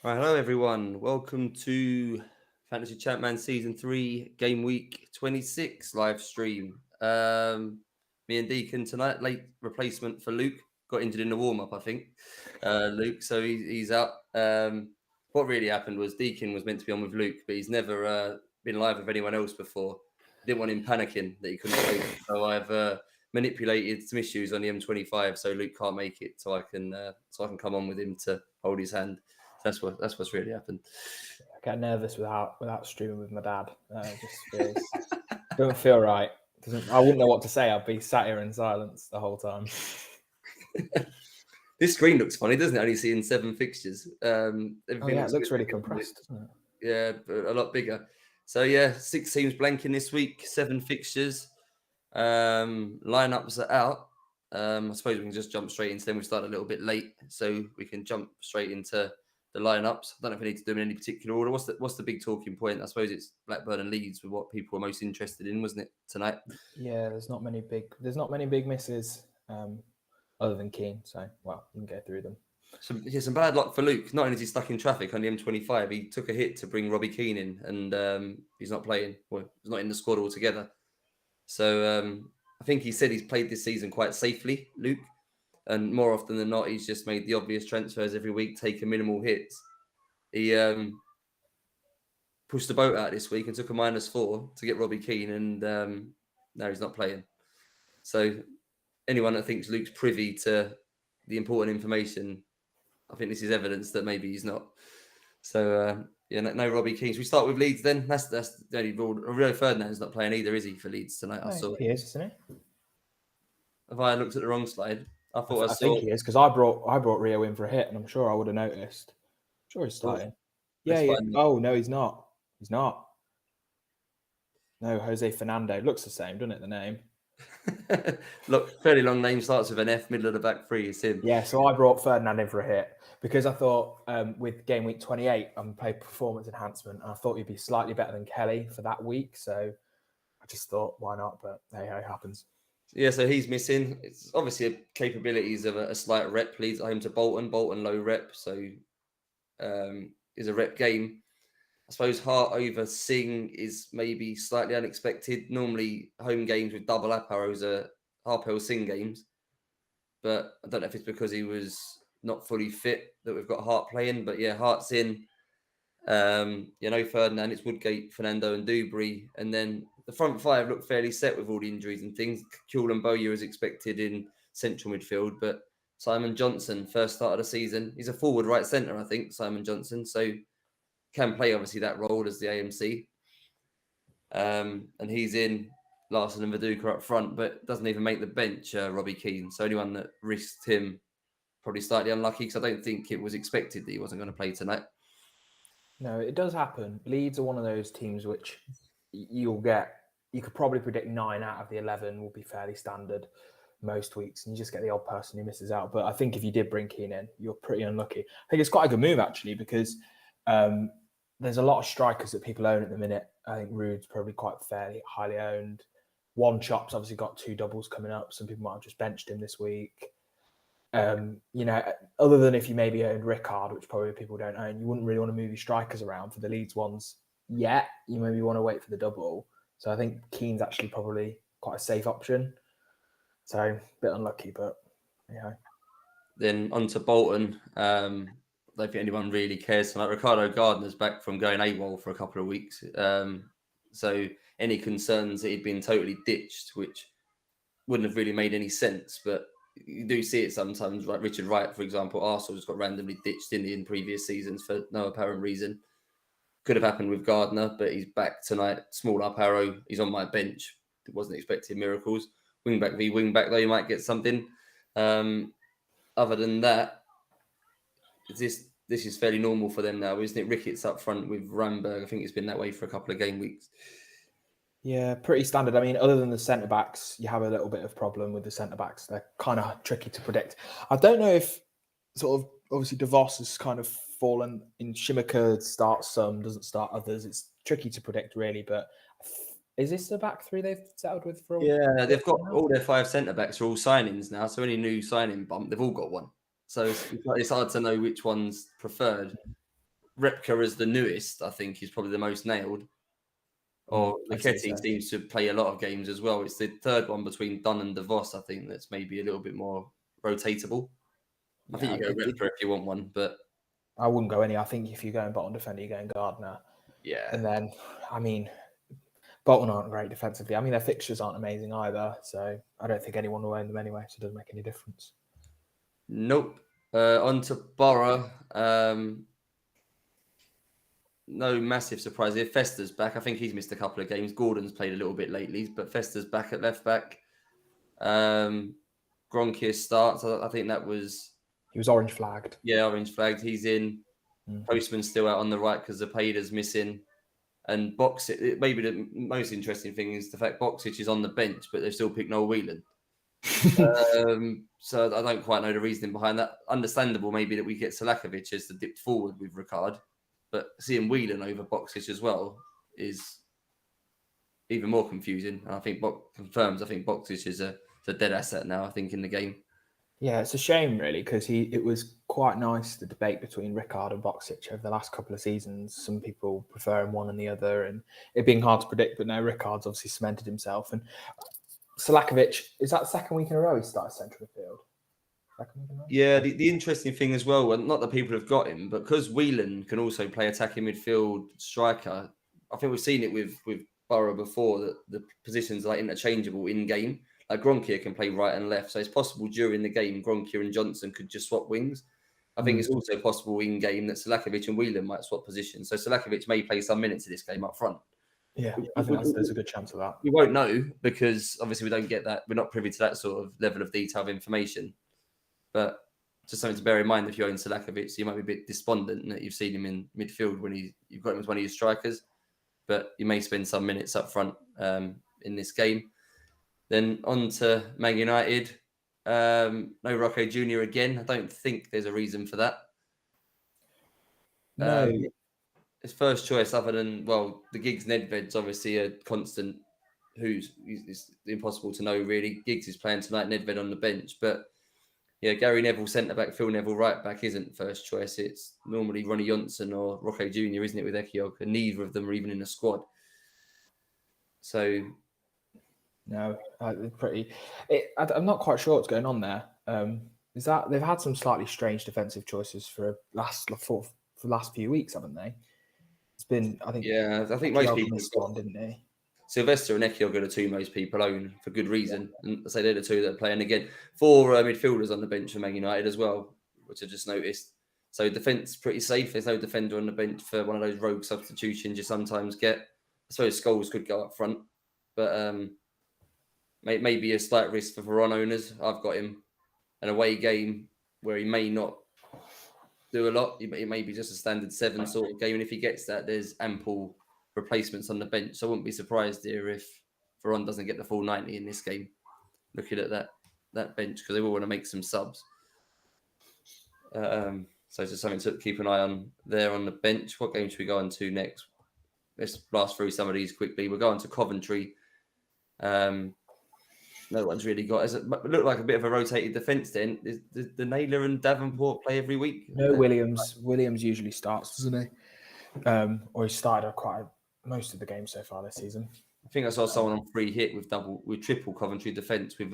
Right, hello everyone. Welcome to Fantasy ChampMan Season 3, Game Week 26 live stream. Me and Deacon tonight, late replacement for Luke. Got injured in the warm-up, I think. Luke, so he's out. What really happened was Deacon was meant to be on with Luke, but he's never been live with anyone else before. Didn't want him panicking that he couldn't play. So I've manipulated some issues on the M25 so Luke can't make it, so I can come on with him to hold his hand. That's what's really happened. I get nervous without streaming with my dad. Don't feel right. I wouldn't know what to say. I'd be sat here in silence the whole time. This screen looks funny, doesn't it? Only seeing 7 fixtures. It looks really compressed, doesn't it? Yeah, but a lot bigger. So yeah, 6 teams blanking this week, 7 fixtures. Lineups are out. I suppose we can just jump straight into them. We start a little bit late, so we can jump straight into the lineups. I don't know if we need to do them in any particular order. What's the big talking point? I suppose it's Blackburn and Leeds with what people are most interested in, wasn't it, tonight? Yeah, there's not many big misses other than Keane. So you can go through them. Some bad luck for Luke. Not only is he stuck in traffic on the M25, he took a hit to bring Robbie Keane in, and he's not playing. Well, he's not in the squad altogether. So I think he said he's played this season quite safely, Luke. And more often than not, he's just made the obvious transfers every week, taking minimal hits. He pushed the boat out this week and took a -4 to get Robbie Keane, and now he's not playing. So anyone that thinks Luke's privy to the important information, I think this is evidence that maybe he's not. So no Robbie Keane. So we start with Leeds then. That's the only rule. Rio Ferdinand's not playing either, is he, for Leeds tonight? I saw he is, isn't he? Have I looked at the wrong slide? I think he is, because I brought Rio in for a hit, and I'm sure I would have noticed. I'm sure he's starting. Yeah. Oh no, he's not. He's not. No, Jose Fernando. Looks the same, doesn't it? The name. Look, fairly long name, starts with an F, middle of the back three is him. Yeah, so I brought Ferdinand in for a hit because I thought with game week 28, I'm playing performance enhancement, and I thought he'd be slightly better than Kelly for that week. So I just thought, why not? But hey, it happens. Yeah, so he's missing. It's obviously capabilities of a slight rep. Leads home to Bolton. Bolton low rep, so is a rep game. I suppose Hart over Singh is maybe slightly unexpected. Normally, home games with double up arrows are Harpel Singh games, but I don't know if it's because he was not fully fit that we've got Hart playing. But yeah, Hart's in. Ferdinand, it's Woodgate, Fernando, and Dewberry, and then the front five look fairly set with all the injuries and things. Kuhl and Bowyer is expected in central midfield, but Simon Johnson, first start of the season, he's a forward right centre, I think, Simon Johnson, so can play obviously that role as the AMC. And he's in Larson and Viduka up front, but doesn't even make the bench, Robbie Keane. So anyone that risked him probably slightly unlucky, because I don't think it was expected that he wasn't going to play tonight. No, it does happen. Leeds are one of those teams which you could probably predict 9 out of the 11 will be fairly standard most weeks, and you just get the odd person who misses out. But I think if you did bring Keane in, you're pretty unlucky. I think it's quite a good move, actually, because there's a lot of strikers that people own at the minute. I think Ruud's probably quite fairly highly owned. One Chop's obviously got 2 doubles coming up. Some people might have just benched him this week. Other than if you maybe owned Rickard, which probably people don't own, you wouldn't really want to move your strikers around for the Leeds ones yet. You maybe want to wait for the double. So I think Keane's actually probably quite a safe option. So a bit unlucky, but yeah. Then on to Bolton. I don't think anyone really cares tonight. Ricardo Gardner's back from going AWOL for a couple of weeks. So any concerns that he'd been totally ditched, which wouldn't have really made any sense, but you do see it sometimes. Like Richard Wright, for example, Arsenal just got randomly ditched in previous seasons for no apparent reason. Could have happened with Gardner, but he's back tonight. Small up arrow. He's on my bench. Wasn't expecting miracles. Wingback v wingback, though, you might get something. Other than that, this is fairly normal for them now, isn't it? Ricketts up front with Ramberg. I think it's been that way for a couple of game weeks. Yeah, pretty standard. I mean, other than the centre-backs, you have a little bit of problem with the centre-backs. They're kind of tricky to predict. I don't know if sort of, obviously, DeVos has kind of fallen in. Shimaka starts some, doesn't start others. It's tricky to predict, really, but is this the back three they've settled with for? Yeah, they've got all their 5 centre-backs are all signings now, so any new signing bump, they've all got one. So it's hard to know which one's preferred. Repka as the newest, I think, is probably the most nailed. Or Laketti seems to play a lot of games as well. It's the third one between Dunn and DeVos, I think, that's maybe a little bit more rotatable. I think you go Repka if you want one, but I wouldn't go any. I think if you're going bottom defender, you're going Gardner. Yeah. And then, I mean, Bolton aren't great defensively. I mean, their fixtures aren't amazing either. So I don't think anyone will own them anyway. So it doesn't make any difference. Nope. On to Borough. No massive surprise here. Fester's back. I think he's missed a couple of games. Gordon's played a little bit lately, but Fester's back at left back. Gronkier starts. I think that was... He was orange flagged. Yeah, orange flagged. He's in. Postman's still out on the right because Zepeda's missing. And maybe the most interesting thing is the fact Boxic is on the bench, but they've still picked Noel Whelan. So I don't quite know the reasoning behind that. Understandable maybe that we get Selakovic as the dip forward with Ricard, but seeing Whelan over Boxic as well is even more confusing. And I think confirms I think Boxic is a dead asset now, I think, in the game. Yeah, it's a shame really because it was quite nice, the debate between Ricard and Boxic over the last couple of seasons. Some people preferring one and the other, and it being hard to predict. But now Ricard's obviously cemented himself, and Selakovic, is that the second week in a row he started central midfield? Yeah, the interesting thing as well, not that people have got him, but because Whelan can also play attacking midfield striker, I think we've seen it with Borough before that the positions are like interchangeable in game. Like Gronkier can play right and left, so it's possible during the game Gronkier and Johnson could just swap wings. I think it's also possible in game that Selakovic and Whelan might swap positions. So Selakovic may play some minutes of this game up front. Yeah, I think there's a good chance of that. We won't know because obviously we don't get that. We're not privy to that sort of level of detail of information. But just something to bear in mind if you own Selakovic, you might be a bit despondent that you've seen him in midfield when you've got him as one of your strikers. But you may spend some minutes up front in this game. Then on to Man United. No Rocco Jr. again. I don't think there's a reason for that. No. His first choice, other than, the Giggs Nedved's obviously a constant it's impossible to know, really. Giggs is playing tonight, Nedved on the bench. But, yeah, Gary Neville centre-back, Phil Neville right-back isn't first choice. It's normally Ronnie Johnson or Rocco Jr., isn't it, with Ekiog? And neither of them are even in the squad. So... No, I'm not quite sure what's going on there. Is that they've had some slightly strange defensive choices for the last few weeks, haven't they? It's been, I think. Yeah, I think most people gone, didn't they? Sylvester and Ekiog are the two most people own for good reason, and I say they're the two that are playing again. 4 midfielders on the bench for Man United as well, which I just noticed. So defence pretty safe. There's no defender on the bench for one of those rogue substitutions you sometimes get. I suppose Scholes could go up front, but. Maybe a slight risk for Veron owners. I've got him an away game where he may not do a lot. It may be just a standard 7 sort of game. And if he gets that, there's ample replacements on the bench. So I wouldn't be surprised here if Veron doesn't get the full 90 in this game. Looking at that bench, because they will want to make some subs. So it's just something to keep an eye on there on the bench. What game should we go on to next? Let's blast through some of these quickly. We'll go on to Coventry. No one's really got. It looked like a bit of a rotated defence then. Does the Naylor and Davenport play every week? No, Williams usually starts, doesn't he? Or he started most of the games so far this season. I think I saw someone on free hit with triple Coventry defence with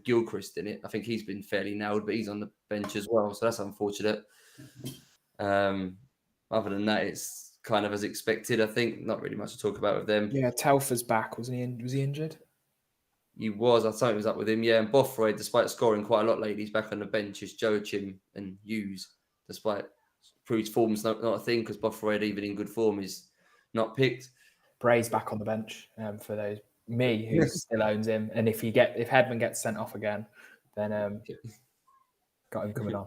Gilchrist in it. I think he's been fairly nailed, but he's on the bench as well, so that's unfortunate. Other than that, it's kind of as expected. I think not really much to talk about with them. Yeah, Telfer's back, wasn't he? Was he injured? He was. I thought it was up with him. Yeah, and Bothroyd, despite scoring quite a lot lately, he's back on the bench. It's Joachim and Hughes, despite Prude's form's not a thing because Bothroyd, even in good form, is not picked. Bray's back on the bench for those who still owns him. And if Hedman gets sent off again, then got him coming on.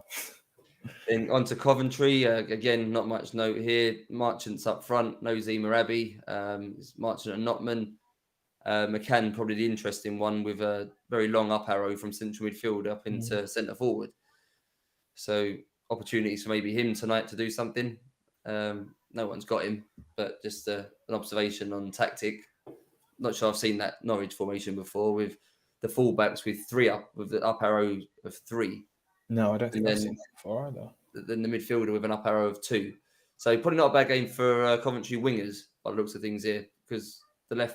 Then on to Coventry. Again, not much note here. Marchant's up front. No Zima Abbey. Marchant and Notman. McCann, probably the interesting one with a very long up arrow from central midfield up into centre forward. So opportunities for maybe him tonight to do something. No one's got him, but just an observation on tactic. Not sure I've seen that Norwich formation before with the fullbacks with the up arrow of 3. No, I don't think I've seen that before either. Then the midfielder with an up arrow of 2. So probably not a bad game for Coventry wingers by the looks of things here, because the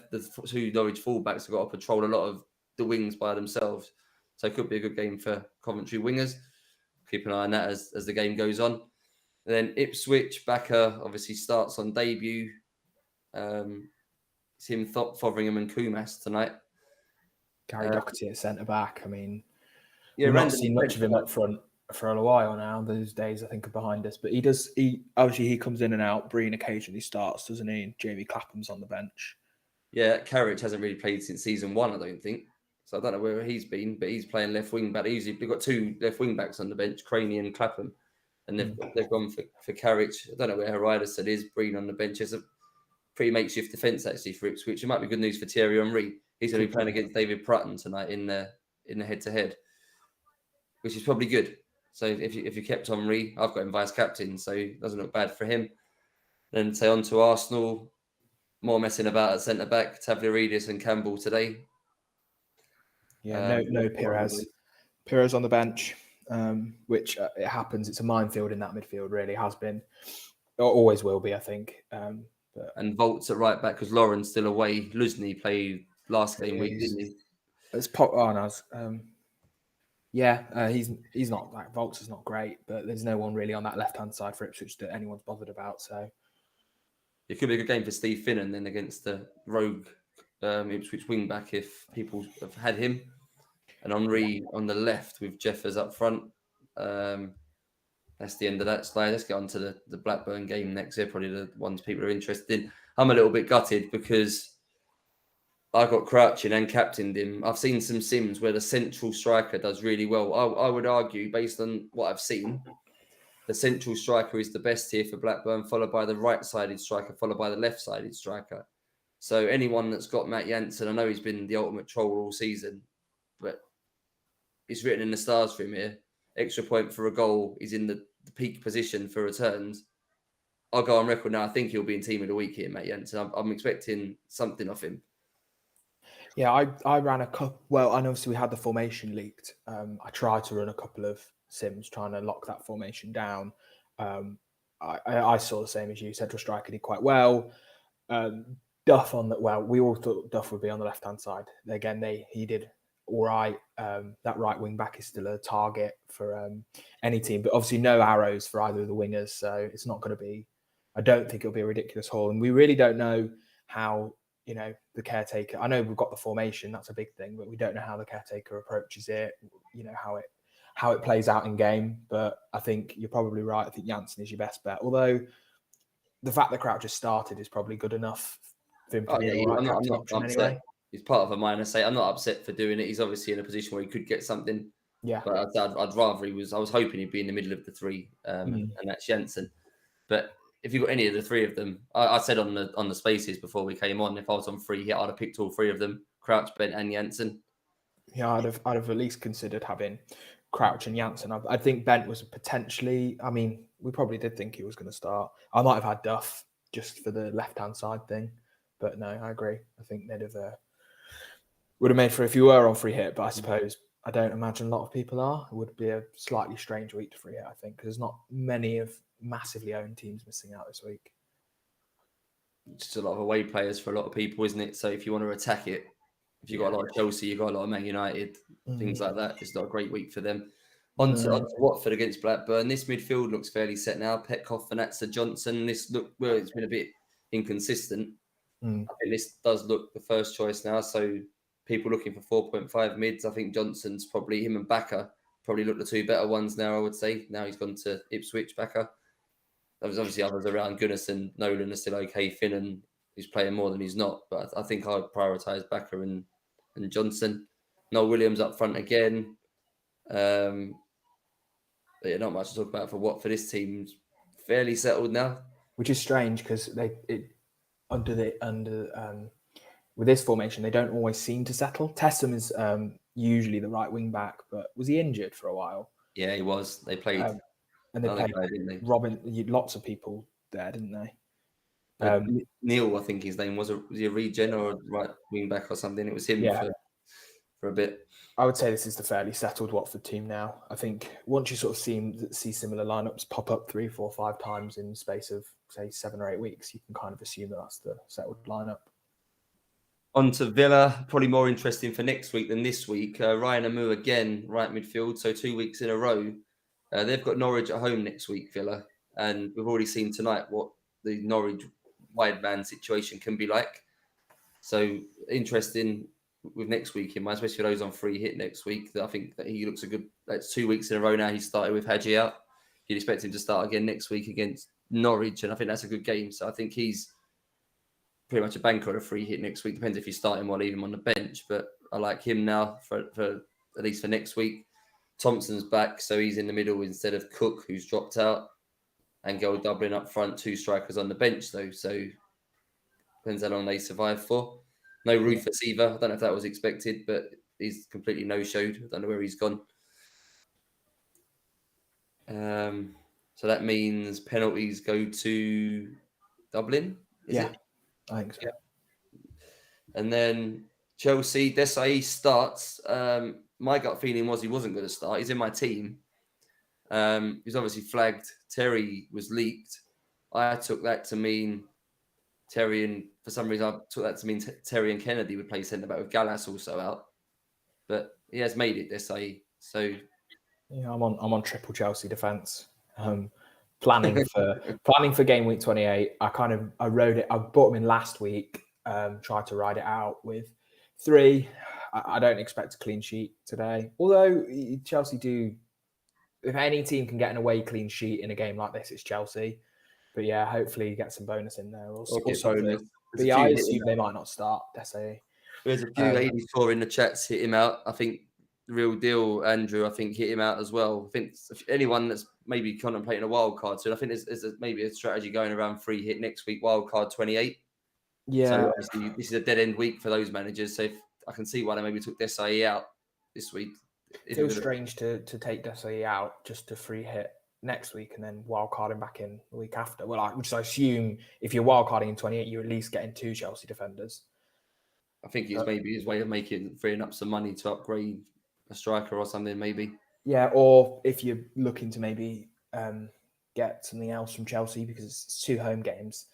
two Norwich fullbacks have got to patrol a lot of the wings by themselves. So it could be a good game for Coventry wingers. Keep an eye on that as the game goes on. And then Ipswich, Backer obviously starts on debut. It's him, Fotheringham and Kumas tonight. Gary Doherty at centre-back. I mean, Yeah, we've not seen much of him up front for a while now. Those days, I think, are behind us. But he comes in and out. Breen occasionally starts, doesn't he? And Jamie Clapham's on the bench. Yeah, Carriage hasn't really played since season 1, I don't think. So I don't know where he's been, but he's playing left wing back. They've got two left wing backs on the bench, Craney and Clapham, and they've gone for Carriage. I don't know where Heridas is. Breen on the bench. It's a pretty makeshift defence actually for Ipswich. It might be good news for Thierry Henry. He's going to be playing against David Prutton tonight in the head-to-head, which is probably good. So if you kept Henry, I've got him vice captain, so it doesn't look bad for him. Then say on to Arsenal. More messing about at centre back, Tavlidis and Campbell today. Yeah, no Perez. Perez on the bench, which it happens. It's a minefield in that midfield, really has been. It always will be, I think. And Volts at right back because Lauren's still away. Luzny played last game week, didn't he? It's pop on us. He's not like Volts is not great, but there's no one really on that left hand side for Ipswich that anyone's bothered about. So it could be a good game for Steve Finnan then against the rogue Ipswich wing back if people have had him. And Henry on the left with Jeffers up front. That's the end of that slide. Let's get on to the Blackburn game next. They're probably the ones people are interested in. I'm a little bit gutted because I got Crouching and captained him. I've seen some sims where the central striker does really well. I would argue, based on what I've seen, the central striker is the best here for Blackburn, followed by the right-sided striker, followed by the left-sided striker. So anyone that's got Matt Jansen, I know he's been the ultimate troll all season, but it's written in the stars for him here. Extra point for a goal. He's in the peak position for returns. I'll go on record now. I think he'll be in team of the week here, Matt Jansen. I'm expecting something off him. Yeah, I ran a couple. Well, and obviously we had the formation leaked. I tried to run a couple of sims trying to lock that formation down. I saw the same as you. Central striker did quite well. Duff on that. Well, we all thought Duff would be on the left hand side. Again, he did all right. That right wing back is still a target for any team, but obviously no arrows for either of the wingers. So it's not going to be. I don't think it'll be a ridiculous haul, and we really don't know how. The caretaker. I know we've got the formation. That's a big thing, but we don't know how the caretaker approaches it. How it plays out in game. But I think you're probably right. I think Jansen is your best bet. Although the fact that Crouch has started is probably good enough for him to be the right captain option anyway. He's part of a minor say. I'm not upset for doing it. He's obviously in a position where he could get something. Yeah. But I'd rather I was hoping he'd be in the middle of the three, and that's Jansen. But if you've got any of the three of them, I said on the spaces before we came on, if I was on free hit, I'd have picked all three of them: Crouch, Bent, and Jansen. Yeah, I'd have at least considered having Crouch and Jansen. I think Bent was potentially. I mean, we probably did think he was going to start. I might have had Duff just for the left-hand side thing, but no, I agree. I think they'd have would have made for if you were on free hit, but I suppose I don't imagine a lot of people are. It would be a slightly strange week to free hit, I think, because there's not many of massively owned teams missing out this week. Just a lot of away players for a lot of people, isn't it? So if you want to attack it, if you've got a lot of Chelsea, you've got a lot of Man United, things like that, it's not a great week for them. On to Watford against Blackburn. This midfield looks fairly set now. Petkoff, Vanatza, Johnson. It's been a bit inconsistent. I think this does look the first choice now. So people looking for 4.5 mids. I think Johnson's probably, him and Backer probably look the two better ones now, I would say. Now he's gone to Ipswich, Backer. There's obviously others around. Gunnarsson, Nolan are still okay. Finnan, who's playing more than he's not. But I think I'd prioritise Backer and Johnson. Noel Williams up front again. But yeah, not much to talk about for Watford. This team's fairly settled now. Which is strange because with this formation, they don't always seem to settle. Tessum is usually the right wing back, but was he injured for a while? Yeah, he was. They played... and they played Robin. Lots of people there, didn't they? Neil, I think his name was. Was he a regen or a right wing back or something? It was him for a bit. I would say this is the fairly settled Watford team now. I think once you sort of see similar lineups pop up 3, 4, 5 times in the space of, say, 7 or 8 weeks, you can kind of assume that that's the settled lineup. On to Villa, probably more interesting for next week than this week. Ryan Amu again, right midfield, so 2 weeks in a row. They've got Norwich at home next week, Villa, and we've already seen tonight what the Norwich wide man situation can be like. So interesting with next week in mind, especially for those on free hit next week. That I think that he looks a good. That's 2 weeks in a row now. He started with Hadji out. You'd expect him to start again next week against Norwich, and I think that's a good game. So I think he's pretty much a banker on a free hit next week. Depends if you start him or leave him on the bench, but I like him now for at least for next week. Thompson's back, so he's in the middle instead of Cook, who's dropped out, and go doubling up front. 2 strikers on the bench though, so depends how long they survive for. No Rufus either. I don't know if that was expected, but he's completely no-showed. I don't know where he's gone. So that means penalties go to Dublin, is it? I think so. Yeah. And then Chelsea, Desai starts. My gut feeling was he wasn't going to start. He's in my team. He's obviously flagged. Terry was leaked. I took that to mean Terry, and for some reason I took that to mean Terry and Kennedy would play centre back with Gallas also out. But he has made it, Desai. So yeah, I'm on triple Chelsea defence. Planning for game week 28. I rode it. I bought him in last week. Tried to ride it out with 3. I don't expect a clean sheet today. Although Chelsea do, if any team can get an away clean sheet in a game like this, it's Chelsea. But yeah, hopefully you get some bonus in there or something. But yeah, I assume they might not start Desai. There's a few 84 in the chats hit him out. I think the real deal, Andrew, I think hit him out as well. I think anyone that's maybe contemplating a wild card, so I think there's maybe a strategy going around free hit next week, wild card 28. Yeah. So obviously this is a dead end week for those managers. So if I can see why they maybe took Desai out this week. It feels strange to take Desai out just to free hit next week and then wildcarding back in the week after. Well, which I assume if you're wildcarding in 28, you're at least getting 2 Chelsea defenders. I think it's maybe his way of freeing up some money to upgrade a striker or something, maybe. Yeah, or if you're looking to maybe get something else from Chelsea because it's 2 home games,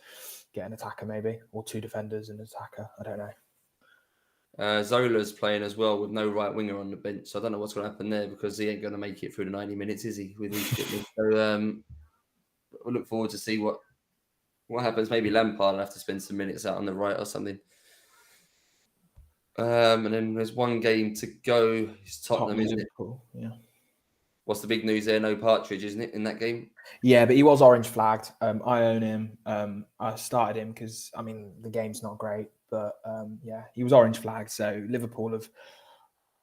get an attacker maybe, or 2 defenders and an attacker. I don't know. Zola's playing as well with no right winger on the bench. So I don't know what's going to happen there because he ain't going to make it through the 90 minutes, is he? With his fitness. So we'll look forward to see what happens. Maybe Lampard will have to spend some minutes out on the right or something. And then there's one game to go. It's Tottenham, isn't it? Yeah. What's the big news there? No Partridge, isn't it, in that game? Yeah, but he was orange flagged. I own him. I started him because, the game's not great. But, he was orange flagged. So Liverpool have...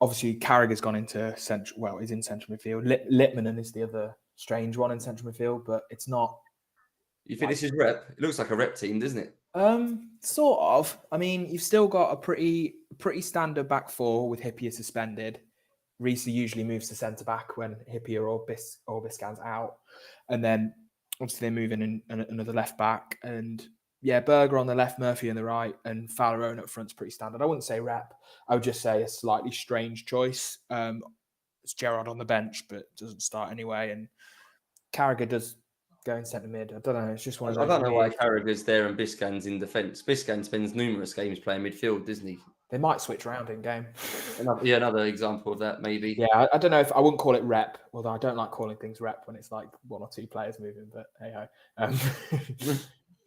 Obviously, Carragher's gone into central... Well, he's in central midfield. Littmanen is the other strange one in central midfield, but it's not... You think this is rep? It looks like a rep team, doesn't it? Sort of. You've still got a pretty standard back 4 with Hippier suspended. Reese usually moves to centre back when Hippier or Biscan's out, and then obviously they move in another left back, and Berger on the left, Murphy on the right, and Fowler up front's pretty standard. I wouldn't say rep. I would just say a slightly strange choice. It's Gerrard on the bench, but doesn't start anyway, and Carragher does go in centre mid. I don't know. It's just one of those. I don't know why Carragher's there and Biscan's in defence. Biscan spends numerous games playing midfield, doesn't he? They might switch around in game. Another example of that, maybe. Yeah, I don't know if I wouldn't call it rep, although I don't like calling things rep when it's like 1 or 2 players moving, but hey-ho.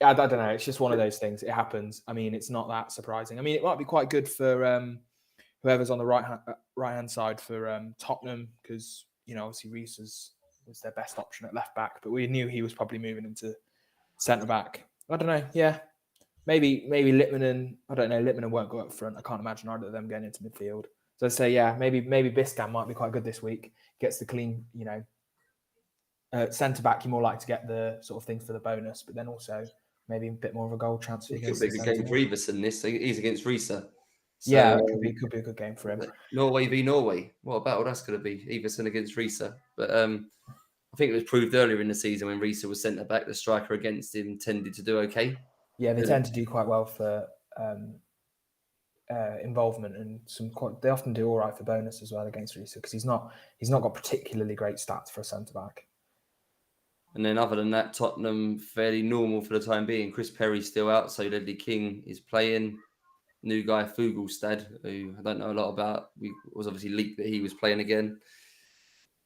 I don't know. It's just one of those things. It happens. It's not that surprising. It might be quite good for whoever's on the right-hand side for Tottenham because, obviously Reece was their best option at left back, but we knew he was probably moving into centre back. I don't know. Yeah. Maybe Littmanen, I don't know, Littmanen won't go up front. I can't imagine either of them going into midfield. So I'd say, maybe Biscan might be quite good this week. Gets the clean, centre-back, you're more likely to get the sort of things for the bonus, but then also maybe a bit more of a goal chance. It could be a good game for Everson this. He's against Risa. So, yeah, it could be a good game for him. Norway v Norway. What a battle that's going to be. Everson against Risa. But I think it was proved earlier in the season when Risa was centre-back, the striker against him tended to do okay. Yeah, they tend to do quite well for involvement and they often do all right for bonus as well against Reece because he's not got particularly great stats for a centre back. And then other than that, Tottenham fairly normal for the time being. Chris Perry's still out, so Ledley King is playing. New guy Fugelstad, who I don't know a lot about. We was obviously leaked that he was playing again.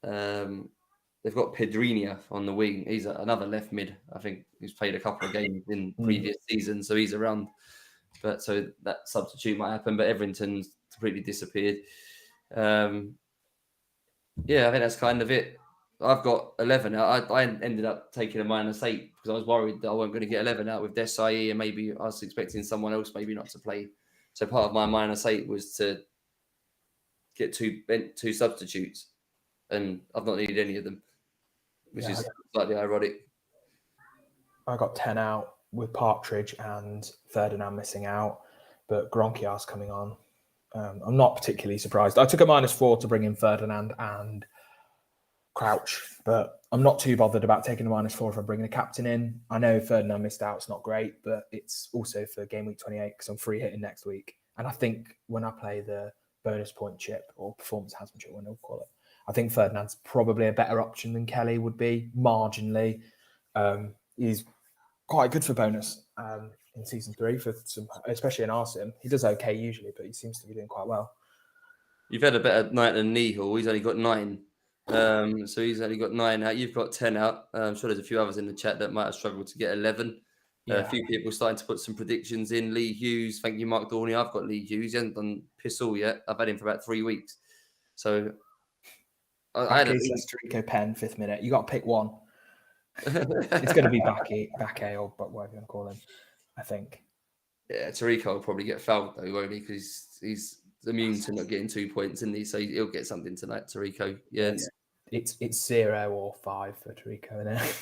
They've got Pedrinha on the wing. He's another left mid. I think he's played a couple of games in previous seasons, so he's around. But so that substitute might happen. But Everton's completely disappeared. Yeah, I think that's kind of it. I've got 11 out. I ended up taking a -8 because I was worried that I wasn't going to get 11 out with Desai, and maybe I was expecting someone else maybe not to play. So part of my -8 was to get two substitutes, and I've not needed any of them, which is slightly ironic. I got 10 out with Partridge and Ferdinand missing out, but Gronkiar's coming on. I'm not particularly surprised. I took a -4 to bring in Ferdinand and Crouch, but I'm not too bothered about taking a -4 if I'm bringing a captain in. I know Ferdinand missed out. It's not great, but it's also for game week 28 because I'm free hitting next week. And I think when I play the bonus point chip or performance enhancement chip, whatever you call it, I think Ferdinand's probably a better option than Kelly would be marginally. He's quite good for bonus in season 3 for some, especially in Arsenal. He does okay usually, but he seems to be doing quite well. You've had a better night than Nihal. He's only got 9. So he's only got 9 out. You've got 10 out. I'm sure there's a few others in the chat that might have struggled to get 11. A few people starting to put some predictions in. Lee Hughes, thank you, Mark Dorney. I've got Lee Hughes. He hasn't done piss all yet. I've had him for about 3 weeks. So I had Trico Penn, 5th minute. You got to pick one. It's going to be Bakke or whatever you want to call him, I think. Yeah, Tarico will probably get fouled though, won't he? Because he's immune to not getting 2 points, isn't he? So he'll get something tonight, Tarico. Yeah. It's 0 or 5 for Tarico, isn't it?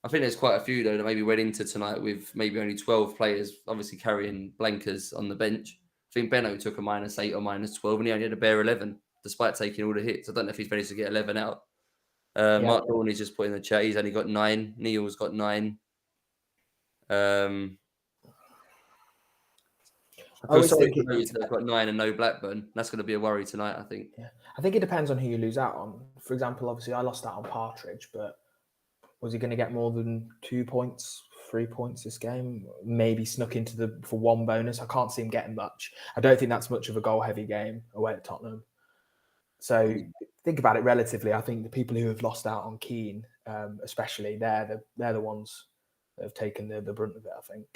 I think there's quite a few though that maybe went into tonight with maybe only 12 players, obviously carrying blankers on the bench. I think Benno took a -8 or -12, and he only had a bare 11 despite taking all the hits. I don't know if he's managed to get 11 out. Mark Dorney's just put in the chat. He's only got 9. Neil's got 9. They've got 9 and no Blackburn. That's going to be a worry tonight, I think. Yeah, I think it depends on who you lose out on. For example, obviously, I lost out on Partridge, but was he going to get more than 2 points, 3 points this game? Maybe snuck into for one bonus. I can't see him getting much. I don't think that's much of a goal-heavy game away at Tottenham. So think about it relatively. I think the people who have lost out on Keane, especially, they're the ones that have taken the brunt of it, I think.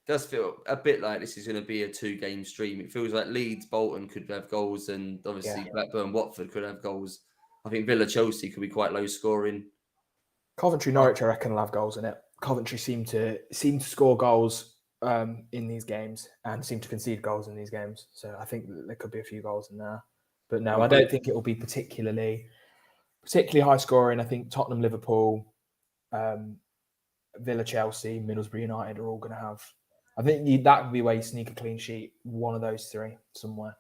It does feel a bit like this is going to be a 2-game stream. It feels like Leeds, Bolton could have goals, and obviously Blackburn, Watford could have goals. I think Villa, Chelsea could be quite low scoring. Coventry, Norwich, I reckon, will have goals in it. Coventry seem to score goals in these games and seem to concede goals in these games. So I think there could be a few goals in there. But no, I don't think it will be particularly high scoring. I think Tottenham, Liverpool, Villa, Chelsea, Middlesbrough United are all going to have. I think that would be where you sneak a clean sheet. One of those 3 somewhere.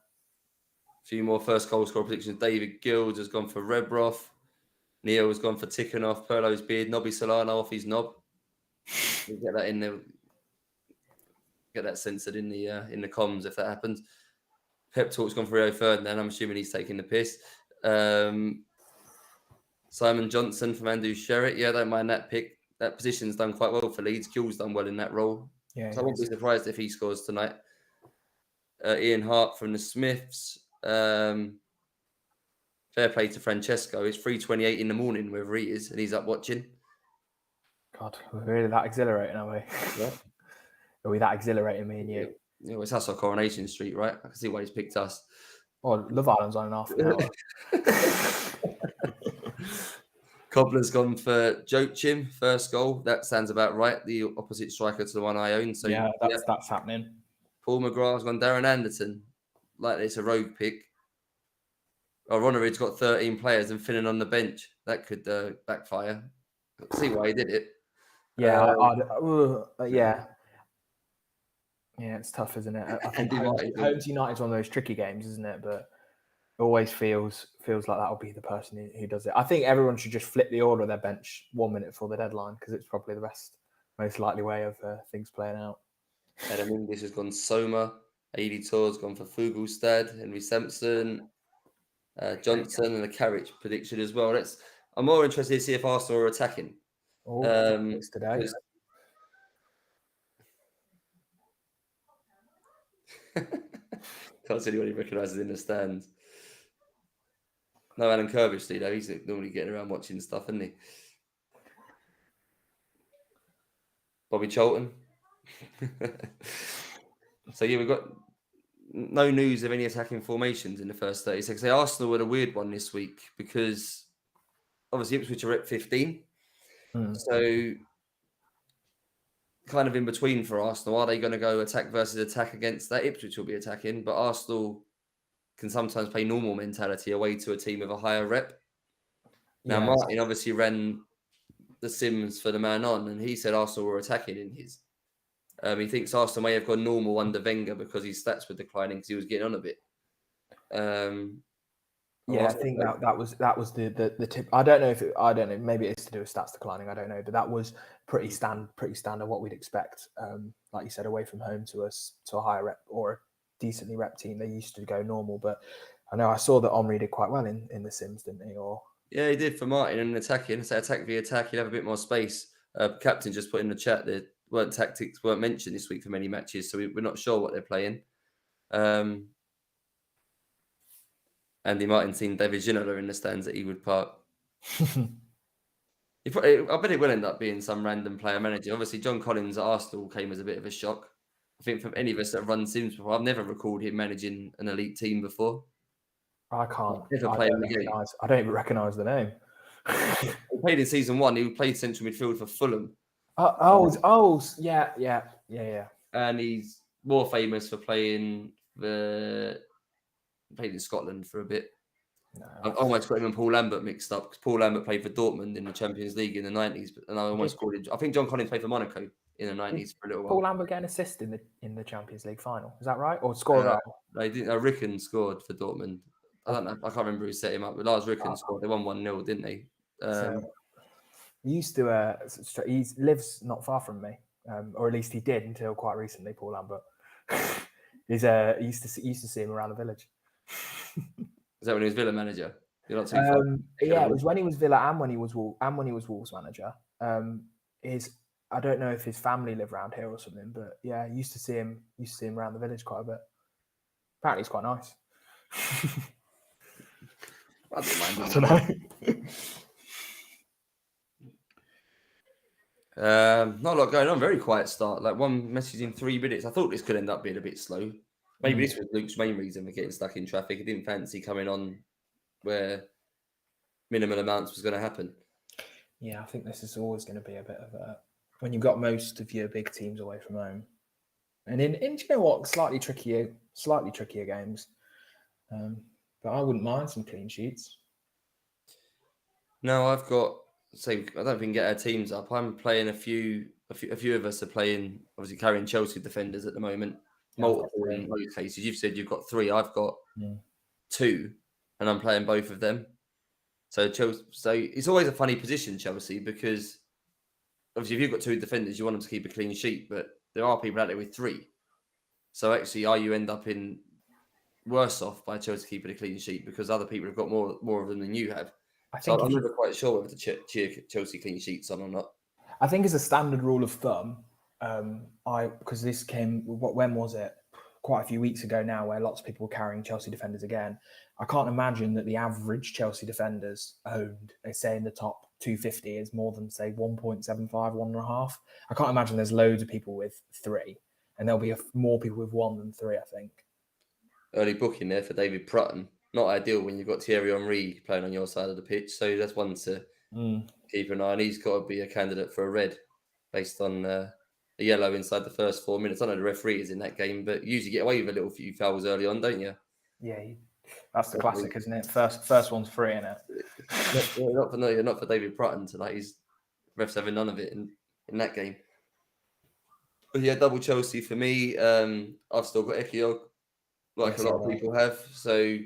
A few more first goal scorer predictions. David Guild has gone for Rebroth. Neil has gone for Tikhonov, Perlo's beard, Nobby Solano off his knob. We'll get that in there. Get that censored in the comms if that happens. Pep Talk's gone for Rio Ferdinand. I'm assuming he's taking the piss. Simon Johnson from Andrew Sherritt. Yeah, I don't mind that pick. That position's done quite well for Leeds. Kuhl's done well in that role. Yeah, so I won't be surprised if he scores tonight. Ian Hart from the Smiths. Fair play to Francesco. It's 3:28 in the morning, wherever he is, and he's up watching. God, we're really that exhilarating, are we? Yeah. Are we that exhilarating, me and you? Yeah, well, it's us on Coronation Street, right? I can see why he's picked us. Oh, Love Island's on in half an hour. Cobbler's gone for Joachim, first goal. That sounds about right. The opposite striker to the one I own. So yeah, that's happening. Paul McGrath's gone Darren Anderton. Like it's a rogue pick. Oh, Ronnerid's got 13 players and Finnan on the bench. That could backfire. See why he did it. Yeah, yeah, it's tough, isn't it? I think home to United's one of those tricky games, isn't it? But it always feels like that'll be the person who does it. I think everyone should just flip the order of their bench 1 minute before the deadline because it's probably the most likely way of things playing out. Adam English has gone Soma. AD Tour's gone for Fugelstad, Henry Sampson, Johnson, and a Carriage prediction as well. I'm more interested to see if Arsenal are attacking. It's today. Can't see anyone he recognises in the stands. No, Alan Kirby, though. He's normally getting around watching stuff, isn't he? Bobby Charlton. So, yeah, we've got no news of any attacking formations in the first 36. Arsenal were a weird one this week because obviously Ipswich are at 15. So, kind of in between for Arsenal. Are they going to go attack versus attack against that? Ipswich will be attacking, but Arsenal can sometimes play normal mentality away to a team with a higher rep. Now, Martin obviously ran the Sims for the man on, and he said Arsenal were attacking in his. He thinks Arsenal may have gone normal under Wenger because his stats were declining because he was getting on a bit. I think that was the tip. I don't know. Maybe it's to do with stats declining. I don't know, but that was pretty standard what we'd expect. Like you said, away from home to a higher rep or a decently rep team, they used to go normal. But I know I saw that Omri did quite well in the Sims, didn't he? Yeah, he did for Martin and attacking. So attack via attack, he'll have a bit more space. Captain just put in the chat that tactics weren't mentioned this week for many matches, so we're not sure what they're playing. Andy Martin seen David Ginola in the stands at Ewood Park. I bet it will end up being some random player manager. Obviously, John Collins at Arsenal came as a bit of a shock. I think from any of us that have run Sims before, I've never recalled him managing an elite team before. I can't. I don't even recognise the name. He played in season 1. He played central midfield for Fulham. Yeah. And he's more famous for playing played in Scotland for a bit. No, I almost got him and Paul Lambert mixed up because Paul Lambert played for Dortmund in the Champions League in the 90s, and I almost called him. I think John Collins played for Monaco in the 90s for a little while. Paul Lambert get an assist in the Champions League final. Is that right? Or scored a goal? They didn't. Ricken scored for Dortmund. I don't know. I can't remember who set him up, but Lars Ricken scored. They won 1-0, didn't they? He used to. He lives not far from me, or at least he did until quite recently. Paul Lambert. Used to see him around the village. Is that when he was Villa manager? You're not too far. Yeah, it was when he was Villa and when he was Wolves manager. I don't know if his family live around here or something, but yeah, I used to see him around the village quite a bit. Apparently, he's quite nice. I don't know. Not a lot going on. Very quiet start. Like one message in 3 minutes. I thought this could end up being a bit slow. Maybe this was Luke's main reason for getting stuck in traffic. He didn't fancy coming on where minimal amounts was going to happen. Yeah, I think this is always going to be a bit of a when you've got most of your big teams away from home, and in you know what, slightly trickier games. But I wouldn't mind some clean sheets. No, I've got. I don't think we can get our teams up. I'm playing a few of us are playing. Obviously, carrying Chelsea defenders at the moment. Multiple in most cases. You've said you've got 3. I've got 2, and I'm playing both of them. So Chelsea. So it's always a funny position, Chelsea, because obviously if you've got 2 defenders, you want them to keep a clean sheet, but there are people out there with 3. So actually, you end up in worse off by Chelsea keeping a clean sheet because other people have got more of them than you have. I'm never quite sure whether to cheer Chelsea clean sheets on or not. I think as a standard rule of thumb, because this came, when was it? Quite a few weeks ago now, where lots of people were carrying Chelsea defenders again. I can't imagine that the average Chelsea defenders owned, say in the top 250, is more than say 1.75, 1.5. I can't imagine there's loads of people with 3, and there'll be more people with 1 than 3. I think. Early booking there for David Prutton. Not ideal when you've got Thierry Henry playing on your side of the pitch. So that's one to keep an eye on. He's got to be a candidate for a red based on a yellow inside the first 4 minutes. I know the referee is in that game, but you usually get away with a little few fouls early on, don't you? Yeah, that's the classic, isn't it? First one's free, isn't it? Not for David Prutton tonight. Refs having none of it in that game. But yeah, double Chelsea for me. I've still got Ekiog, like a lot of people have. So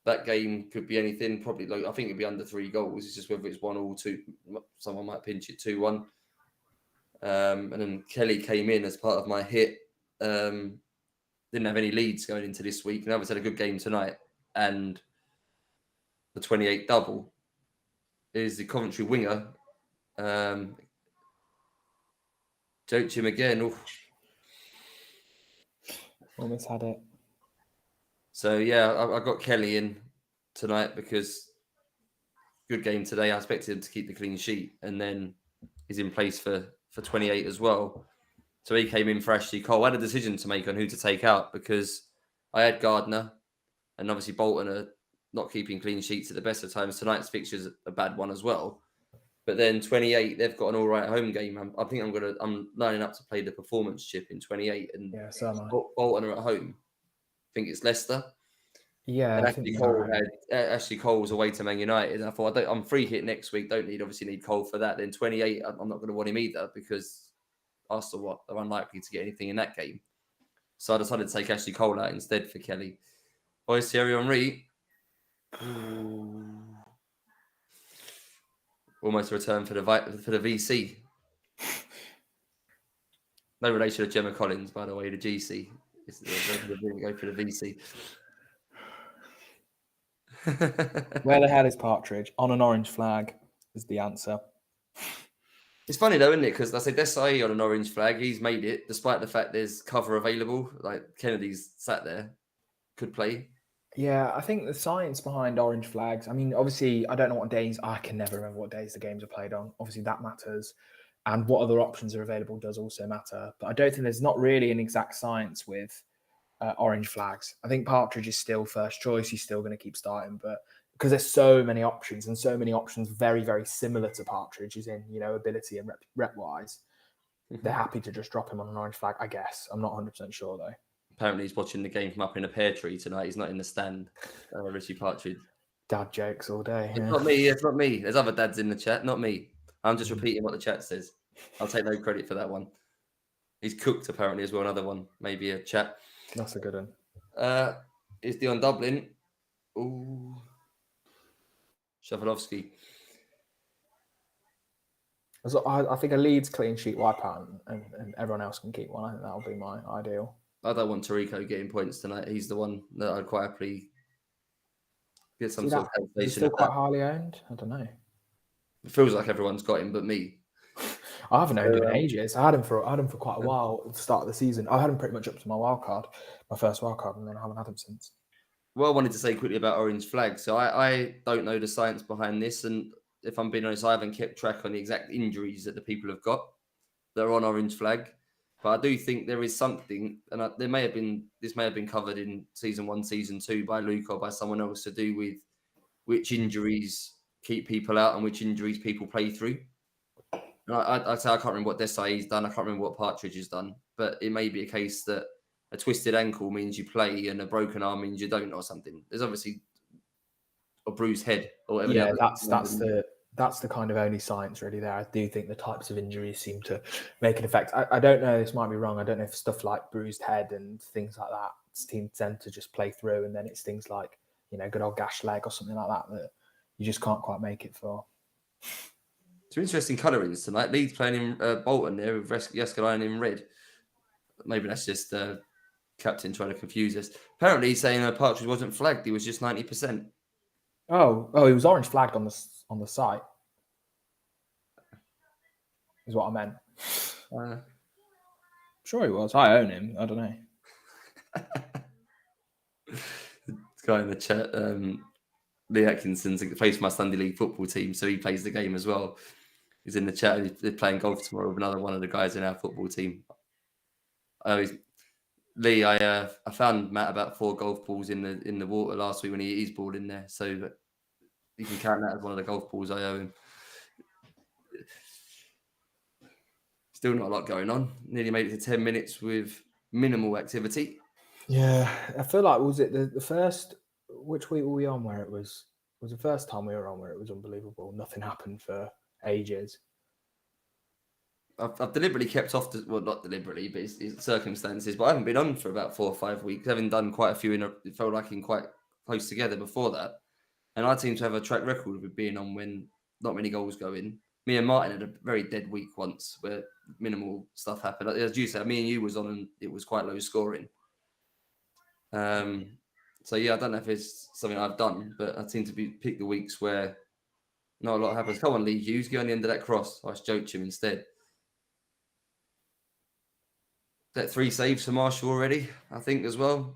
that game could be anything. Probably, I think it'd be under 3 goals. It's just whether it's 1 or 2. Someone might pinch it 2-1. And then Kelly came in as part of my hit. didn't have any leads going into this week, and obviously had a good game tonight, and the 28 double is the Coventry winger. Joked him again. Oof. Almost had it. So yeah, I got Kelly in tonight because good game today. I expected him to keep the clean sheet, and then he's in place for 28 as well. So he came in for Ashley Cole. I had a decision to make on who to take out because I had Gardner, and obviously Bolton are not keeping clean sheets at the best of times. Tonight's fixture's a bad one as well. But then 28, they've got an all right home game. I think I'm lining up to play the performance chip in 28, and Yeah, so am I. Bolton are at home. I think it's Leicester. Yeah, And I think Ashley Cole was away to Man United. And I thought, I'm free hit next week. Obviously need Cole for that. Then 28, I'm not going to want him either because Arsenal are unlikely to get anything in that game. So I decided to take Ashley Cole out instead for Kelly. Boys, Thierry Henry. Almost a return for the VC. No relation to Gemma Collins, by the way, the GC. Go for the VC. Where the hell is Partridge? On an orange flag is the answer. It's funny though, isn't it? Because I say Desai on an orange flag, he's made it, despite the fact there's cover available. Like Kennedy's sat there, could play. Yeah, I think the science behind orange flags, I mean, obviously, I don't know what days, I can never remember what days the games are played on. Obviously, that matters. And what other options are available does also matter. But I don't think there's not really an exact science with orange flags. I think Partridge is still first choice. He's still going to keep starting. But because there's so many options and so many options very, very similar to Partridge, as in, ability and rep-wise, they're happy to just drop him on an orange flag, I guess. I'm not 100% sure, though. Apparently, he's watching the game from up in a pear tree tonight. He's not in the stand. Richie Partridge. Dad jokes all day. It's not me. It's not me. There's other dads in the chat, not me. I'm just repeating what the chat says. I'll take no credit for that one. He's cooked, apparently, as well. Another one, maybe a chat. That's a good one. Is Dion Dublin. Ooh. Shafalovsky. I think a Leeds clean sheet wipeout and everyone else can keep one. I think that'll be my ideal. I don't want Tarico getting points tonight. He's the one that I'd quite happily get some sort of calculation. He's still quite highly owned. I don't know. It feels like everyone's got him, but me. I haven't owned him in ages. I had him for quite a while at the start of the season. I had him pretty much up to my first wild card, and then I haven't had him since. Well, I wanted to say quickly about orange flags. So I don't know the science behind this, and if I'm being honest, I haven't kept track on the exact injuries that the people have got that are on orange flag. But I do think there is something, and this may have been covered in season 1, season 2 by Luke or by someone else, to do with which injuries keep people out and which injuries people play through. And I'd say I can't remember what Desai's done. I can't remember what Partridge has done. But it may be a case that a twisted ankle means you play and a broken arm means you don't, or something. There's obviously a bruised head or whatever. Yeah, that's the kind of only science really there. I do think the types of injuries seem to make an effect. I don't know, this might be wrong. I don't know if stuff like bruised head and things like that, teams tend to just play through, and then it's things like, good old gashed leg or something like that you just can't quite make it for. Some interesting colourings tonight. Leeds playing in Bolton there with Yaskalainen in red. Maybe that's just captain trying to confuse us. Apparently he's saying Partridge wasn't flagged. He was just 90%. Oh, he was orange flagged on the site. Is what I meant. Sure he was. I own him. I don't know. This guy in the chat, Lee Atkinson's plays for my Sunday League football team, so he plays the game as well. He's in the chat. They're playing golf tomorrow with another one of the guys in our football team. Lee, I found Matt about 4 golf balls in the water last week when he hit his ball in there, so you can count that as one of the golf balls I owe him. Still not a lot going on. Nearly made it to 10 minutes with minimal activity. Yeah, I feel like, was it the first, which week were we on where it was the first time we were on where it was unbelievable. Nothing happened for ages. I've deliberately kept off, well, not deliberately, but it's circumstances, but I haven't been on for about 4 or 5 weeks, having done quite a few, it felt like in quite close together before that. And I seem to have a track record of being on when not many goals go in. Me and Martin had a very dead week once where minimal stuff happened. As you said, me and you was on and it was quite low scoring. So yeah, I don't know if it's something I've done, but I seem to pick the weeks where not a lot happens. Come on, Lee Hughes, get on the end of that cross. I joked him instead. That 3 saves for Marshall already, I think, as well.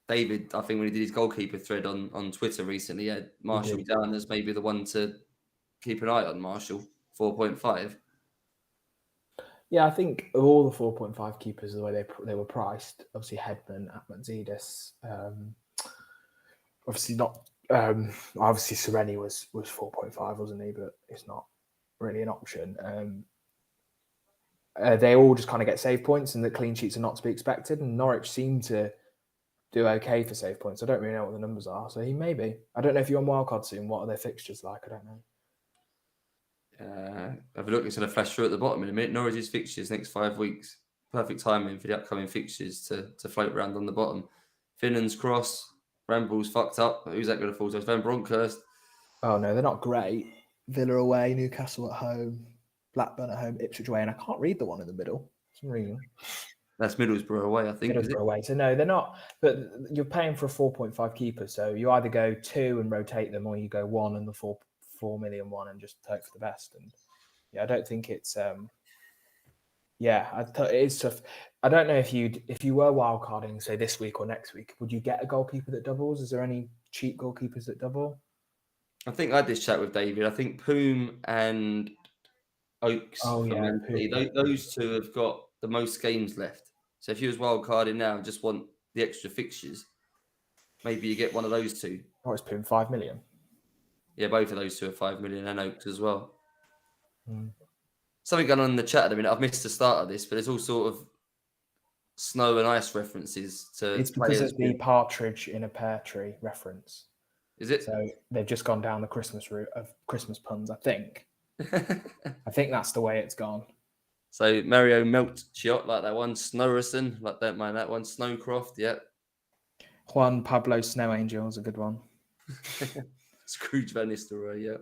David, I think when he did his goalkeeper thread on Twitter recently, had Marshall down as maybe the one to keep an eye on. Marshall, 4.5. Yeah, I think of all the 4.5 keepers, the way they were priced, obviously Hedman, Atmanzidis, obviously not. Obviously Sereni was 4.5, wasn't he? But it's not really an option. They all just kind of get save points, and the clean sheets are not to be expected. And Norwich seem to do okay for save points. I don't really know what the numbers are, so he may be. I don't know if you're on wildcard soon. What are their fixtures like? I don't know. Have a look. It's going to flash through at the bottom in a minute. Norwich's fixtures next 5 weeks. Perfect timing for the upcoming fixtures to float around on the bottom. Finnan's cross. Brambles fucked up. Who's that going to fall to? Van Bronckhorst. Oh no, they're not great. Villa away, Newcastle at home, Blackburn at home, Ipswich away, and I can't read the one in the middle for some reason. That's Middlesbrough away, I think. Middlesbrough away. So no, they're not. But you're paying for a 4.5 keeper, so you either go 2 and rotate them, or you go 1 and the 4 million one and just hope for the best. And yeah, I don't think it's. It's tough. I don't know if you were wildcarding, say this week or next week, would you get a goalkeeper that doubles? Is there any cheap goalkeepers that double? I think I had this chat with David. I think Poom and Oaks. Those two have got the most games left. So if you was wildcarding now and just want the extra fixtures, maybe you get one of those two. Oh, it's Poom 5 million. Yeah, both of those two are 5 million, and Oaks as well. Something going on in the chat at the minute. I've missed the start of this, but there's all sort of snow and ice references to. It's because it's the partridge in a pear tree reference. Is it? So they've just gone down the Christmas route of Christmas puns, I think. I think that's the way it's gone. So Mario Melchiot, like that one. Snowrison, like don't mind that one. Snowcroft, yep. Juan Pablo Snow Angel is a good one. Scrooge Van Nistelooy, yeah.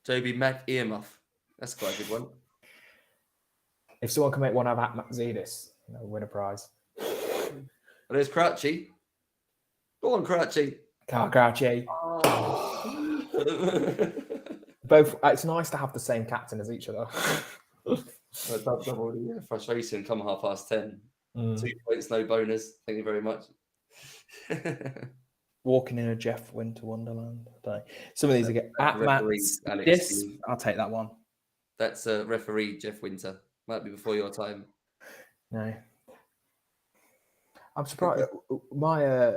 Joby Mac Earmuff. That's quite a good one. If someone can make one of Atmanzidis, win a prize. Well, there's Crouchy. Go on, Crouchy. Crouchy. Both. It's nice to have the same captain as each other. Frustration. Come 10:30. 2 points, no bonus. Thank you very much. Walking in a Jeff Winter Wonderland. Some of these are get this. I'll take that one. That's a referee, Jeff Winter. Might be before your time. No. I'm surprised. My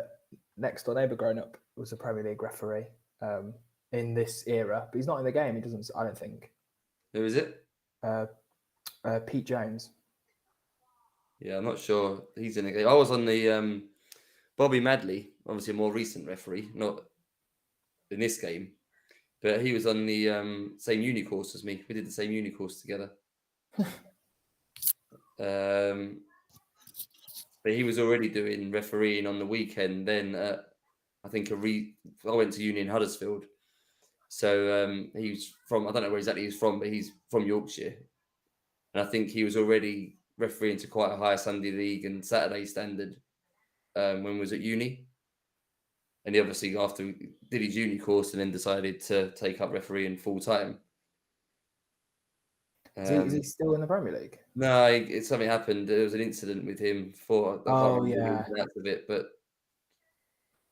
next door neighbour growing up was a Premier League referee in this era, but he's not in the game. He doesn't. I don't think. Who is it? Pete Jones. Yeah, I'm not sure he's in the game. I was on the Bobby Madley, obviously a more recent referee, not in this game, but he was on the same uni course as me. We did the same uni course together. But he was already doing refereeing on the weekend. Then I think I went to uni in Huddersfield. So he's from, I don't know where exactly he's from, but he's from Yorkshire. And I think he was already refereeing to quite a high Sunday league and Saturday standard when he was at uni. And he obviously after did his uni course and then decided to take up refereeing full time. Is he still in the Premier League? No, something happened. There was an incident with him for but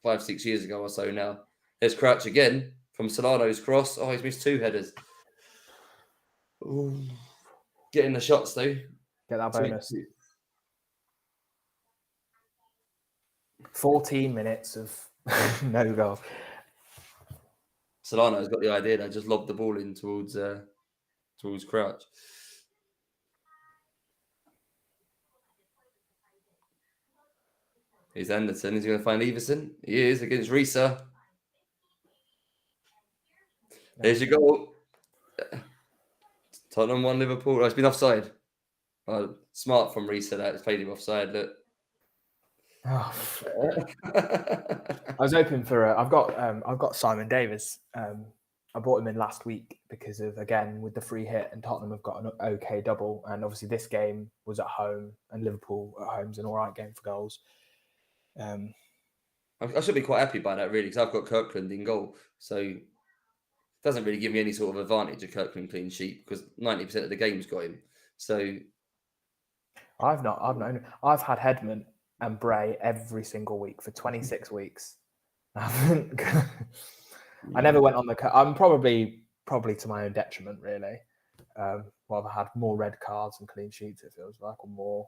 5-6 years ago or so now. There's Crouch again from Solano's cross. Oh, he's missed 2 headers. Ooh. Getting the shots though. Get that bonus. 14 minutes of no goal. Solano's got the idea. They just lobbed the ball in towards Crouch. Here's Anderson. Is he going to find Everson? He is against Risa. There's your goal. Tottenham 1, Liverpool. Oh, it's been offside. Oh, smart from Risa that it's played him offside. Look. Oh, I was hoping for. I've got Simon Davis I bought him in last week because of, again, with the free hit, and Tottenham have got an okay double. And obviously this game was at home, and Liverpool at home's an all right game for goals. I should be quite happy by that, really, because I've got Kirkland in goal. So it doesn't really give me any sort of advantage of Kirkland clean sheet because 90% of the game's got him. So I've had Hedman and Bray every single week for 26 weeks. I never went on the. I'm probably to my own detriment, really. Well, I've had more red cards and clean sheets. It feels like, or more.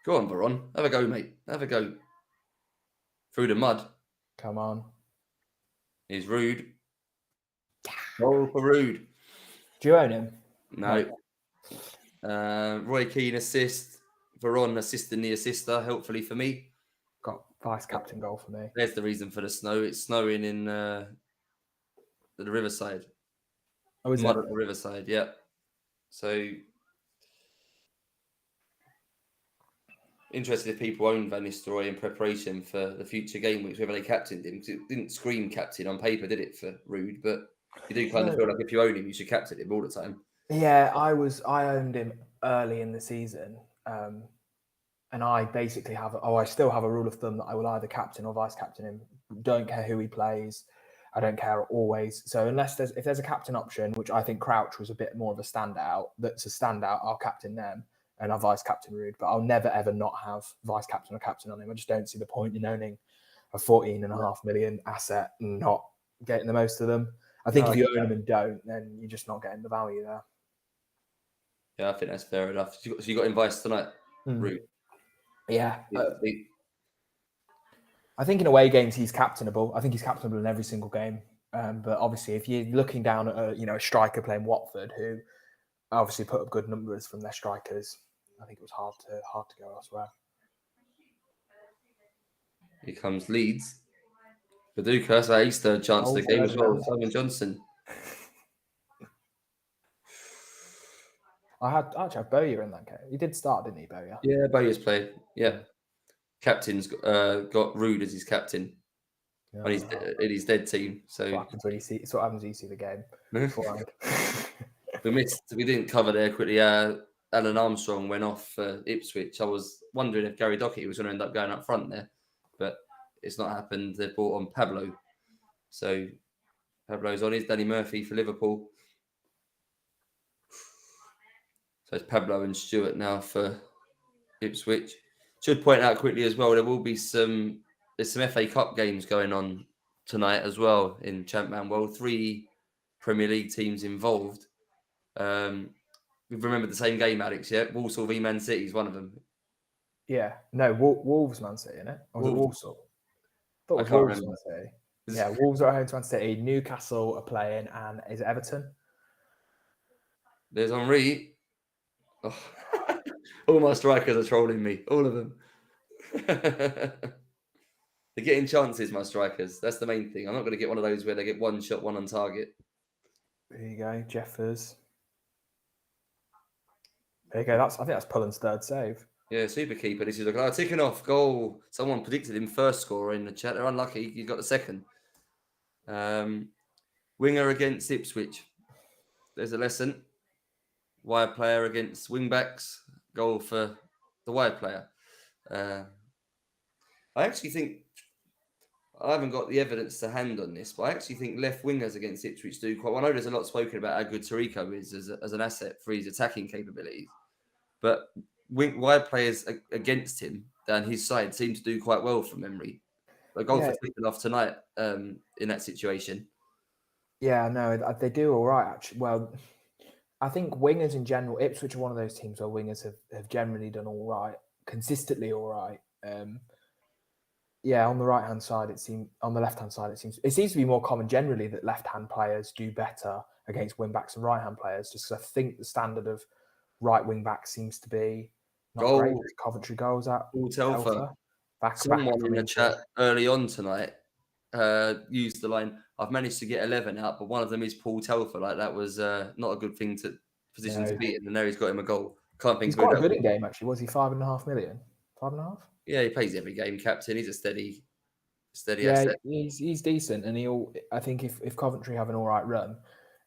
Go on, Veron. Have a go, mate. Have a go. Through the mud. Come on. He's Ruud. Goal for Ruud. Do you own him? No. Roy Keane assist. Veron assisting the assister, helpfully for me. Got vice captain goal for me. There's the reason for the snow. It's snowing in the riverside. Oh, is mud it? at the riverside, yeah. So interested if people own Van Nistelooy in preparation for the future game weeks, whether they captained him, because it didn't scream captain on paper, did it, for Ruud? But you do kind of feel like if you own him, you should captain him all the time. Yeah, I owned him early in the season, and I basically I still have a rule of thumb that I will either captain or vice captain him. Don't care who he plays. I don't care always. So if there's a captain option, which I think Crouch was a bit more of a standout, I'll captain them and I'll vice captain Ruud. But I'll never ever not have vice captain or captain on him. I just don't see the point in owning a 14.5 million asset and not getting the most of them. I think if you own them and don't, then you're just not getting the value there. Yeah, I think that's fair enough. So you got him vice tonight, Ruud? Yeah. I think in away games he's captainable. I think he's captainable in every single game. But obviously, if you're looking down at a striker playing Watford, who obviously put up good numbers from their strikers, I think it was hard to go elsewhere. Here comes Leeds. Viduka, that's his third chance of the game as well. Simon Johnson. I actually have Bowyer in that game. He did start, didn't he, Bowyer? Yeah, Bowyer's played. Yeah. Captain's got Ruud as his captain in his dead team. So what happens when you see the game. We didn't cover there quickly. Alan Armstrong went off for Ipswich. I was wondering if Gary Docherty was going to end up going up front there, but it's not happened. They brought on Pablo. So Pablo's on his Danny Murphy for Liverpool. So it's Pablo and Stewart now for Ipswich. Should point out quickly as well, there will be some FA Cup games going on tonight as well in ChampMan World. 3 Premier League teams involved. We've remembered the same game, Alex, yeah? Walsall v Man City is one of them. Yeah. No, Wolves Man City, isn't it? Or was it Walsall? I thought it was Wolves Man City. Yeah, Wolves are at home to Man City. Newcastle are playing, and is it Everton? There's Henry. Oh. All my strikers are trolling me. All of them. They're getting chances, my strikers. That's the main thing. I'm not going to get one of those where they get one shot, one on target. There you go, Jeffers. There you go. I think that's Pullen's third save. Yeah, super keeper. This is like ticking off goal. Someone predicted him first scorer in the chat. They're unlucky. He got the second. Winger against Ipswich. There's a lesson. Wide player against wing backs. Goal for the wide player. I actually think I haven't got the evidence to hand on this, but I actually think left wingers against Ipswich do quite well. I know there's a lot spoken about how good Tarico is as an asset for his attacking capabilities, but wide players against him down his side seem to do quite well from memory. A goal for Tippinoff tonight in that situation. Yeah, no, they do all right, actually. Well, I think wingers in general, Ipswich are one of those teams where wingers have generally done all right, consistently all right. On the right-hand side, on the left-hand side, it seems to be more common generally that left-hand players do better against wing-backs and right-hand players, just because I think the standard of right wing-back seems to be not great. Coventry goals at Paul Telfer. Someone in the chat early on tonight used the line, I've managed to get 11 out, but one of them is Paul Telfer. Like, that was not a good thing to beat in, and now he's got him a goal. Can't think he's quite good at game, actually. Was he 5.5 million? 5.5? Yeah, he plays every game, captain. He's a steady steady asset. he's decent, and I think if Coventry have an all right run,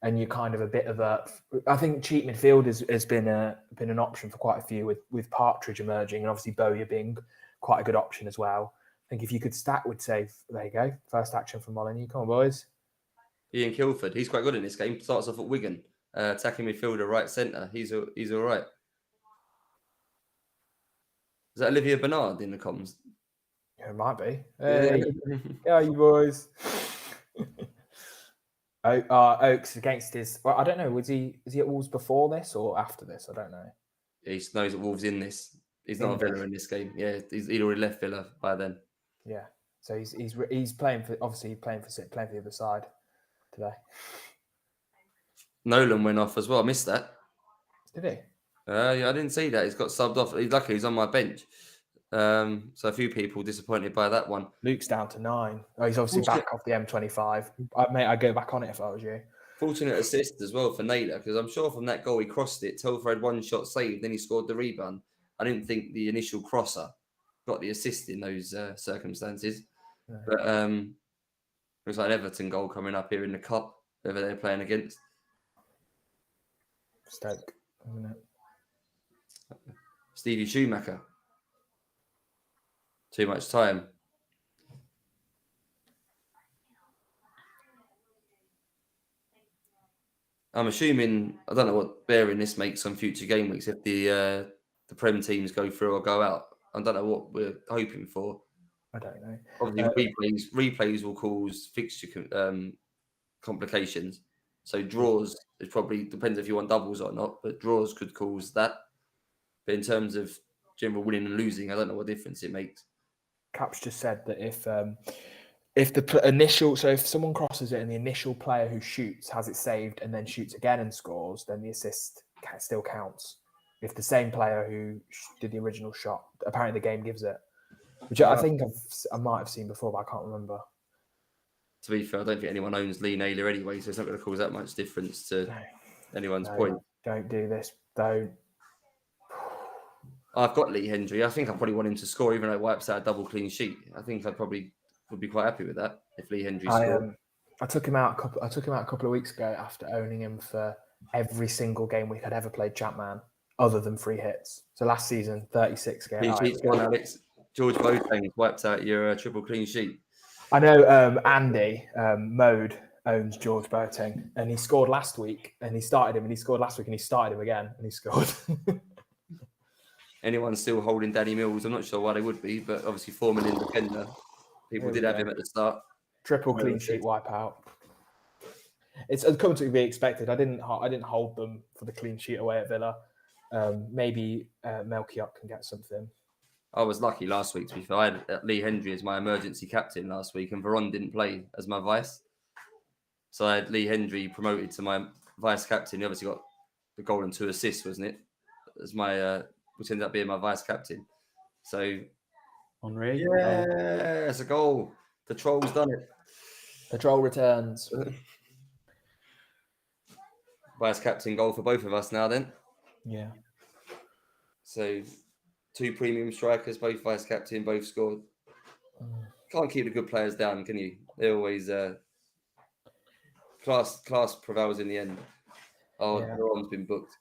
and you're kind of a bit of a, I think cheap midfield has been an option for quite a few with Partridge emerging, and obviously Bowyer being quite a good option as well. I think if you could stack with say, there you go, first action from Molyneux. Come on, boys. Ian Kilford, he's quite good in this game. Starts off at Wigan, attacking midfielder, right centre. He's all right. Is that Olivier Bernard in the comms? Yeah, it might be. Hey, yeah, you boys. Oaks against his. Well, I don't know. Is he at Wolves before this or after this? I don't know. He knows that Wolves in this. He's not a Villa in this game. Yeah, he'd already left Villa by then. Yeah, so he's playing for playing for the other side today. Nolan went off as well. I missed that. Did he? Yeah, I didn't see that. He's got subbed off. Luckily, he's on my bench. So a few people disappointed by that one. Luke's down to 9. Oh, he's obviously back off the M25. I'd go back on it if I was you. Fortunate assist as well for Naylor, because I'm sure from that goal he crossed it. Telfer had one shot saved, then he scored the rebound. I didn't think the initial crosser got the assist in those circumstances. No. But looks like an Everton goal coming up here in the cup, whoever they're playing against. Stoke, isn't it? Stevie Schumacher. Too much time. I'm assuming, I don't know what bearing this makes on future game weeks if the Prem teams go through or go out. I don't know what we're hoping for. I don't know. Obviously, replays will cause fixture complications. So draws, it probably depends if you want doubles or not, but draws could cause that. But in terms of general winning and losing, I don't know what difference it makes. Caps just said that if the initial, so if someone crosses it and the initial player who shoots has it saved and then shoots again and scores, then the assist still counts. If the same player who did the original shot, apparently the game gives it, which I think I might have seen before, but I can't remember. To be fair, I don't think anyone owns Lee Naylor anyway, so it's not going to cause that much difference to anyone's point. Don't do this. Don't. I've got Lee Hendry. I think I probably want him to score, even though it wipes out a double clean sheet. I think I probably would be quite happy with that if Lee Hendry scored. I took him out a couple of weeks ago after owning him for every single game week I'd ever played ChampMan, other than 3 hits. So last season, 36 games. Clean sheet's gone, Alex. George Boateng wiped out your triple clean sheet. I know Andy Mode owns George Boateng, and he scored last week, and he started him, and he scored last week, and he started him again, and he scored. Anyone still holding Danny Mills? I'm not sure why they would be, but obviously $4 million defender. People did have him at the start. Triple clean sheet wipeout. It's come to be expected. I didn't hold them for the clean sheet away at Villa. Maybe Melchiot can get something. I was lucky last week, to be fair. I had Lee Hendry as my emergency captain last week, and Veron didn't play as my vice. So I had Lee Hendry promoted to my vice captain. He obviously got the goal and 2 assists, wasn't it? As my which ended up being my vice captain. So Henry, yeah, it's a goal. The Troll's done it. The Troll returns. Vice captain goal for both of us now then. Yeah. So 2 premium strikers, both vice captain, both scored. Can't keep the good players down, can you? They always class prevails in the end. Oh, yeah. Veron's been booked.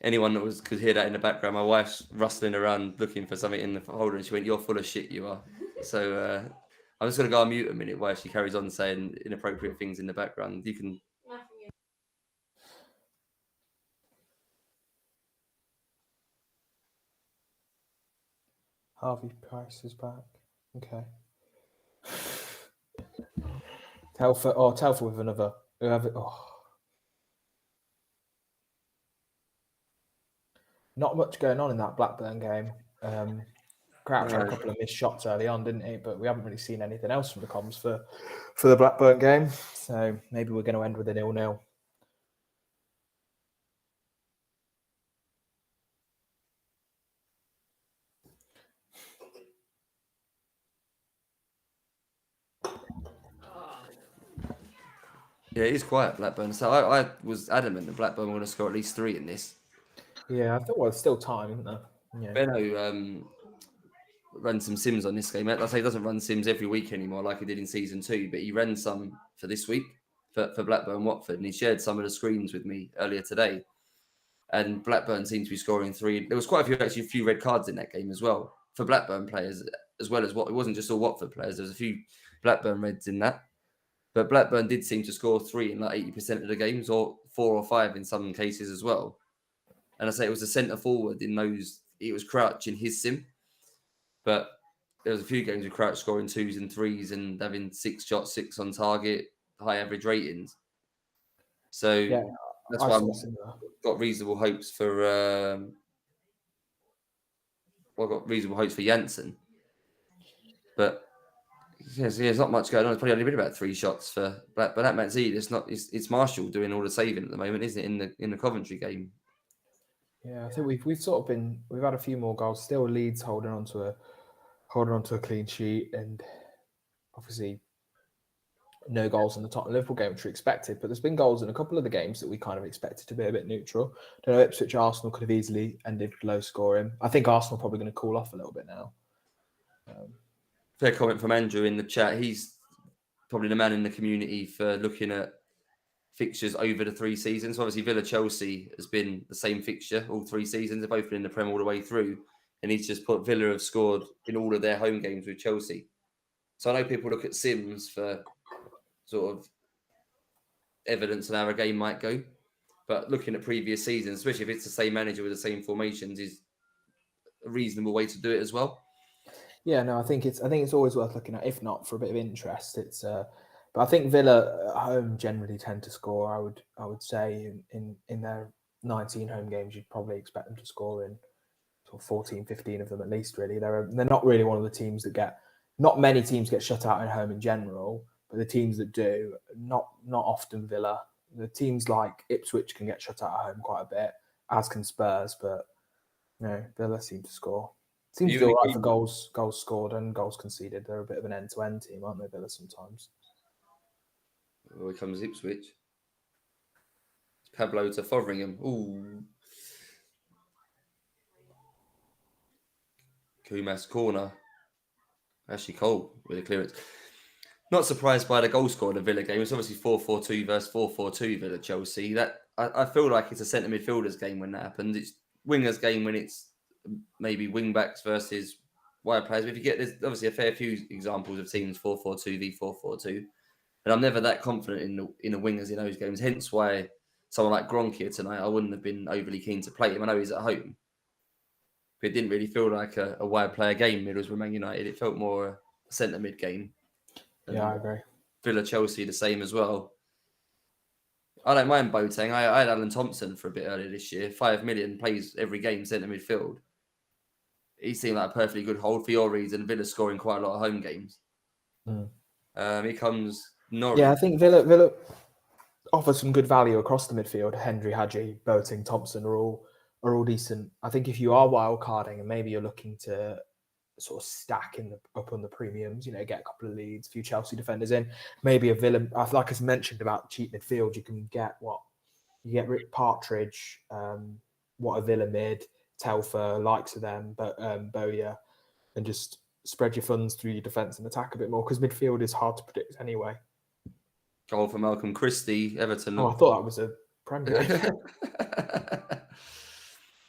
Anyone that could hear that in the background, my wife's rustling around looking for something in the holder, and she went, "You're full of shit, you are." So I'm just going to go on mute a minute while she carries on saying inappropriate things in the background. You can. Harvey Price is back. Okay. Telfer with another. Not much going on in that Blackburn game. Crouch had a couple of missed shots early on, didn't he? But we haven't really seen anything else from the comms for the Blackburn game. So maybe we're going to end with a 0-0. Yeah, it is quiet, Blackburn. So I was adamant that Blackburn were going to score at least 3 in this. Yeah, I thought there's still time, isn't there? Yeah. Benno run some sims on this game. I say he doesn't run sims every week anymore like he did in season 2, but he ran some for this week for Blackburn Watford, and he shared some of the screens with me earlier today. And Blackburn seemed to be scoring 3. There was quite a few red cards in that game as well for Blackburn players, as well as what it wasn't just all Watford players. There was a few Blackburn reds in that, but Blackburn did seem to score 3 in like 80% of the games, or 4 or 5 in some cases as well. And I say it was a centre forward in those. It was Crouch in his sim, but there was a few games with Crouch scoring 2s and 3s and having 6 shots, 6 on target, high average ratings. So Yeah, that's why I've got reasonable hopes for. I've got reasonable hopes for Janssen, but there's not much going on. It's probably only been about 3 shots for Black, but that Matzid, it's Marshall doing all the saving at the moment, isn't it? In the Coventry game. Yeah, I think we've sort of we've had a few more goals. Still, Leeds holding on to a clean sheet, and obviously no goals in the Tottenham Liverpool game, which we expected. But there's been goals in a couple of the games that we kind of expected to be a bit neutral. I don't know, Ipswich Arsenal could have easily ended low scoring. I think Arsenal are probably going to cool off a little bit now. Fair comment from Andrew in the chat. He's probably the man in the community for looking at fixtures over the 3 seasons. Obviously, Villa-Chelsea has been the same fixture all 3 seasons. They've both been in the Prem all the way through. And he's just put Villa have scored in all of their home games with Chelsea. So I know people look at Sims for sort of evidence on how a game might go. But looking at previous seasons, especially if it's the same manager with the same formations, is a reasonable way to do it as well. Yeah, no, I think it's always worth looking at, if not for a bit of interest. It's but I think Villa at home generally tend to score. I would say in their 19 home games, you'd probably expect them to score in sort of 14, 15 of them at least. Really, they're not really one of the teams that get. Not many teams get shut out at home in general, but the teams that do, not often Villa. The teams like Ipswich can get shut out at home quite a bit, as can Spurs, but no, Villa seem to score. Seems to be all right for goals scored and goals conceded. They're a bit of an end-to-end team, aren't they, Villa, sometimes? Here comes Ipswich. Pablo to Fotheringham. Ooh. Kumas corner. Actually, Cole with a clearance. Not surprised by the goal score in the Villa game. It's obviously 4-4-2 versus 4-4-2 Villa Chelsea. That I feel like it's a centre midfielders game when that happens. It's wingers game when it's maybe wing backs versus wide players. But if you get, there's obviously a fair few examples of teams 4-4-2 v 4-4-2, and I'm never that confident in the wingers in those games. Hence why someone like Gronk here tonight, I wouldn't have been overly keen to play him. I know he's at home, but it didn't really feel like a wide player game. Middlesbrough with Man United, it felt more a centre mid game. Yeah, I agree. Villa Chelsea the same as well. I don't mind Boateng. I had Alan Thompson for a bit earlier this year. 5 million, plays every game centre midfield. He seemed like a perfectly good hold for your reason. Villa scoring quite a lot of home games. Here comes Norwich. Yeah, I think Villa offers some good value across the midfield. Hendry, Hadji, Boateng, Thompson are all decent. I think if you are wild carding and maybe you're looking to sort of stack up on the premiums, get a couple of leads, a few Chelsea defenders in, maybe a Villa. Like I mentioned about cheap midfield, you can get Rick Partridge, what a Villa mid, Telfer, likes of them, but Bowyer, and just spread your funds through your defence and attack a bit more, because midfield is hard to predict anyway. Goal for Malcolm Christie, Everton. Oh, I thought that was a Premier.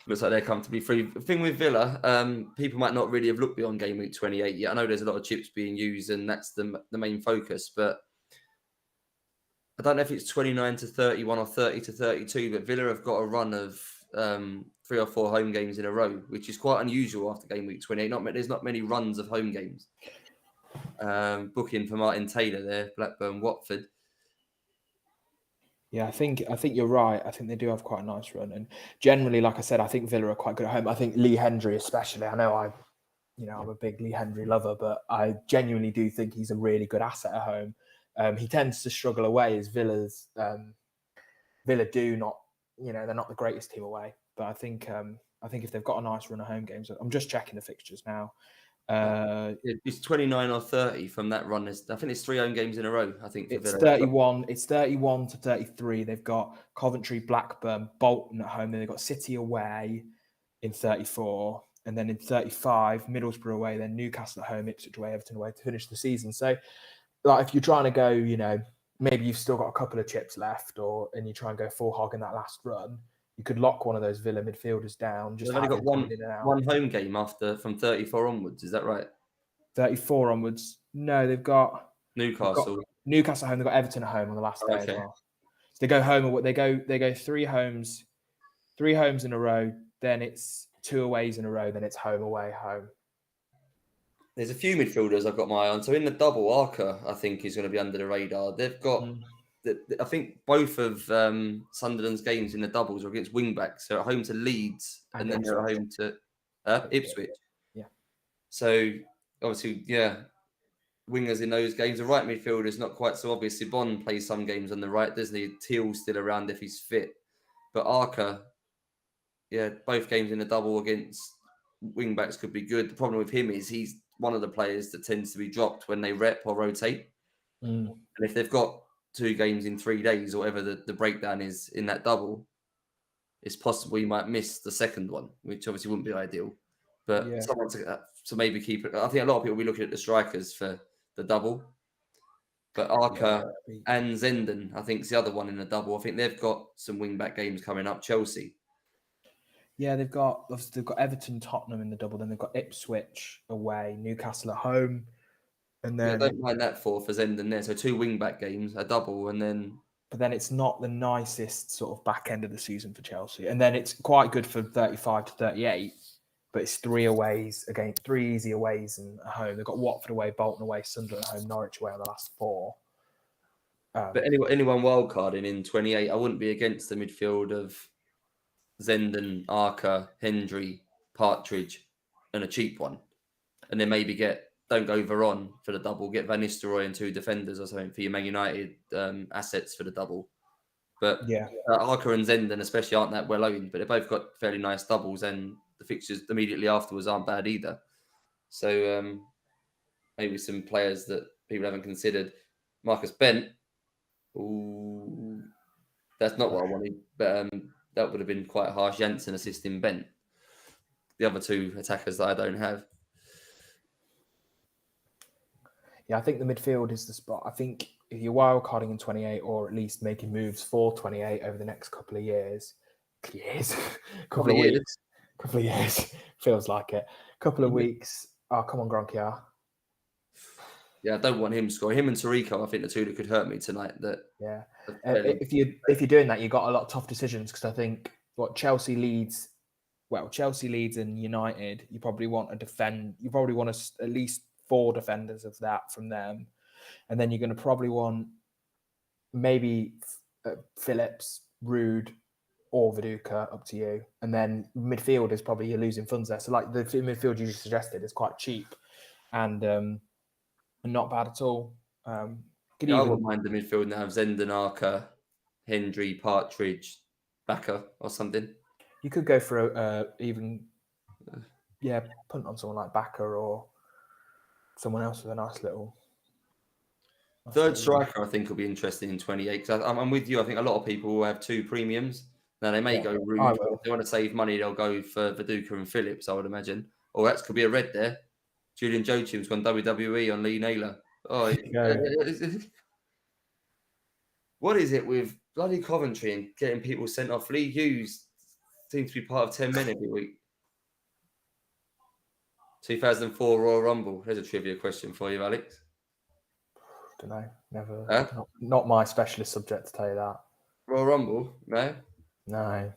Looks like they're comfortably free. The thing with Villa, people might not really have looked beyond game week 28 yet. I know there's a lot of chips being used and that's the main focus, but I don't know if it's 29 to 31 or 30 to 32, but Villa have got a run of 3 or 4 home games in a row, which is quite unusual after game week 28. There's not many runs of home games. Booking for Martin Taylor there, Blackburn, Watford. Yeah, I think you're right. I think they do have quite a nice run, and generally, like I said, I think Villa are quite good at home. I think Lee Hendry, especially. I know I'm a big Lee Hendry lover, but I genuinely do think he's a really good asset at home. He tends to struggle away as Villa do not. They're not the greatest team away, but I think if they've got a nice run of home games, I'm just checking the fixtures now. It's 29 or 30 from that run. I think it's 3 home games in a row. I think for it's Villa. 31. It's 31 to 33. They've got Coventry, Blackburn, Bolton at home. Then they've got City away in 34, And then in 35, Middlesbrough away, then Newcastle at home, Ipswich away, Everton away to finish the season. So, like, if you're trying to go, maybe you've still got a couple of chips left, and you try and go full hog in that last run, you could lock one of those Villa midfielders down. They've only got one home game from 34 onwards. Is that right? 34 onwards. No, they've got Newcastle. Newcastle at home. They've got Everton at home on the last day as well. So they go home. They go 3 homes in a row. Then it's 2 aways in a row. Then it's home, away, home. There's a few midfielders I've got my eye on. So in the double, Arca, I think, is going to be under the radar. They've got, I think, both of Sunderland's games in the doubles are against wing-backs. So at home to Leeds and then they're at home to Ipswich. Yeah. So, obviously, wingers in those games. The right midfielder is not quite so obvious. Sibon plays some games on the right, doesn't he? Teal's still around if he's fit. But Arca, both games in the double against wing-backs could be good. The problem with him is he's one of the players that tends to be dropped when they rep or rotate. And if they've got 2 games in 3 days or whatever the breakdown is in that double, it's possible you might miss the second one, which obviously wouldn't be ideal. But someone to maybe keep it. I think a lot of people will be looking at the strikers for the double. But Arca and Zenden, I think, is the other one in the double. I think they've got some wing-back games coming up. Chelsea. Yeah, they've got Everton, Tottenham in the double. Then they've got Ipswich away, Newcastle at home, and then I don't mind that for Zenden there. So 2 wing-back games, a double, and then. But then it's not the nicest sort of back end of the season for Chelsea, and then it's quite good for 35 to 38. But it's 3 aways against 3 easy aways and at home. They've got Watford away, Bolton away, Sunderland at home, Norwich away on the last 4. But anyone wildcarding in 28, I wouldn't be against the midfield of Zenden, Arca, Hendry, Partridge, and a cheap one. And then maybe don't go Veron for the double, get Van Nistelooy and 2 defenders or something for your Man United assets for the double. But Arca and Zenden especially aren't that well owned, but they've both got fairly nice doubles, and the fixtures immediately afterwards aren't bad either. So maybe some players that people haven't considered. Marcus Bent. Ooh, that's not what I wanted, but that would have been quite harsh. Janssen assisting Bent. The other 2 attackers that I don't have. Yeah, I think the midfield is the spot. I think if you're wildcarding in 28, or at least making moves for 28 over the next couple of years, couple of years, feels like it. Couple of weeks. Oh, come on, Gronkiar. Yeah, I don't want him scoring. Him and Tariko, I think the 2 that could hurt me tonight. If you're doing that, you've got a lot of tough decisions, because I think Chelsea, Leeds, and United, you probably want to defend. You probably want at least 4 defenders of that from them, and then you're going to probably want maybe Phillips, Ruud, or Viduka, up to you. And then midfield is probably you're losing funds there. So like the midfield you just suggested is quite cheap and not bad at all. I wouldn't mind the midfield now. Zenden, Arca, Hendry, Partridge, Backer or something. You could go for punt on someone like Backer or someone else with a nice little. Third striker, I think, will be interesting in 28. Because I'm with you. I think a lot of people will have 2 premiums. Now, they may go Ruud. If they want to save money, they'll go for Viduka and Phillips, I would imagine. Or that could be a red there. Julian Joachim's gone WWE on Lee Naylor. Oh, what is it with bloody Coventry and getting people sent off? Lee Hughes seems to be part of 10 men every week. 2004 Royal Rumble. There's a trivia question for you, Alex. Don't know. Never. Not my specialist subject, to tell you that. Royal Rumble? No. No.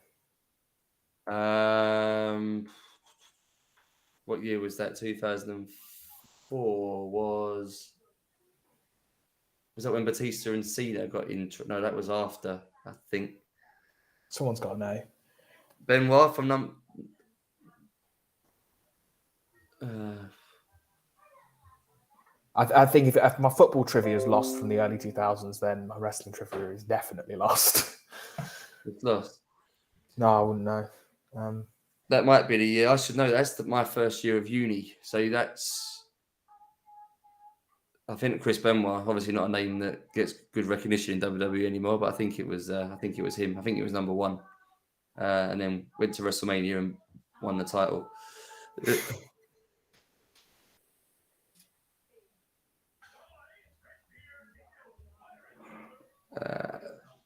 What year was that? 2004 was that when Batista and Cena got intro? No, that was after, I think. Someone's got to know. Benoit from I think if my football trivia is lost from the early 2000s, then my wrestling trivia is definitely lost. It's lost. No, I wouldn't know. That might be the year. I should know. That's my first year of uni. So that's, I think, Chris Benoit. Obviously not a name that gets good recognition in WWE anymore, but I think it was him. I think it was number 1, and then went to WrestleMania and won the title.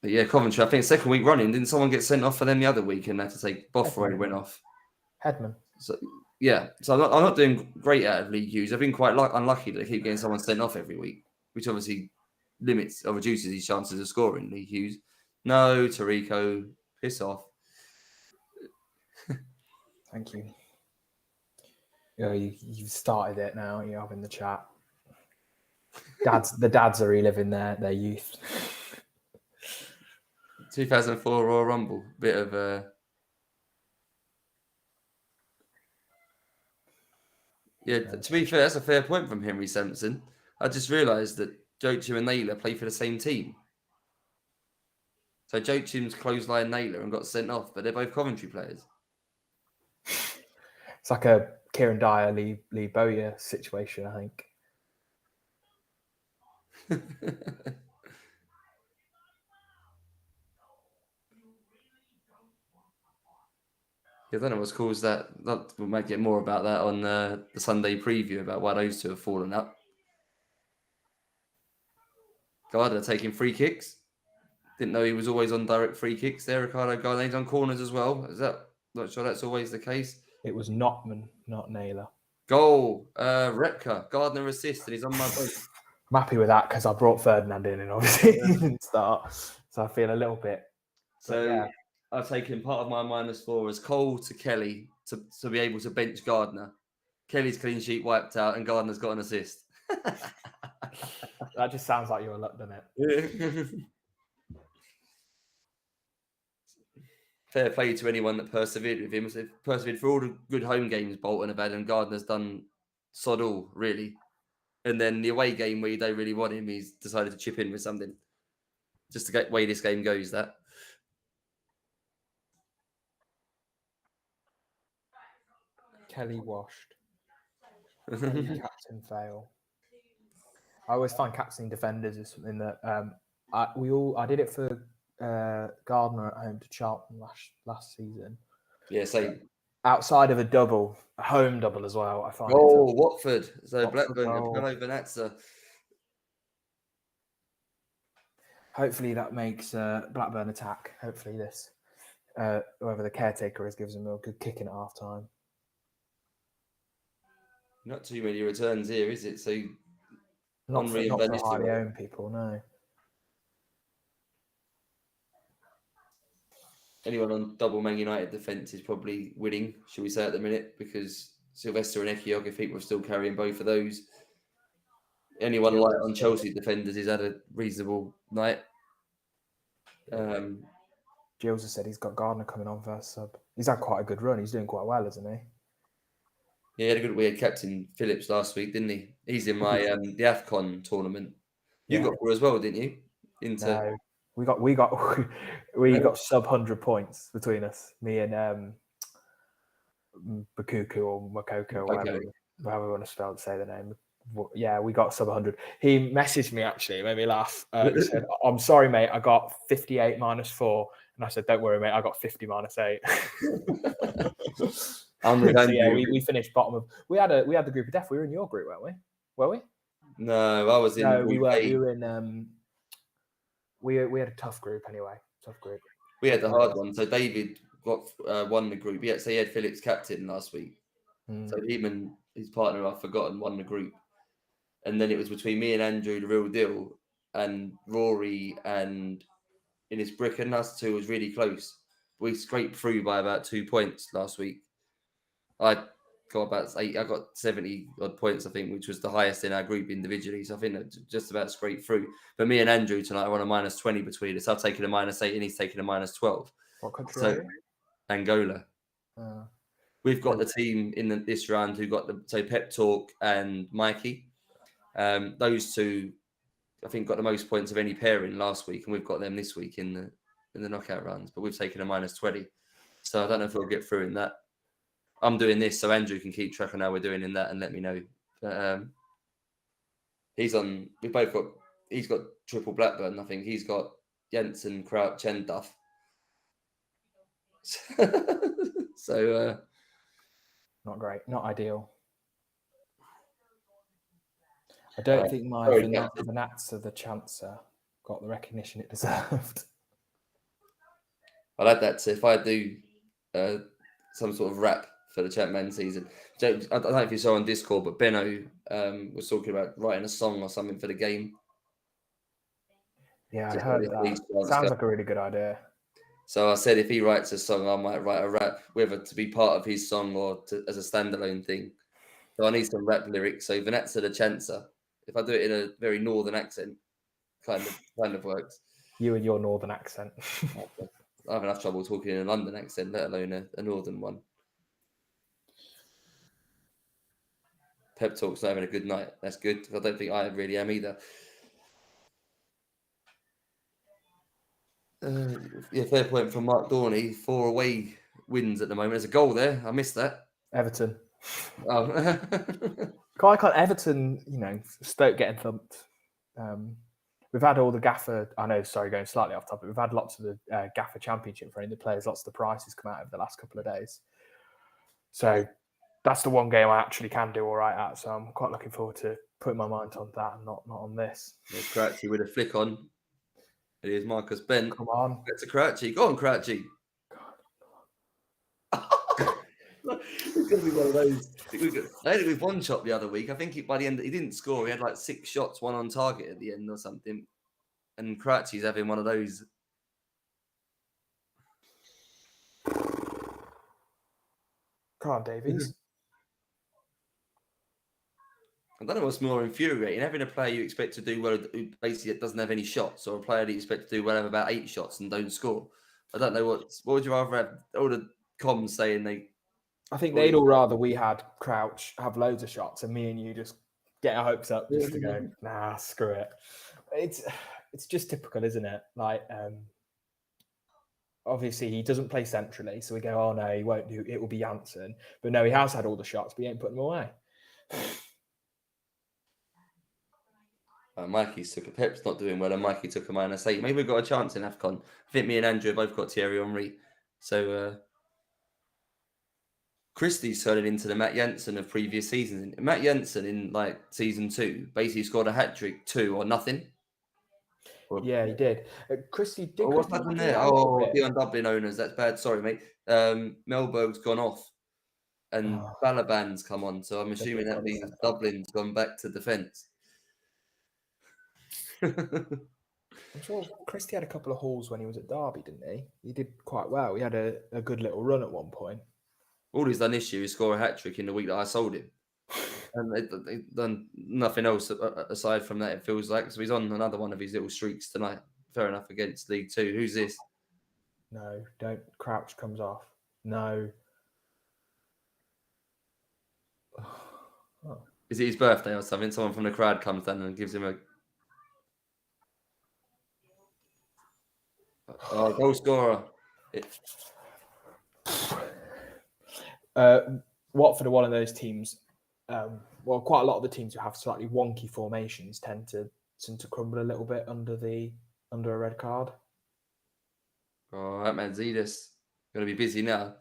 But yeah, Coventry, I think second week running, didn't someone get sent off for them the other week and had to take Bothroyd went off? Headman. So yeah, so I'm not doing great out of League Hughes. I've been quite unlucky that they keep getting someone sent off every week, which obviously limits or reduces his chances of scoring. League Hughes, no, Tarico, piss off. Thank you. You've started it now. You have in the chat. The dads are reliving their youth. 2004 Royal Rumble, bit of yeah. To be fair, that's a fair point from Henry Sampson. I just realised that Joachim and Naylor play for the same team. So Joachim's clothesline Naylor and got sent off, but they're both Coventry players. It's like a Kieran Dyer, Lee Bowyer situation, I think. I don't know what's caused that. We might get more about that on the Sunday preview about why those two have fallen up. Gardner taking free kicks. Didn't know he was always on direct free kicks there. Ricardo Gardner's on corners as well. Is that not sure that's always the case? It was Notman, not Naylor. Goal. Repka. Gardner assist, and he's on my boat. I'm happy with that because I brought Ferdinand in and obviously he didn't start. So I feel a little bit. So yeah. I've taken part of my -4 as Cole to Kelly to be able to bench Gardner. Kelly's clean sheet wiped out and Gardner's got an assist. That just sounds like your luck, doesn't it? Fair play to anyone that persevered with him. So persevered for all the good home games Bolton have had, and Gardner's done sod all, really. And then the away game where you don't really want him, he's decided to chip in with something. Just to get way this game goes, that. Kelly washed. Captain fail. I always find captaining defenders is something that I did it for Gardner at home to Charlton last season. Yeah, same. Outside of a home double as well, I find. Watford. So Watford Blackburn, Pello Venazza. Hopefully that makes Blackburn attack. Hopefully this, whoever the caretaker is, gives them a good kick in at half time. Not too many returns here, is it? So not for highly owned people, no. Anyone on double Man United defence is probably winning, should we say, at the minute, because Sylvester and Ekiog, if people are still carrying both of those. Anyone light on Chelsea defenders has had a reasonable night. Gilles has said he's got Gardner coming on first sub. He's had quite a good run. He's doing quite well, isn't he? Yeah, he had a good weird captain Phillips last week, didn't he? He's in my the AFCON tournament. You got through as well, didn't you? No, we got sub 100 points between us. Me and Bakuku or Makoko, or whatever you want to say the name. Yeah, we got sub 100. He messaged me actually, it made me laugh. He said, "I'm sorry, mate. I got 58 -4," and I said, "Don't worry, mate. I got 50 -8." We finished bottom of. We had the group of death. We were in your group, weren't we? Were we? No, I was in. No, we were. We were in. We had a tough group anyway. Tough group. We had the hard one. So David won the group. Yeah, so he had Phillips captain last week. So him and his partner, I've forgotten, won the group. And then it was between me and Andrew, the real deal, and Rory and Innes Brick, and us two was really close. We scraped through by about 2 points last week. I got 70 odd points, I think, which was the highest in our group individually. So I think that just about scraped through. But me and Andrew tonight are on a -20 between us. I've taken a -8 and he's taken a -12. What country are you? Angola. We've got the team in this round who got Pep Talk and Mikey. Those two, I think, got the most points of any pairing last week, and we've got them this week in the knockout rounds. But we've taken a -20, so I don't know if we'll get through in that. I'm doing this so Andrew can keep track on how we're doing in that and let me know. But he's on. We both got. He's got triple Blackburn. I think he's got Jensen, Crouch, and Duff. So Not great. Not ideal. I don't think my Vanats of the Chancer got the recognition it deserved. I'll add that to if I do some sort of rap for the ChampMan season. I don't know if you saw on Discord, but Benno was talking about writing a song or something for the game. Yeah, I heard that. Sounds like a really good idea. So I said if he writes a song, I might write a rap, whether to be part of his song or as a standalone thing. So I need some rap lyrics. So Vanessa the Chancer, if I do it in a very northern accent, kind of works. You and your northern accent. I have enough trouble talking in a London accent, let alone a northern one. Pep Talk's not having a good night. That's good. I don't think I really am either. Yeah, fair point from Mark Dorney. 4 away wins at the moment. There's a goal there. I missed that. Everton. Oh. Can't Everton, Stoke getting thumped. We've had all the Gaffer, going slightly off topic. We've had lots of the Gaffer Championship for any of the players. Lots of the prices come out over the last couple of days. So that's the one game I actually can do all right at. So I'm quite looking forward to putting my mind on that and not on this. There's Crouchy with a flick on. It is Marcus Bent. Come on. Get to Crouchy. Go on, Crouchy. It's going to be one of those. I had it with one shot the other week. I think by the end, he didn't score. He had like 6 shots, 1 on target at the end or something. And Crouchy's having one of those. Come on, Davies. I don't know what's more infuriating, having a player you expect to do well who basically doesn't have any shots, or a player that you expect to do well have about 8 shots and don't score. I don't know what would you rather have? All the comms saying they. I think they'd all rather we had Crouch have loads of shots and me and you just get our hopes up just to go, nah, screw it. It's just typical, isn't it? Like, obviously he doesn't play centrally, so we go, oh no, he won't do. It will be Janssen, but no, he has had all the shots, but he ain't putting them away. Mikey took a Pep's not doing well, and Mikey took a -8. Maybe we've got a chance in AFCON. I think me and Andrew have both got Thierry Henry. So Christie's turning into the Matt Jansen of previous seasons. Matt Jansen in like season 2 basically scored a hat-trick 2 or nothing. Yeah, he did. Christie did. What's happened there? Oh, Dion Dublin owners. That's bad. Sorry, mate. Melberg's gone off, and Balaban's come on. So I'm assuming that means Dublin's gone back to defence. I'm sure Christie had a couple of hauls when he was at Derby, didn't he? He did quite well. He had a good little run at one point. All he's done this year is score a hat-trick in the week that I sold him. And they've done nothing else aside from that, it feels like. So he's on another one of his little streaks tonight. Fair enough, against League 2. Who's this? No, don't. Crouch comes off. No. Oh. Is it his birthday or something? Someone from the crowd comes down and gives him a... goal scorer. Watford are one of those teams. Quite a lot of the teams who have slightly wonky formations tend to crumble a little bit under a red card. Oh, that man Zidis going to be busy now.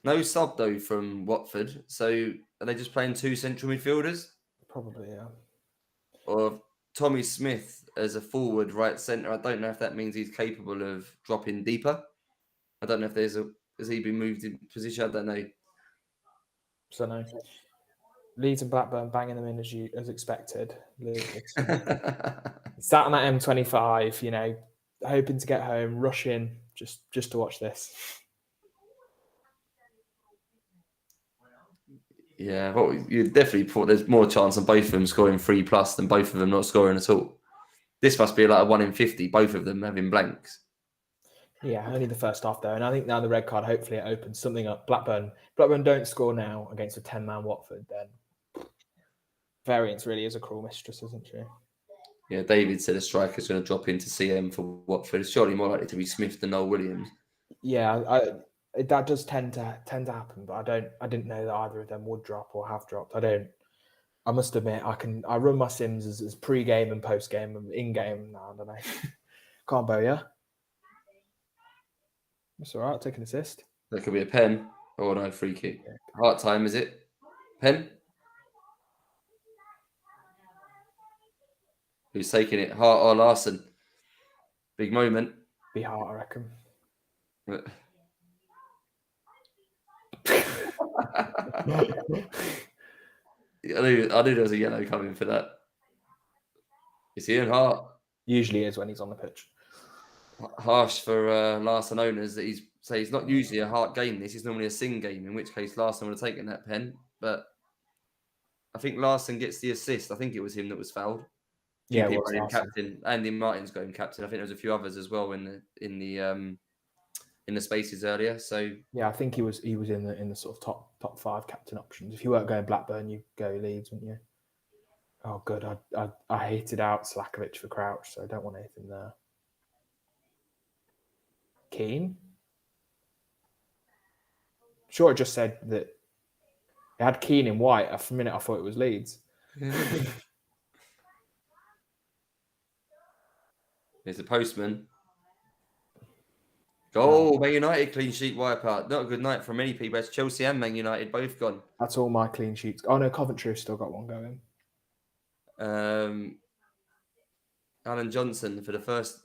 No sub though from Watford. So are they just playing 2 central midfielders? Probably, yeah. Or Tommy Smith as a forward right centre. I don't know if that means he's capable of dropping deeper. I don't know if has he been moved in position? I don't know. So no. Leeds and Blackburn banging them in as expected. Sat on that M25, hoping to get home, rush in just to watch this. Yeah, well, you definitely thought there's more chance of both of them scoring 3+ than both of them not scoring at all. This must be like a 1 in 50, both of them having blanks. Yeah, only the first half though. And I think now the red card, hopefully it opens something up. Blackburn don't score now against a 10-man Watford, then variance really is a cruel mistress, isn't she? Yeah, David said a striker's going to drop into CM for Watford. It's surely more likely to be Smith than Noel Williams. Yeah, that does tend to happen, but I didn't know that either of them would drop or have dropped. I must admit, I run my Sims as pre-game and post-game and in-game. No, I don't know. Can't bow, yeah? That's all right. I'll take an assist. That could be a pen. Oh, no, free kick. Heart time, is it? Pen? Who's taking it? Hart or Larson? Big moment. Be Hart, I reckon. I knew there was a yellow coming for that. Is he in Hart? Usually is when he's on the pitch. Harsh for Larson owners that he's not usually a Hart game. This is normally a Sing game, in which case Larson would have taken that pen. But I think Larson gets the assist. I think it was him that was fouled. Yeah, people what's named Larson? captain. Andy Martin's going captain. I think there was a few others as well in the spaces earlier. So yeah, I think he was in the sort of top 5 captain options. If you weren't going Blackburn, you go Leeds, wouldn't you? Oh, good. I hated out Slakovic for Crouch, so I don't want anything there. Keane? Sure, it just said that it had Keane in white. For a minute, I thought it was Leeds. There's a postman. Goal, Man United clean sheet wipeout. Not a good night for many people. It's Chelsea and Man United both gone. That's all my clean sheets. Oh no, Coventry have still got one going. Alan Johnson for the first.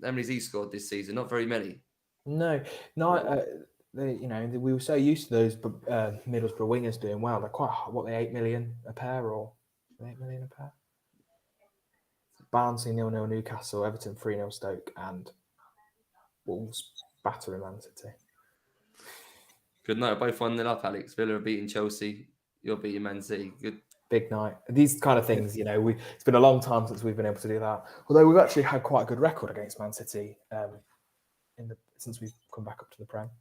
How many's he scored this season? Not very many. No. We were so used to those Middlesbrough wingers doing well. They're quite what, they 8 million a pair or 8 million a pair. Barnsley 0-0 Newcastle, Everton 3-0 Stoke, and Wolves battering Man City. Good night. Both 1-0 up, Alex. Villa are beating Chelsea. You're beating Man City. Good. Big night. These kind of things, it's been a long time since we've been able to do that. Although we've actually had quite a good record against Man City since we've come back up to the Prem.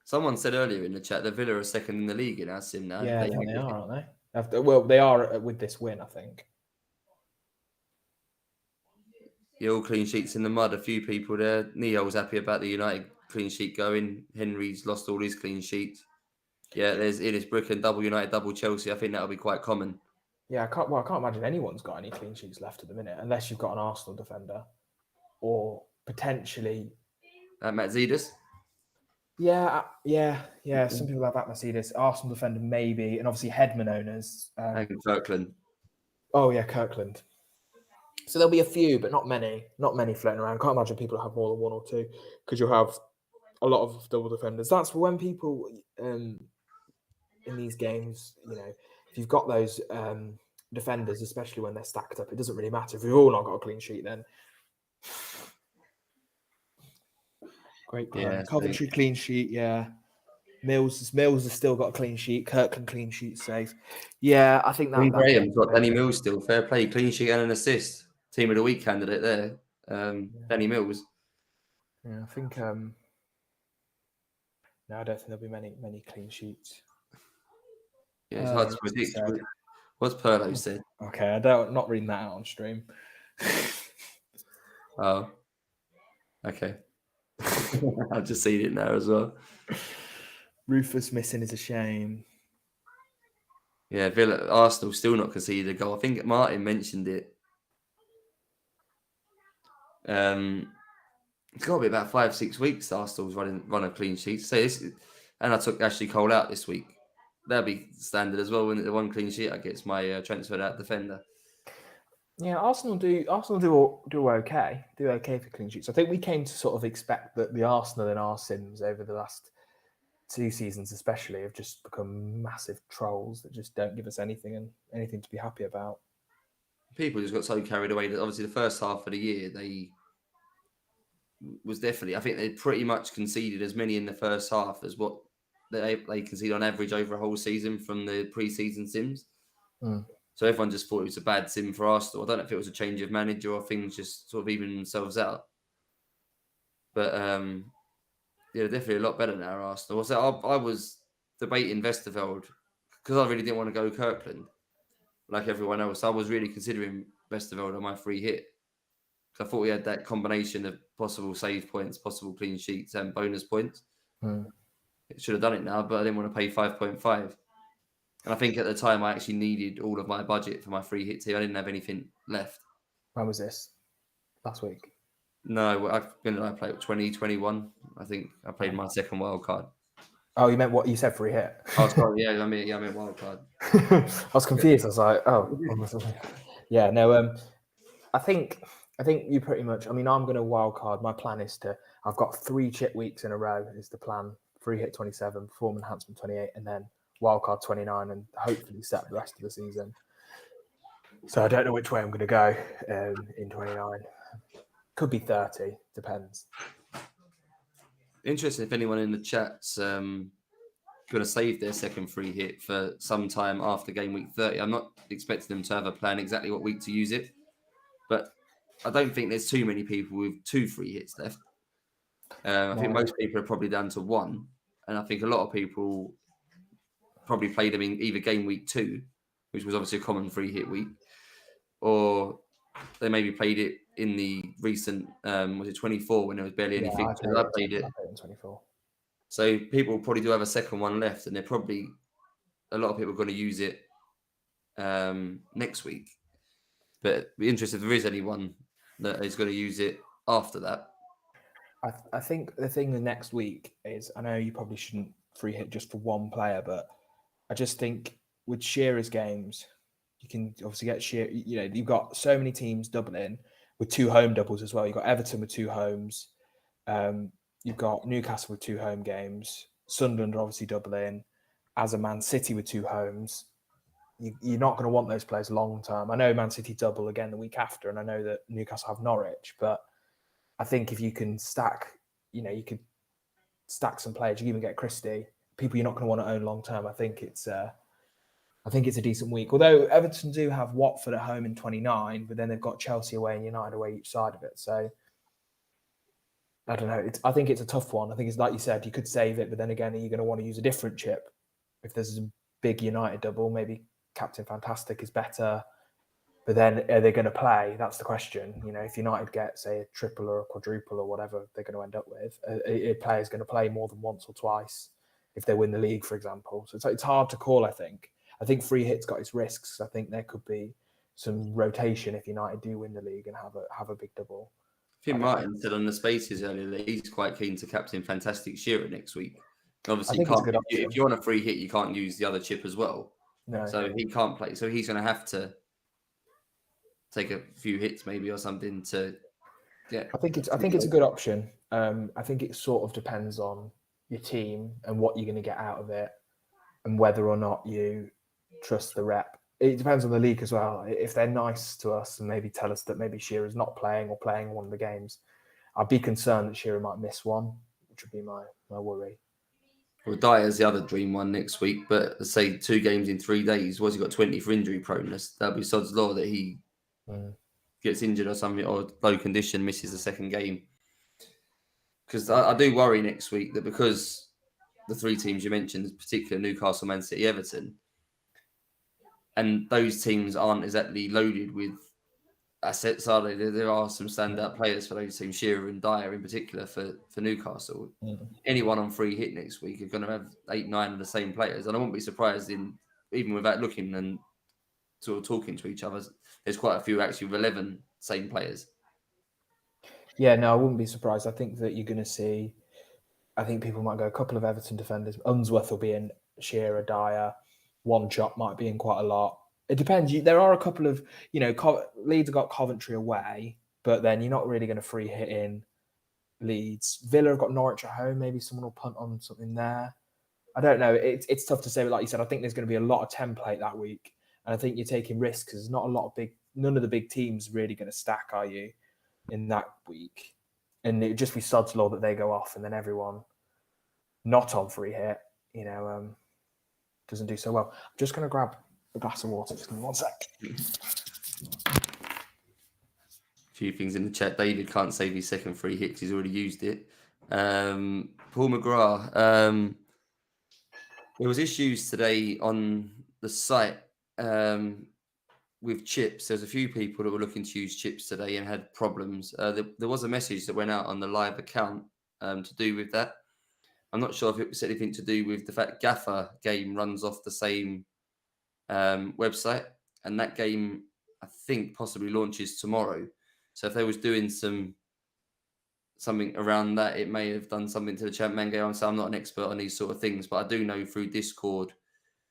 Someone said earlier in the chat that Villa are second in the league in our sim now. Yeah, they are, aren't they? Well, they are with this win, I think. Yeah, all clean sheets in the mud. A few people there. Neo's happy about the United clean sheet going. Henry's lost all his clean sheets. Yeah, there's Innes Bricken, double United, double Chelsea. I think that'll be quite common. Yeah, I can't imagine anyone's got any clean sheets left at the minute, unless you've got an Arsenal defender or potentially Matt Zedas. Yeah. Some people have that Mercedes. Arsenal defender maybe, and obviously Headman owners. And Kirkland. Oh yeah, Kirkland. So there'll be a few, but not many. Not many floating around. Can't imagine people have more than one or two, because you'll have a lot of double defenders. That's when people in these games, if you've got those defenders, especially when they're stacked up, it doesn't really matter. If we've all not got a clean sheet, then great plan. Yeah, Coventry clean sheet, yeah. Mills has still got a clean sheet. Kirkland clean sheet safe. Yeah, I think that. Graham's got Danny Mills still. Fair play, clean sheet and an assist. Team of the week candidate there. Danny Mills. Yeah, I think. No, I don't think there'll be many clean sheets. Yeah, it's hard to predict. What's Perlo said? Okay, not reading that out on stream. Oh, okay. I've just seen it now as well. Rufus missing is a shame. Yeah, Arsenal still not conceded a goal. I think Martin mentioned it. It's got to be about 5-6 weeks. Arsenal's run a clean sheet. So and I took Ashley Cole out this week. That'll be standard as well. When the one clean sheet I get my transferred out defender. Yeah, Arsenal do okay. Do okay for clean sheets. I think we came to sort of expect that the Arsenal in our sims over the last 2 seasons, especially, have just become massive trolls that just don't give us anything to be happy about. People just got so carried away that obviously the first half of the year I think they pretty much conceded as many in the first half as what they concede on average over a whole season from the pre-season sims. So everyone just thought it was a bad sim for Arsenal. I don't know if it was a change of manager or things just sort of even themselves out. But yeah, definitely a lot better now, Arsenal. So I was debating Westerveld because I really didn't want to go Kirkland like everyone else. I was really considering Westerveld on my free hit. I thought we had that combination of possible save points, possible clean sheets, and bonus points. It should have done it now, but I didn't want to pay 5.5. And I think at the time I actually needed all of my budget for my free hit team. I didn't have anything left. When was this? Last week? No, I played 2021. I think I played my second wild card. Oh, you meant what you said? Free hit. Oh, sorry. Yeah, I mean wild card. I was confused. I was like, oh, yeah. No. I think you pretty much. I mean, I'm going to wild card. My plan is I've got 3 chip weeks in a row. Is the plan? Free hit 27, form enhancement 28, and then wild card 29, and hopefully set the rest of the season. So I don't know which way I'm going to go in 29. Could be 30. Depends. Interesting if anyone in the chat's going to save their second free hit for some time after game week 30. I'm not expecting them to have a plan exactly what week to use it, but I don't think there's too many people with 2 free hits left. I think most people are probably down to 1, and I think a lot of people probably played them in either game week 2, which was obviously a common free hit week, or they maybe played it in the recent, was it 24 when there was barely any fixtures? I played it in 24. So people probably do have a second one left, and they're probably a lot of people are going to use it next week. But it'd be interesting if there is anyone that is going to use it after that. I think the thing with next week is, I know you probably shouldn't free hit just for one player, but I just think with Shearer's games, you can obviously get Shearer. You know, you've got so many teams doubling with 2 home doubles as well. You've got Everton with 2 homes. You've got Newcastle with 2 home games. Sunderland are obviously doubling. As a Man City with 2 homes. You're not going to want those players long term. I know Man City double again the week after, and I know that Newcastle have Norwich, but I think if you can stack, you could stack some players. You even get Christie, people you're not going to want to own long term. I think it's a decent week. Although Everton do have Watford at home in 29, but then they've got Chelsea away and United away each side of it. So I don't know. I think it's a tough one. I think it's like you said, you could save it, but then again, you're going to want to use a different chip. If there's a big United double, maybe Captain Fantastic is better. But then are they going to play? That's the question. If United get, say, a triple or a quadruple or whatever they're going to end up with, a player is going to play more than once or twice if they win the league, for example. So it's hard to call, I think. I think free hit's got its risks. I think there could be some rotation if United do win the league and have a big double. I think Martin said on the Spaces earlier that he's quite keen to captain Fantastic Shearer next week. Obviously, if you're on a free hit, you can't use the other chip as well. No. So he can't play. So he's going to have to take a few hits maybe or something to get. I think it's a good option. I think it sort of depends on your team and what you're going to get out of it and whether or not you trust the rep. It depends on the league as well. If they're nice to us and maybe tell us that maybe Shearer's not playing or playing one of the games, I'd be concerned that Shearer might miss one, which would be my worry. Well, Dyer's the other dream one next week, but let's say 2 games in 3 days. What's he got 20 for injury proneness? That'll be sod's law that he gets injured or something, or low condition, misses the second game. Because I do worry next week that because the 3 teams you mentioned, particularly Newcastle, Man City, Everton, and those teams aren't exactly loaded with assets, are they? There are some standout players for those teams, Shearer and Dyer in particular for Newcastle. Anyone on free hit next week are going to have 8-9 of the same players. And I wouldn't be surprised even without looking and sort of talking to each other, there's quite a few actually with 11 same players. Yeah, no, I wouldn't be surprised. I think that you're going to see, I think people might go a couple of Everton defenders. Unsworth will be in, Shearer, Dyer. One Chop might be in quite a lot. It depends. There are a couple of, Leeds have got Coventry away, but then you're not really going to free hit in Leeds. Villa have got Norwich at home. Maybe someone will punt on something there. I don't know. It's tough to say, but like you said, I think there's going to be a lot of template that week. And I think you're taking risks because there's not a lot of none of the big teams really going to stack, are you, in that week? And it'd just be sod's law that they go off and then everyone not on free hit, doesn't do so well. I'm just going to grab a glass of water. Just give me 1 sec. A few things in the chat. David can't save his second free hit because he's already used it. Paul McGrath. There was issues today on the site with chips. There's a few people that were looking to use chips today and had problems. There was a message that went out on the live account to do with that. I'm not sure if it was anything to do with the fact Gaffer game runs off the same website, and that game, I think, possibly launches tomorrow. So if they was doing some something around that. It may have done something to the ChampMan game. So I'm not an expert on these sort of things, but I do know through Discord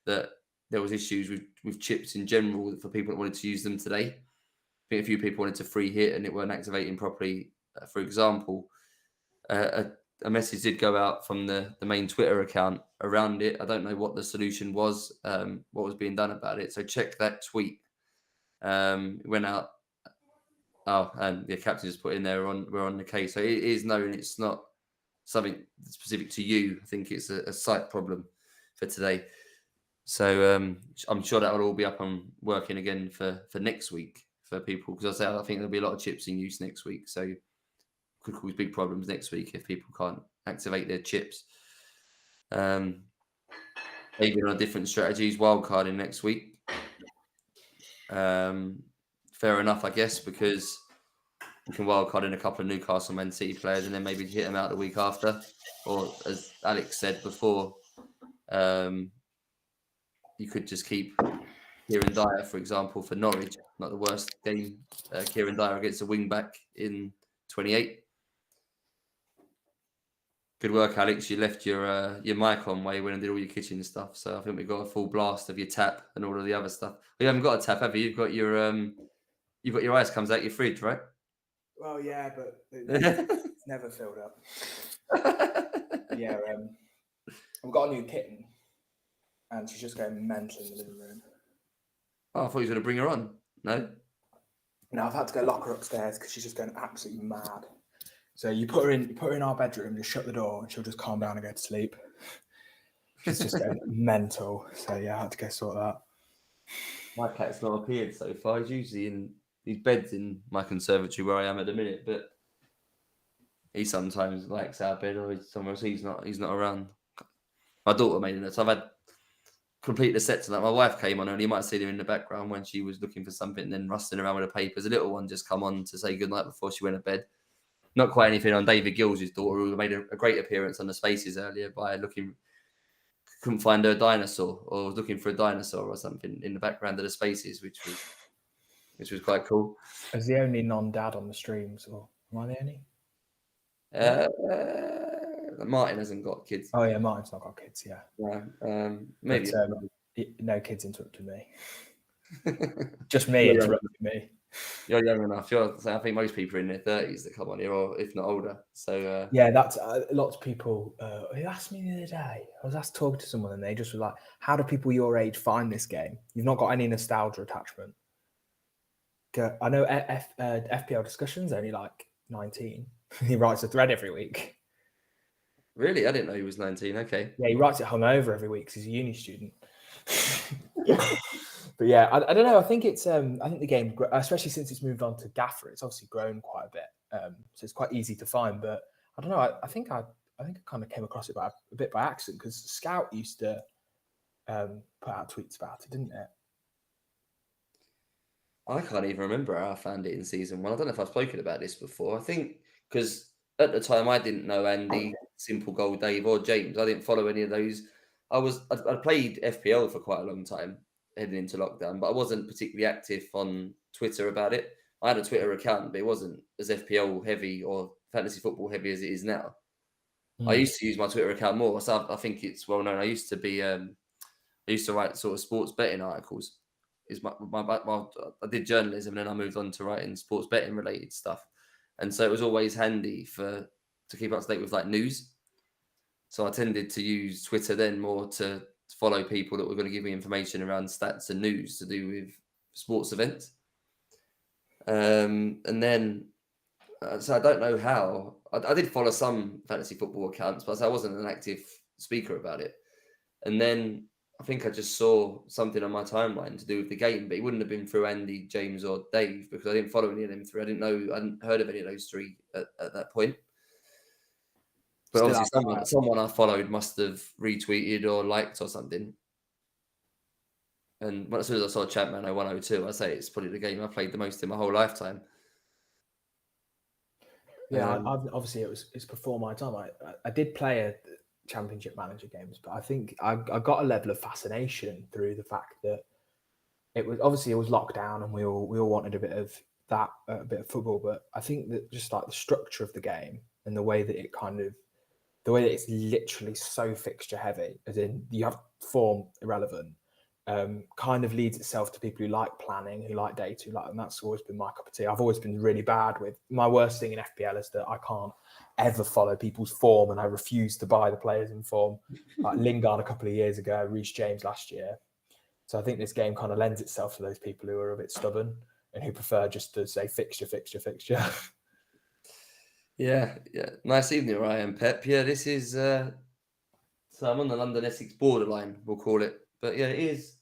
that there was issues with chips in general for people that wanted to use them today. I think a few people wanted to free hit and it weren't activating properly. For example, a message did go out from the main Twitter account around it. I don't know what the solution was, what was being done about it. So check that tweet. It went out. Oh, and the captain just put in there we're on the case. So it is known. It's not something specific to you. I think it's a site problem for today. So I'm sure that will all be up and working again for next week for people, because I think there'll be a lot of chips in use next week. So could cause big problems next week if people can't activate their chips. Maybe on different strategies, wildcarding next week. Fair enough, I guess, because you can wildcard in a couple of Newcastle Man City players and then maybe hit them out the week after. Or as Alex said before, you could just keep Kieran Dyer, for example, for Norwich. Not the worst game. Kieran Dyer against a wing-back in 28. Good work, Alex. You left your mic on while you went and did all your kitchen stuff. So I think we got a full blast of your tap and all of the other stuff. You haven't got a tap, have you? You've got your ice comes out your fridge, right? Well, yeah, but it's never filled up. Yeah, we've got a new kitten, and she's just going mental in the living room. Oh, I thought you were going to bring her on. No? No, I've had to go lock her upstairs because she's just going absolutely mad. So you put her in our bedroom, just shut the door, and she'll just calm down and go to sleep. She's just going mental. So yeah, I had to go sort that. My cat's not appeared so far. He's usually in these beds in my conservatory where I am at the minute, but he sometimes likes our bed or he's somewhere else. He's not around. My daughter made it. So I've had complete the set tonight. My wife came on and you might see her in the background when she was looking for something and then rustling around with the papers. A little one just come on to say goodnight before she went to bed. Not quite anything on David Gills' daughter, who made a great appearance on the Spaces earlier by couldn't find her dinosaur or was looking for a dinosaur or something in the background of the Spaces, which was quite cool. As the only non-dad on the streams, or am I the only? Martin hasn't got kids. Oh yeah, Martin's not got kids. Yeah. No, maybe but, no kids interrupted me. Just me interrupted me. You're young enough. I think most people are in their 30s that come on here, or if not older. So yeah, that's lots of people. Who asked me the other day? I was asked to talk to someone, and they just were like, "How do people your age find this game? You've not got any nostalgia attachment." I know FPL discussions only like 19. He writes a thread every week. Really, I didn't know he was 19. Okay. Yeah, he writes it hungover every week because he's a uni student. But yeah, I don't know. I think it's I think the game, especially since it's moved on to Gaffer, it's obviously grown quite a bit. So it's quite easy to find. But I don't know. I think I kind of came across it a bit by accident because Scout used to put out tweets about it, didn't it? I can't even remember how I found it in season 1. I don't know if I've spoken about this before. I think because at the time I didn't know Andy, Simple Gold Dave, or James. I didn't follow any of those. I played FPL for quite a long time heading into lockdown, but I wasn't particularly active on Twitter about it. I had a Twitter account, but it wasn't as FPL heavy or fantasy football heavy as it is now. I used to use my Twitter account more, so I think it's well known. I used to write sort of sports betting articles. I did journalism and then I moved on to writing sports betting related stuff, and so it was always handy to keep up to date with like news. So I tended to use Twitter then more to follow people that were going to give me information around stats and news to do with sports events. And then, so I don't know how. I did follow some fantasy football accounts, but I wasn't an active speaker about it. And then I think I just saw something on my timeline to do with the game, but it wouldn't have been through Andy, James, or Dave because I didn't follow any of them three. I hadn't heard of any of those three at that point. But still obviously someone I followed must have retweeted or liked or something. And as soon as I saw ChampMan 0102, I say it's probably the game I played the most in my whole lifetime. Yeah, obviously it's before my time. I did play a Championship Manager games, but I think I got a level of fascination through the fact that it was lockdown and we all wanted a bit of that, a bit of football. But I think that just like the structure of the game and the way that it's literally so fixture heavy, as in you have form irrelevant, kind of leads itself to people who like planning, who like data, and that's always been my cup of tea. I've always been really bad with, my worst thing in FPL is that I can't ever follow people's form, and I refuse to buy the players in form. Like Lingard a couple of years ago, Reece James last year. So I think this game kind of lends itself to those people who are a bit stubborn and who prefer just to say fixture. Yeah. Nice evening, Ryan Pep. Yeah, this is. So I'm on the London Essex borderline, we'll call it. But yeah, it is.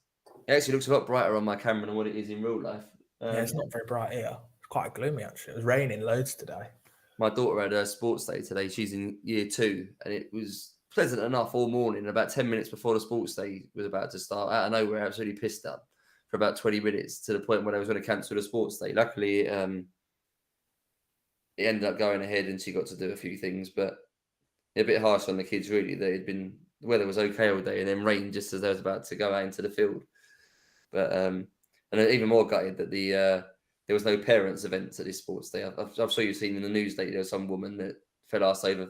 It actually looks a lot brighter on my camera than what it is in real life. Yeah, it's not very bright here. It's quite gloomy actually. It was raining loads today. My daughter had her sports day today. She's in year 2, and it was pleasant enough all morning. About 10 minutes before the sports day was about to start, out of nowhere, absolutely pissed up for about 20 minutes, to the point when I was going to cancel the sports day. Luckily, it ended up going ahead, and she got to do a few things, but a bit harsh on the kids, really. The weather was okay all day, and then rain just as they was about to go out into the field. But and even more gutted that there was no parents' events at this sports day. I'm sure you've seen in the news lately, there was some woman that fell ass over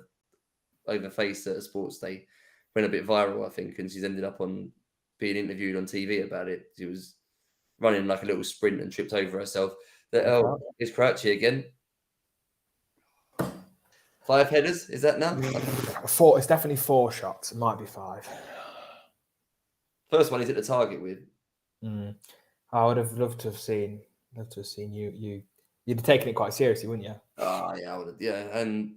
face at a sports day, went a bit viral, I think, and she's ended up on being interviewed on TV about it. She was running like a little sprint and tripped over herself. It's Crouchy again. 5 headers, is that now? 4. It's definitely 4 shots. It might be 5. First one he's at the target with. I would have loved to have seen you. You'd have taken it quite seriously, wouldn't you? Oh yeah, I would have. Yeah, and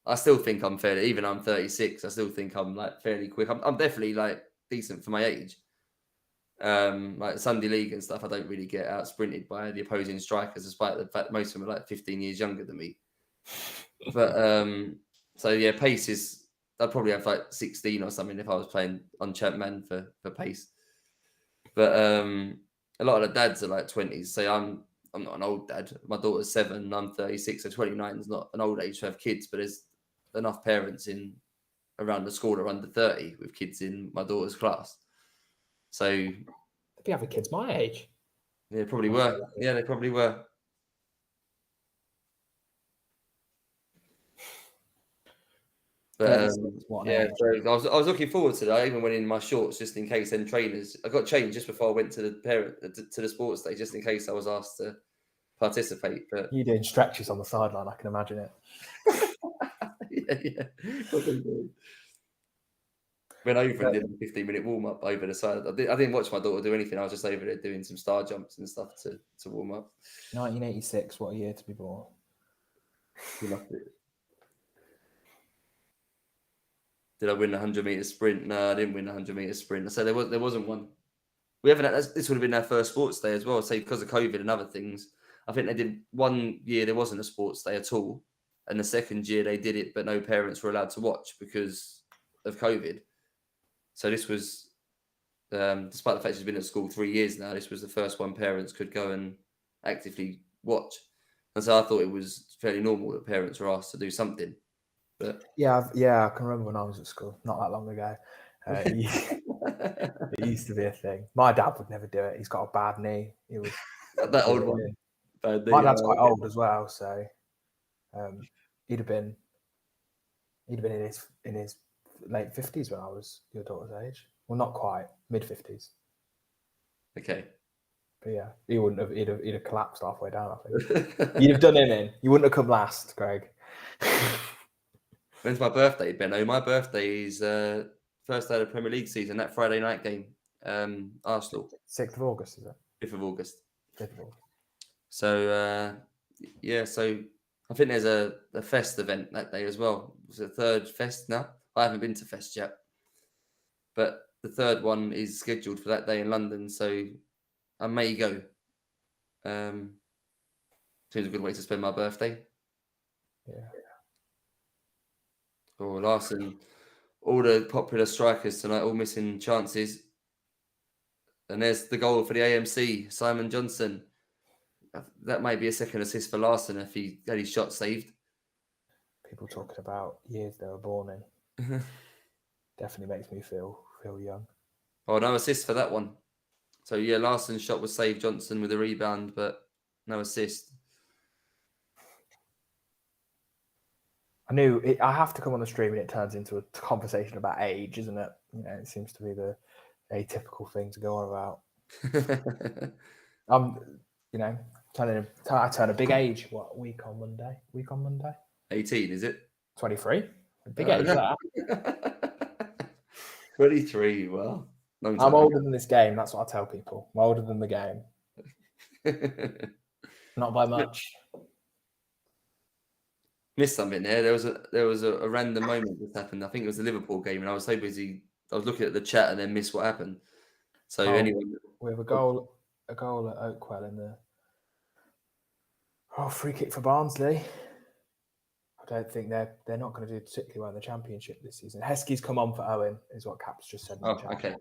I still think I'm fairly. Even I'm 36. I still think I'm like fairly quick. I'm definitely like decent for my age. Like Sunday league and stuff, I don't really get out sprinted by the opposing strikers, despite the fact most of them are like 15 years younger than me. But so yeah, pace is. I'd probably have like 16 or something if I was playing on ChampMan for pace. But a lot of the dads are like 20s. So I'm not an old dad. My daughter's 7, I'm 36, so 29 is not an old age to have kids, but there's enough parents in around the school are under 30 with kids in my daughter's class. So they'd be having kids my age. They probably were. Yeah, they probably were. But yeah, so I was looking forward to that. I even went in my shorts just in case. Then trainers, I got changed just before I went to the sports day, just in case I was asked to participate. But you doing stretches on the sideline, I can imagine it. yeah. Went over and did a 15-minute warm up over the side. I didn't watch my daughter do anything. I was just over there doing some star jumps and stuff to warm up. 1986, what a year to be born. You loved it. Did I win the 100-meter sprint? No, I didn't win the 100-meter sprint. I said there wasn't one. We haven't. This would have been our first sports day as well. Say because of COVID and other things. I think they did one year. There wasn't a sports day at all, and the second year they did it, but no parents were allowed to watch because of COVID. So this was, despite the fact she's been at school 3 years now, this was the first one parents could go and actively watch. And so I thought it was fairly normal that parents were asked to do something. But yeah, I can remember when I was at school, not that long ago. It used to be a thing. My dad would never do it. He's got a bad knee. He would. That old one. My dad's quite old as well, so he'd have been in his late 50s when I was your daughter's age. Well, not quite, mid 50s. Okay. But yeah, he wouldn't have. He'd have collapsed halfway down. I think you'd have done him in. You wouldn't have come last, Greg. When's my birthday, Benno? My birthday is first day of the Premier League season, that Friday night game. Arsenal. 6th of August, is it? 5th of August. 5th of August. So, yeah, so I think there's a fest event that day as well. It's a third fest now. I haven't been to fest yet. But the third one is scheduled for that day in London, so I may go. Seems a good way to spend my birthday. Yeah. Oh, Larson, all the popular strikers tonight, all missing chances. And there's the goal for the AMC, Simon Johnson. That might be a second assist for Larson if he had his shot saved. People talking about years they were born in. Definitely makes me feel young. Oh, no assist for that one. So, yeah, Larson's shot was saved, Johnson with a rebound, but no assist. I have to come on the stream and it turns into a conversation about age, isn't it? It seems to be the atypical thing to go on about. I turn a big age. What week on Monday? 18, is it? 23. Big age that. 23. Well, I'm older than this game. That's what I tell people. I'm older than the game. Not by much. Missed something there. There was a random moment that happened. I think it was the Liverpool game, and I was so busy. I was looking at the chat and then missed what happened. So anyway, we have a goal at Oakwell in the free kick for Barnsley. I don't think they're not going to do particularly well in the Championship this season. Heskey's come on for Owen, is what Caps just said. Okay.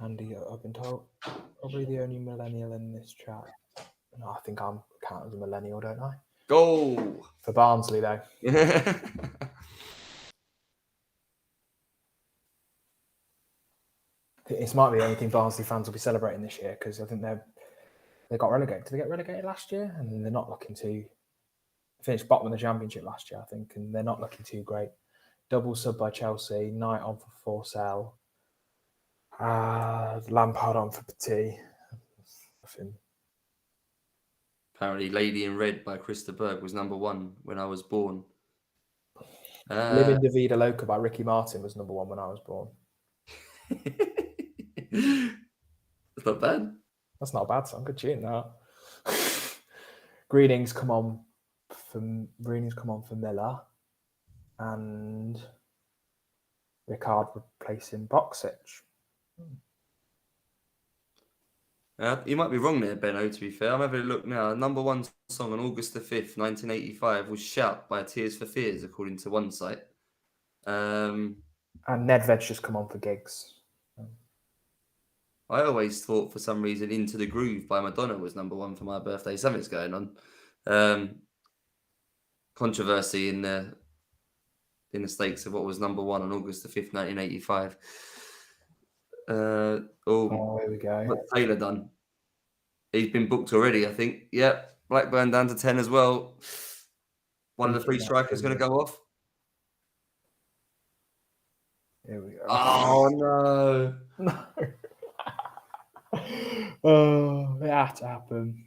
Andy, I've been told, probably the only millennial in this chat. No, I think I'm counted as a millennial, don't I? Goal for Barnsley, though. This might be the only thing Barnsley fans will be celebrating this year, because I think they got relegated. Did they get relegated last year? And they're not looking to finish bottom of the Championship last year, I think, and they're not looking too great. Double sub by Chelsea, Knight on for Forsell, Lampard on for Petit. Apparently, Lady in Red by Krista Berg was number 1 when I was born. Living de Vida Loca by Ricky Martin was number 1 when I was born. That's not bad. That's not a bad song. Good tune, that. Greetings come on for Miller, and Ricard replacing Boxic. You might be wrong there, Benno, to be fair. I'm having a look now. Number 1 song on August the 5th, 1985 was Shout by Tears for Fears, according to one site. And Nedved's just come on for Gigs. I always thought, for some reason, Into the Groove by Madonna was number 1 for my birthday. Something's going on. Controversy in the States of what was number 1 on August the 5th, 1985. Here we go. What's Taylor done? He's been booked already, I think. Yep. Blackburn down to 10 as well. One of the 3 strikers going to go off. Here we go. Oh, no. No. Oh, it had to happen.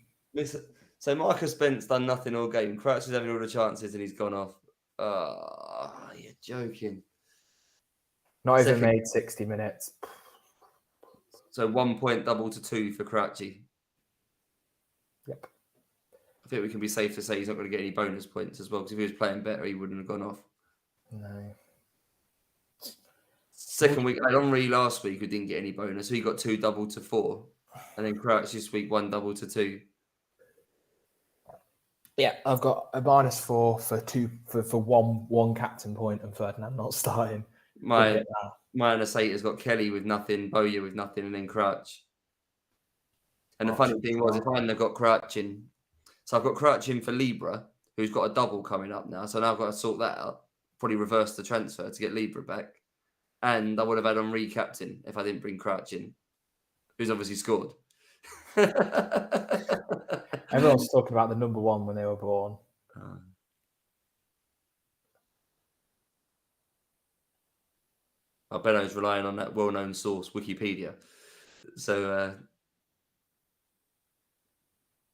So Marcus Spence done nothing all game. Crouch is having all the chances and he's gone off. Oh, you're joking. Not even made 60 minutes. So 1 point double to 2 for Crouchy. Yep. I think we can be safe to say he's not going to get any bonus points as well, because if he was playing better, he wouldn't have gone off. No. Second week, I had Henry last week who didn't get any bonus. So he got 2 double to 4. And then Crouch this week 1 double to 2. Yeah, I've got a -4 for one captain point and Ferdinand not starting. My -8 has got Kelly with nothing, Bowyer with nothing, and then Crouch. And the funny thing was, if I hadn't have got Crouch in, so I've got Crouch in for Libra, who's got a double coming up now. So now I've got to sort that out. Probably reverse the transfer to get Libra back. And I would have had Henry captain if I didn't bring Crouch in, who's obviously scored. Everyone's talking about the number 1 when they were born. I bet I was relying on that well-known source, Wikipedia. So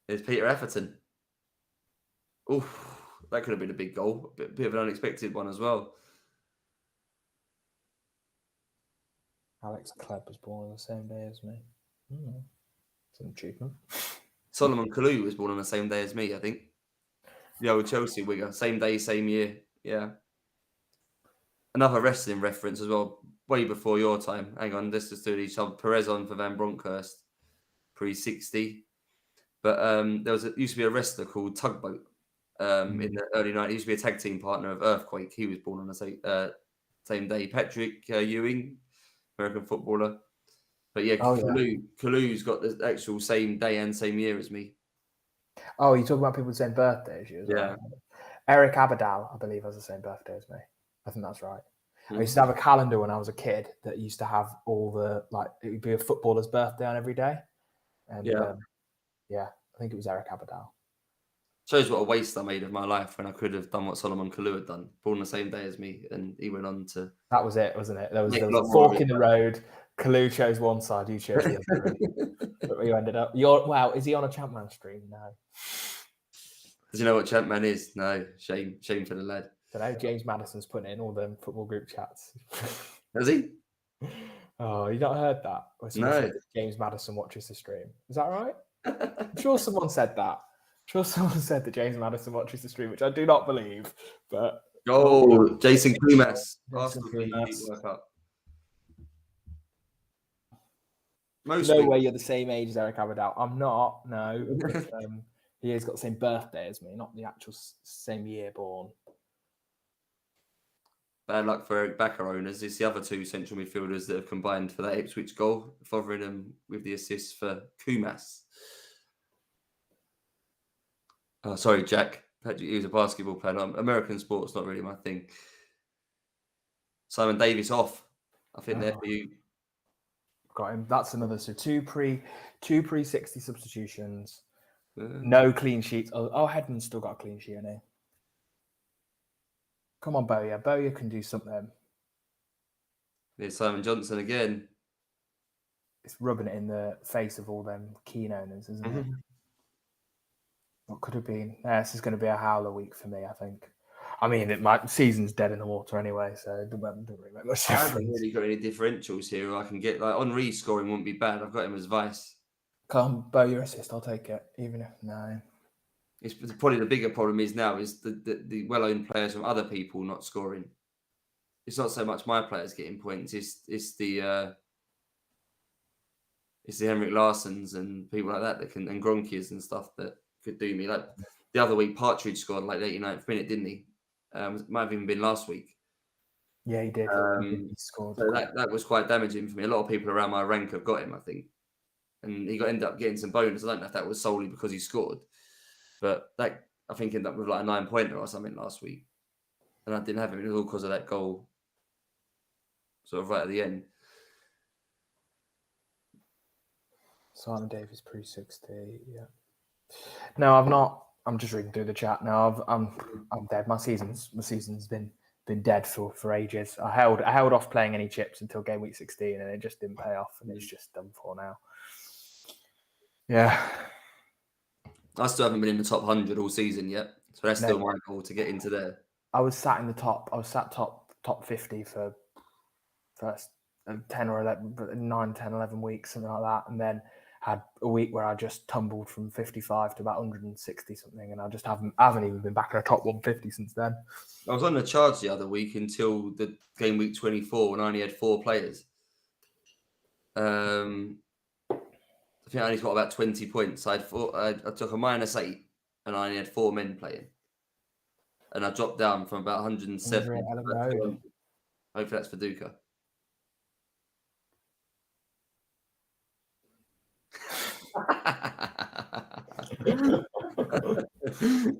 there's Peter Atherton. Oof, that could have been a big goal. A bit of an unexpected one as well. Alex Klebb was born on the same day as me. It's an achievement. Solomon Kalou was born on the same day as me, I think. The old Chelsea winger. Same day, same year. Yeah. Another wrestling reference as well, way before your time. Hang on, let's just do each other. Perez on for Van Bronckhorst, pre-60. But there used to be a wrestler called Tugboat in the early 90s. He used to be a tag team partner of Earthquake. He was born on the same day. Patrick Ewing, American footballer. But yeah, Kalou's got the actual same day and same year as me. Oh, you talk about people with the same birthday as you as well. Eric Abadal, I believe, has the same birthday as me. I think that's right. I used to have a calendar when I was a kid that used to have all the, it would be a footballer's birthday on every day. And I think it was Eric Abadal. Shows what a waste I made of my life when I could have done what Solomon Kalou had done, born the same day as me, and he went on to. That was it, wasn't it? There was Make a a lot more of fork it, in the road. Kalou chose one side, you chose the other. But you ended up. Wow, is he on a ChampMan stream? No. Does you know what ChampMan is? No, shame for the lad. So now James Madison's putting it in all them football group chats. Has he? Oh, you not heard that? No. James Madison watches the stream. Is that right? I'm sure someone said that. I'm sure someone said that James Madison watches the stream, which I do not believe. But Jason Kumas. No way you're the same age as Eric Aberdell. I'm not, no. But, he has got the same birthday as me, not the actual same year born. Bad luck for Eric Bakker owners. It's the other two central midfielders that have combined for that Ipswich goal, Fotheringham with the assist for Kumas. Oh, sorry, Jack. He was a basketball player. American sports not really my thing. Simon Davis off. I think there for you. Got him. That's another. So two pre 60 substitutions. No clean sheets. Oh, Hedman's still got a clean sheet, hasn't he? Come on, Bowyer. Bowyer can do something. There's Simon Johnson again. It's rubbing it in the face of all them Keane owners, isn't it? What could have been? This is going to be a howler week for me, I think. I mean, my season's dead in the water anyway, so it doesn't really make much difference. I haven't really got any differentials here. I can get, like, Henry scoring wouldn't be bad. I've got him as vice. Come, Bowyer assist, I'll take it, even if, no. It's probably the bigger problem is the well-owned players from other people not scoring. It's not so much my players getting points. It's the Henrik Larssons and people like that can, and Gronkies and stuff that could do me. Like the other week, Partridge scored like 89th minute, didn't he? Might have even been last week. Yeah, he did. He scored. So that was quite damaging for me. A lot of people around my rank have got him, I think, and he ended up getting some bonus. I don't know if that was solely because he scored, but that I think ended up with like a 9-pointer or something last week, and I didn't have him. It was all because of that goal, sort of right at the end. Simon Davis pre-60, yeah. No, I've not. I'm just reading through the chat now. I'm dead. My season's been dead for ages. I held off playing any chips until game week 16, and it just didn't pay off, and it's just done for now. Yeah. I still haven't been in the top 100 all season yet, so that's still my goal to get into there. I was sat in the top. I was sat top 50 for first 10 or 11, 9, 10, 11 weeks, something like that, and then had a week where I just tumbled from 55 to about 160 something, and I just haven't even been back in the top 150 since then. I was on the charge the other week until the game week 24 when I only had 4 players. I think I only got about 20 points. I took a -8 and I only had 4 men playing. And I dropped down from about 107. Hopefully that's Viduka.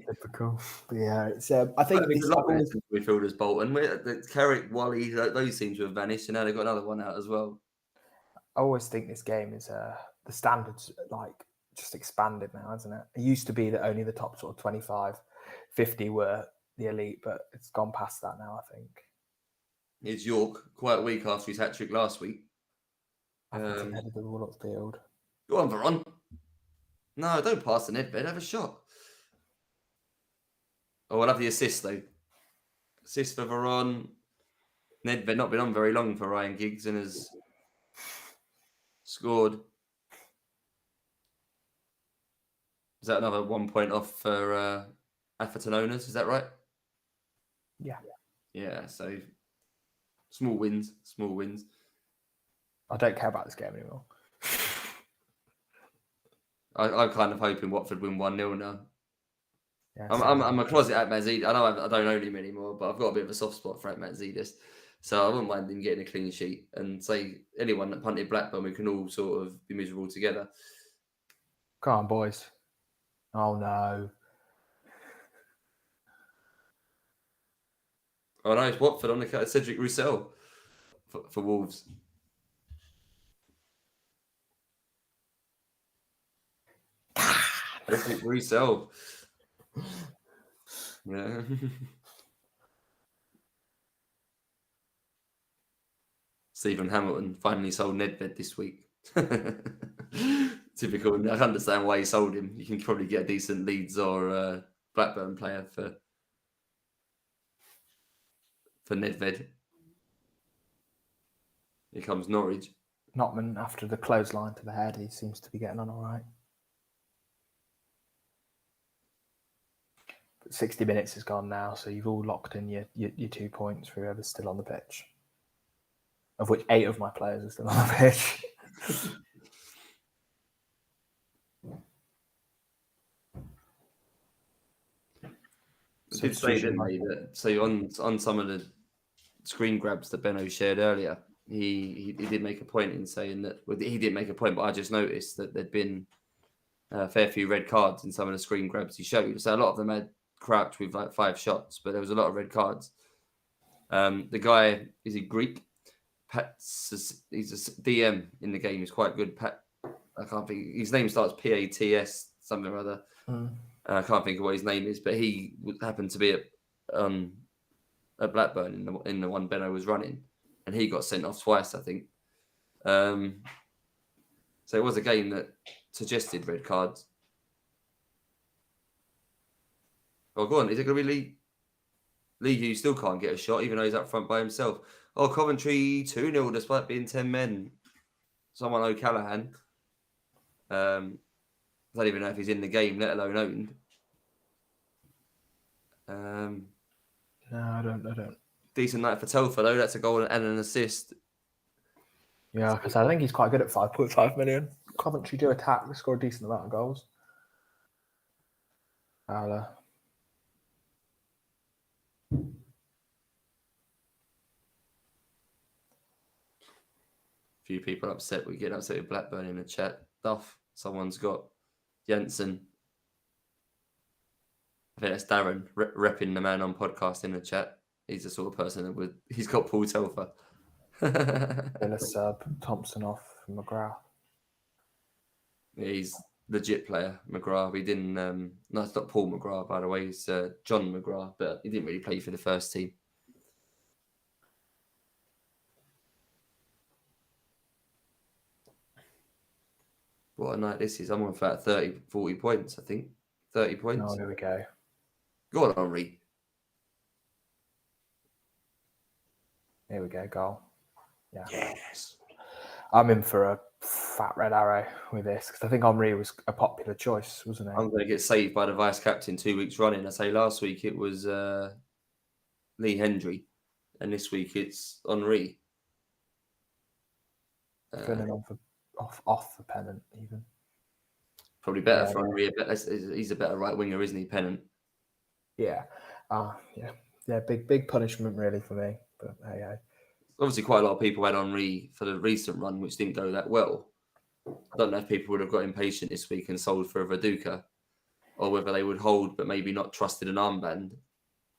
Typical. But yeah, it's I think it's a lot of midfielders, Bolton. Carrick, Wally, those seem to have vanished, and now they've got another one out as well. I always think this game is the standards like just expanded now, hasn't it? It used to be that only the top sort of 25, 50 were the elite, but it's gone past that now, I think. It's York, quite a week after his hat-trick last week. I think it's ahead of the Warlock field. Go on, Veron. No, don't pass the Nedved. Have a shot. Oh, I'll have the assist, though. Assist for Veron. Nedved not been on very long for Ryan Giggs and has scored. Is that another 1 point off for Atherton owners? Is that right? Yeah. Yeah, so small wins. I don't care about this game anymore. I'm kind of hoping Watford win 1-0 now. Yeah, I'm a closet at Matzidis. I know I don't own him anymore, but I've got a bit of a soft spot for Matzidis. So I wouldn't mind him getting a clean sheet. And say anyone that punted Blackburn, we can all sort of be miserable together. Come on, boys. Oh, no. Oh, no, it's Watford on the Cedric Roussel for Wolves. Cedric Roussel. Yeah. Stephen Hamilton finally sold Nedved this week. Typical. I can understand why he sold him. You can probably get a decent Leeds or Blackburn player for Nedved. Here comes Norwich. Notman, after the clothesline to the head, he seems to be getting on all right. But 60 minutes is gone now, so you've all locked in your 2 points for whoever's still on the pitch, of which 8 of my players are still on the pitch. I did say, didn't they, that so on some of the screen grabs that Benno shared earlier, he did make a point in saying that, well, he didn't make a point, but I just noticed that there'd been a fair few red cards in some of the screen grabs he showed. So a lot of them had Crouch with like 5 shots, but there was a lot of red cards. The guy, is he Greek? He's a DM in the game. He's quite good. I can't think. His name starts Pats something or other. I can't think of what his name is, but he happened to be at Blackburn in the one Benno was running, and he got sent off twice, I think. So it was a game that suggested red cards. Oh, go on. Is it going to be Lee? Lee Hughes still can't get a shot, even though he's up front by himself. Oh, Coventry 2-0 despite being 10 men. Someone O'Callaghan. I don't even know if he's in the game, let alone owned. No, I don't. Decent night for Telfer, though. That's a goal and an assist. Yeah, because I think he's quite good at 5.5 million. Coventry do attack. They score a decent amount of goals. Few people upset. We're getting upset with Blackburn in the chat. Duff. Someone's got Jensen. I think that's Darren repping the Man on podcast in the chat. He's the sort of person that he's got Paul Telfer. Villa sub Thompson off from McGrath. Yeah, he's legit player, McGrath. He didn't. No, it's not Paul McGrath, by the way. It's John McGrath, but he didn't really play for the first team. What a night this is. I'm on about 30, 40 points, I think. 30 points. Oh, here we go. Go on, Henri. Here we go, goal. Yeah. Yes. I'm in for a fat red arrow with this because I think Henri was a popular choice, wasn't it? I'm going to get saved by the vice captain 2 weeks running. I say last week it was Lee Hendry, and this week it's Henri. Filling on for off the pennant, even. Probably better for Henri. He's a better right winger, isn't he, Pennant? Yeah. Yeah. Big punishment, really, for me. But hey. Obviously, quite a lot of people had Henri for the recent run, which didn't go that well. I don't know if people would have got impatient this week and sold for a Viduka, or whether they would hold but maybe not trusted an armband.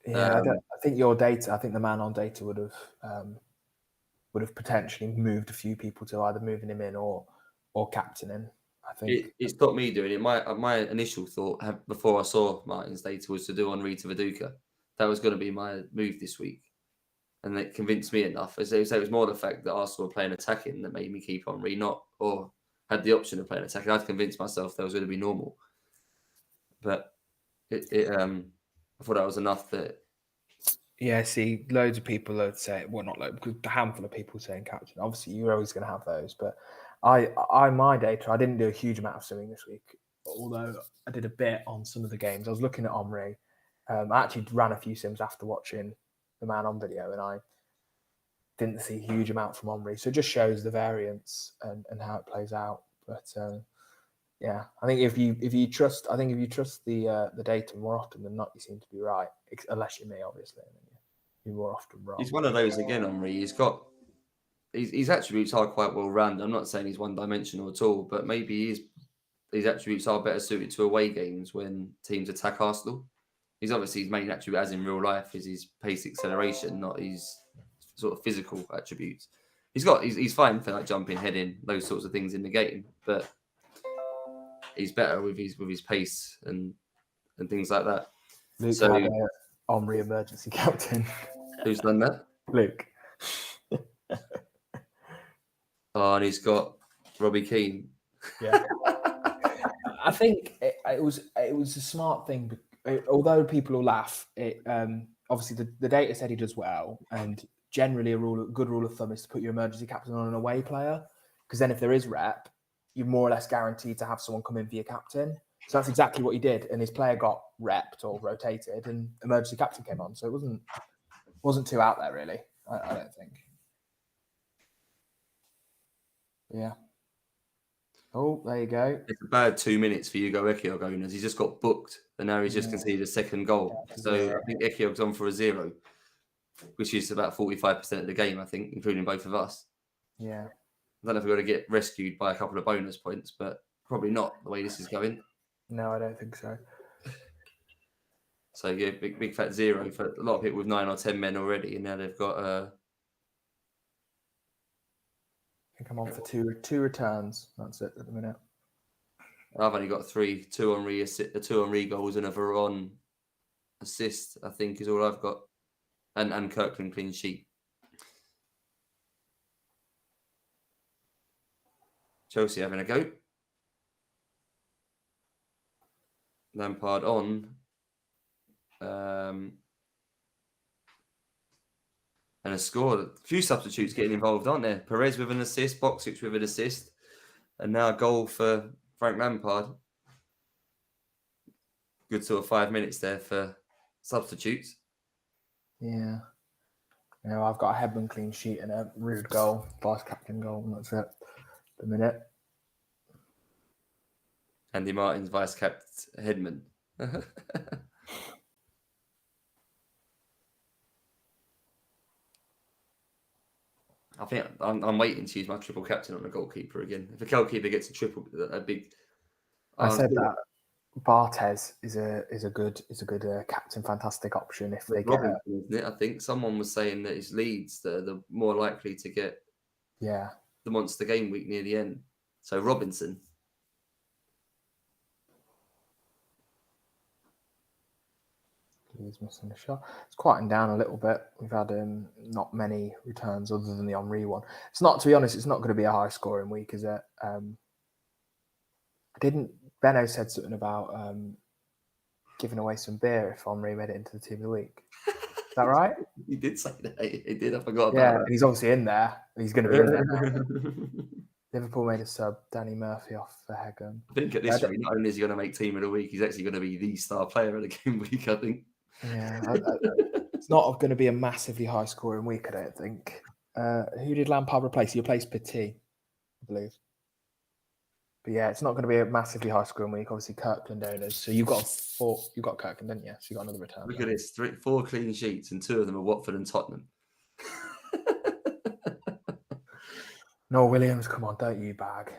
Yeah, I think your data. I think the man on data would have potentially moved a few people to either moving him in or captaining. I think it stopped me doing it. My initial thought before I saw Martin's data was to do Henri to Viduka. That was going to be my move this week. And it convinced me enough. So it was more the fact that Arsenal were playing attacking that made me keep Henri, or had the option of playing attacking. I'd convinced myself that was going to be normal. But I thought that was enough that... Yeah, see, loads of people would say, well, not loads, because a handful of people saying captain. Obviously, you're always going to have those. But my data, I didn't do a huge amount of swimming this week, although I did a bit on some of the games. I was looking at Henri. I actually ran a few sims after watching the Man on video, and I didn't see a huge amount from Henri. So it just shows the variance and how it plays out. But yeah, I think if you trust the data more often than not, you seem to be right. Unless you're me, obviously, and then you're more often wrong. He's one of those again, Henri. His attributes are quite well rounded. I'm not saying he's one dimensional at all, but maybe his attributes are better suited to away games when teams attack Arsenal. He's obviously his main attribute, as in real life, is his pace acceleration, not his sort of physical attributes. He's fine for like jumping, heading, those sorts of things in the game, but he's better with his pace and and things like that. Luke So had a Omri emergency captain. who's done that? Luke. Oh, and he's got Robbie Keane. Yeah. I think it was a smart thing. Although people will laugh, obviously the data said he does well, and generally a good rule of thumb is to put your emergency captain on an away player, because then if there is rep, you're more or less guaranteed to have someone come in for your captain. So that's exactly what he did, and his player got repped or rotated, and emergency captain came on. So it wasn't too out there really. I don't think. Yeah. Oh, there you go. It's a bad 2 minutes for Hugo Ekiog owners. He just got booked, and now he's just conceded a second goal. So I think Ekiog's on for a 0, which is about 45% of the game, I think, including both of us. Yeah. I don't know if we're going to get rescued by a couple of bonus points, but probably not the way this is going. No, I don't think so. So yeah, big fat 0 for a lot of people with 9 or 10 men already, and now they've got. I think I'm on for two returns. That's it at the minute. I've only got 3, 2 on re goals and a Veron assist. I think is all I've got, and Kirkland clean sheet. Chelsea having a go. Lampard on. And a score. A few substitutes getting involved, aren't there? Perez with an assist, Boxic with an assist, and now a goal for Frank Lampard. Good sort of 5 minutes there for substitutes. Yeah. You know, I've got a Hedman clean sheet and a Ruud goal, vice captain goal, and that's it. The minute. Andy Martin's vice captain Hedman. I think I'm waiting to use my triple captain on a goalkeeper again. If a goalkeeper gets a big. I said that Barthez is a good captain, fantastic option if they get. Isn't it? I think someone was saying that it's Leeds that are the more likely to get. Yeah. The monster game week near the end. So Robinson. He's missing a shot. It's quieting down a little bit. We've had not many returns other than the Henry one. It's not, to be honest, it's not going to be a high scoring week, is it? Benno said something about giving away some beer if Henry made it into the team of the week. Is that right? He did say that. He did. I forgot about that. He's obviously in there. He's going to be in there now. Liverpool made a sub, Danny Murphy off for Hegum. I think at this rate, not only is he going to make team of the week, he's actually going to be the star player of the game week, I think. Yeah, it's not going to be a massively high scoring week, I don't think. Who did Lampard replace? He replaced Petit, I believe. But yeah, it's not going to be a massively high scoring week. Obviously, Kirkland owners. So you got Kirkland, didn't you? So you got another return. Look at this: 4 clean sheets, and 2 of them are Watford and Tottenham. No, Williams, come on, don't you bag.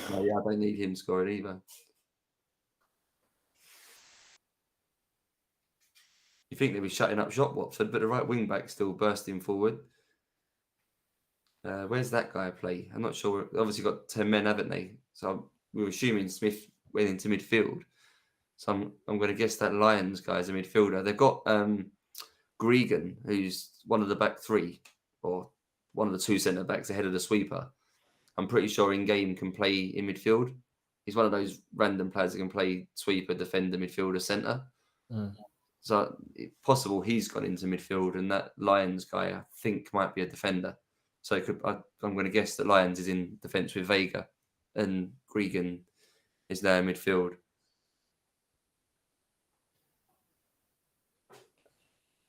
No, yeah, I don't need him scoring either. You think they'd be shutting up shop, Watford, but the right wing back still bursting forward. Where's that guy play? I'm not sure. Obviously got 10 men, haven't they? So we were assuming Smith went into midfield. So I'm going to guess that Lions guy is a midfielder. They've got Gregan, who's one of the back 3, or one of the 2 centre backs ahead of the sweeper. I'm pretty sure in game can play in midfield. He's one of those random players that can play sweeper, defender, midfielder, centre. So it's possible he's gone into midfield, and that Lions guy I think might be a defender. So I'm going to guess that Lions is in defence with Vega, and Gregan is there in midfield.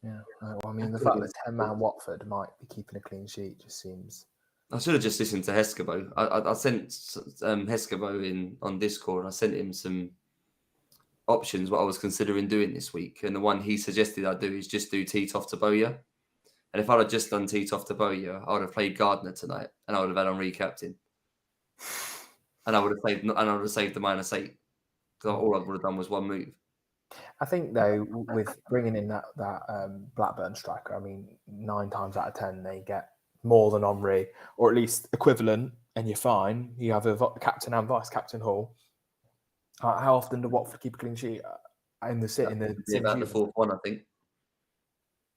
Yeah, well, I mean, the fact that 10-man Watford might be keeping a clean sheet just seems. I should have just listened to Heskebo. I sent Heskebo on Discord. I sent him some options what I was considering doing this week, and the one he suggested I do is just do Titoff to Bowyer. And if I'd have just done Titoff to Bowyer, I would have played Gardner tonight, and I would have had Henry captain, and I would have saved the -8 because all I would have done was one move. I think though, with bringing in that Blackburn striker, I mean, 9 times out of 10 they get more than Henry, or at least equivalent, and you're fine. You have a captain and vice captain Hall. How often do Watford keep a clean sheet? in the city. In the Yeah, about the fourth one, I think.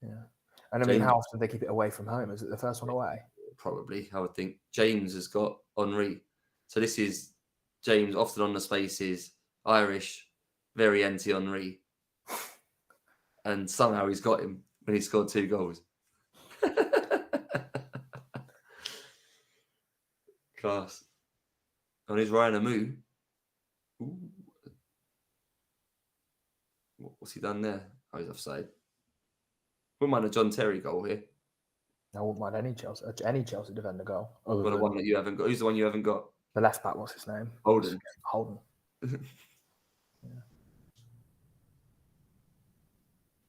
Yeah, and I mean, how often do they keep it away from home? Is it the first one away? Probably, I would think. James has got Henry. So this is James, often on the spaces, Irish, very anti-Henry. And somehow he's got him when he scored 2 goals. Class. And he's Ryan Amu. What's he done there? Oh, he's offside. Wouldn't mind a John Terry goal here. I wouldn't mind any Chelsea defender goal. Well, the one that you haven't got. Who's the one you haven't got? The left back, what's his name? Holden. Yeah.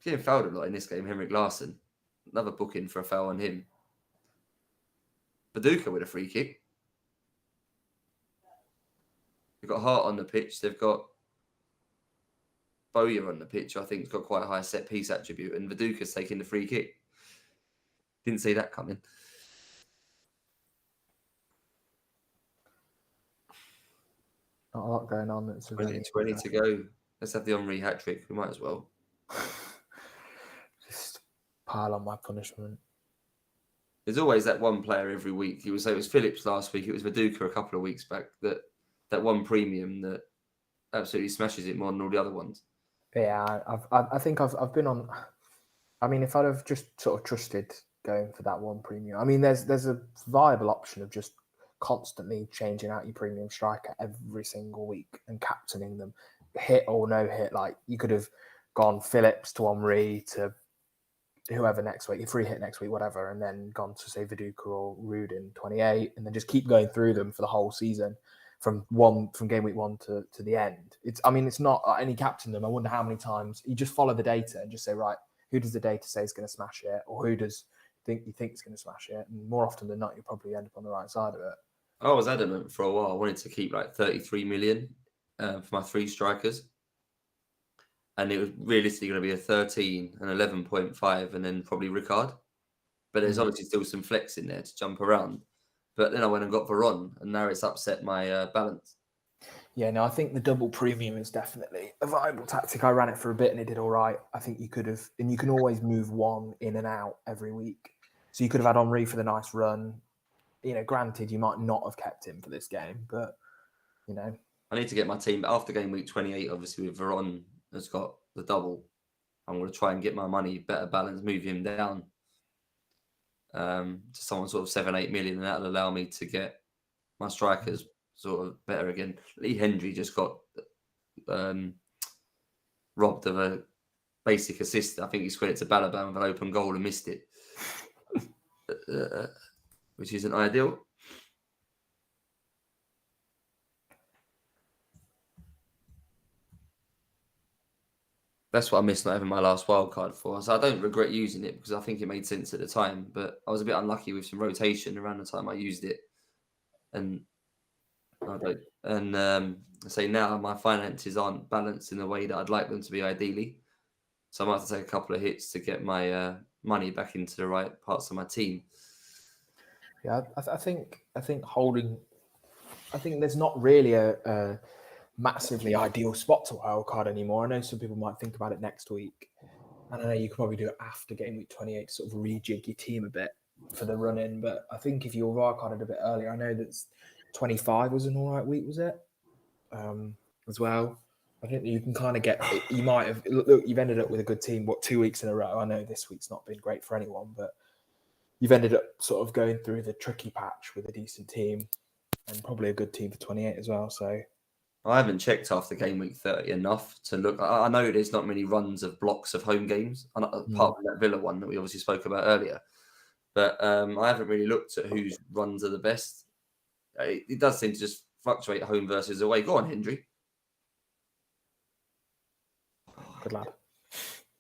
Getting fouled a lot in this game, Henrik Larsson. Another booking for a foul on him. Viduka with a free kick. They've got Hart on the pitch. They've got Bowyer on the pitch, I think, has got quite a high set piece attribute. And Viduka's taking the free kick. Didn't see that coming. Not a lot going on. It's 20 to go. Let's have the Henry hat trick. We might as well. Just pile on my punishment. There's always that one player every week. It was Phillips last week. It was Viduka a couple of weeks back. That one premium that absolutely smashes it more than all the other ones. Yeah, I think I've been on. I mean, if I'd have just sort of trusted going for that one premium, I mean, there's a viable option of just constantly changing out your premium striker every single week and captaining them, hit or no hit. Like you could have gone Phillips to Henry to whoever next week, free hit next week, whatever, and then gone to say Viduka or Ruud in 28, and then just keep going through them for the whole season from game week 1 to the end. It's not any captain them. I wonder how many times you just follow the data and just say, right, who does the data say is going to smash it, or who does you think is going to smash it? And more often than not, you probably end up on the right side of it. I was adamant for a while. I wanted to keep like 33 million for my 3 strikers. And it was realistically going to be a 13, an 11.5, and then probably Ricard. But there's obviously still some flex in there to jump around. But then I went and got Veron, and now it's upset my balance. Yeah, no, I think the double premium is definitely a viable tactic. I ran it for a bit and it did all right. I think you could have, and you can always move one in and out every week. So you could have had Henry for the nice run. You know, granted, you might not have kept him for this game, but, you know. I need to get my team, after game week 28, obviously, with Veron has got the double. I'm going to try and get my money better balance, move him down to someone sort of 7-8 million, and that'll allow me to get my strikers sort of better again. Lee Hendry just got robbed of a basic assist. I think he squared it to Balaban with an open goal and missed it, which isn't ideal. That's what I missed not having my last wild card for. So I don't regret using it because I think it made sense at the time. But I was a bit unlucky with some rotation around the time I used it. And I say now my finances aren't balanced in the way that I'd like them to be ideally. So I might have to take a couple of hits to get my money back into the right parts of my team. Yeah, I think holding. I think there's not really a massively ideal spot to wildcard anymore. I know some people might think about it next week. And I know you can probably do it after game week 28 to sort of rejig your team a bit for the run-in. But I think if you were wildcarded a bit earlier, I know that 25 was an all right week, was it? As well. I think you can kind of get, you might have, look, you've ended up with a good team, 2 weeks in a row. I know this week's not been great for anyone, but you've ended up sort of going through the tricky patch with a decent team and probably a good team for 28 as well. So I haven't checked after game week 30 enough to look. I know there's not many runs of blocks of home games, apart from that Villa one that we obviously spoke about earlier. But I haven't really looked at whose runs are the best. It does seem to just fluctuate home versus away. Go on, Hendry. Good lad.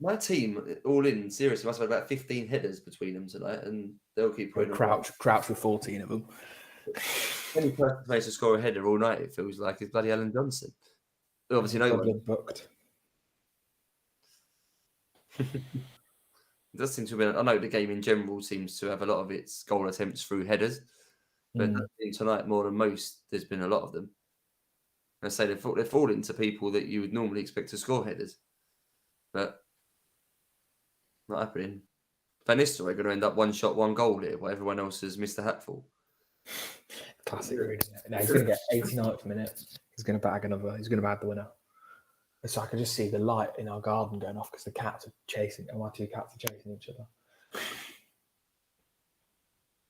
My team, all in, seriously, must have about 15 headers between them tonight, and they'll keep putting Crouch with 14 of them. Any person plays to score a header all night, it feels like it's bloody Alan Johnson. Obviously, no one booked. It does seem to be. I know the game in general seems to have a lot of its goal attempts through headers, but tonight more than most, there's been a lot of them. I say they're falling to people that you would normally expect to score headers. but not happening. Van Nistelooy going to end up 1 shot, 1 goal here, while everyone else has missed the hatful. Classic Ruud, isn't it? No, he's going to get 89th minute. He's going to bag another. He's going to bag the winner. So I can just see the light in our garden going off because the cats are chasing, and my 2 cats are chasing each other.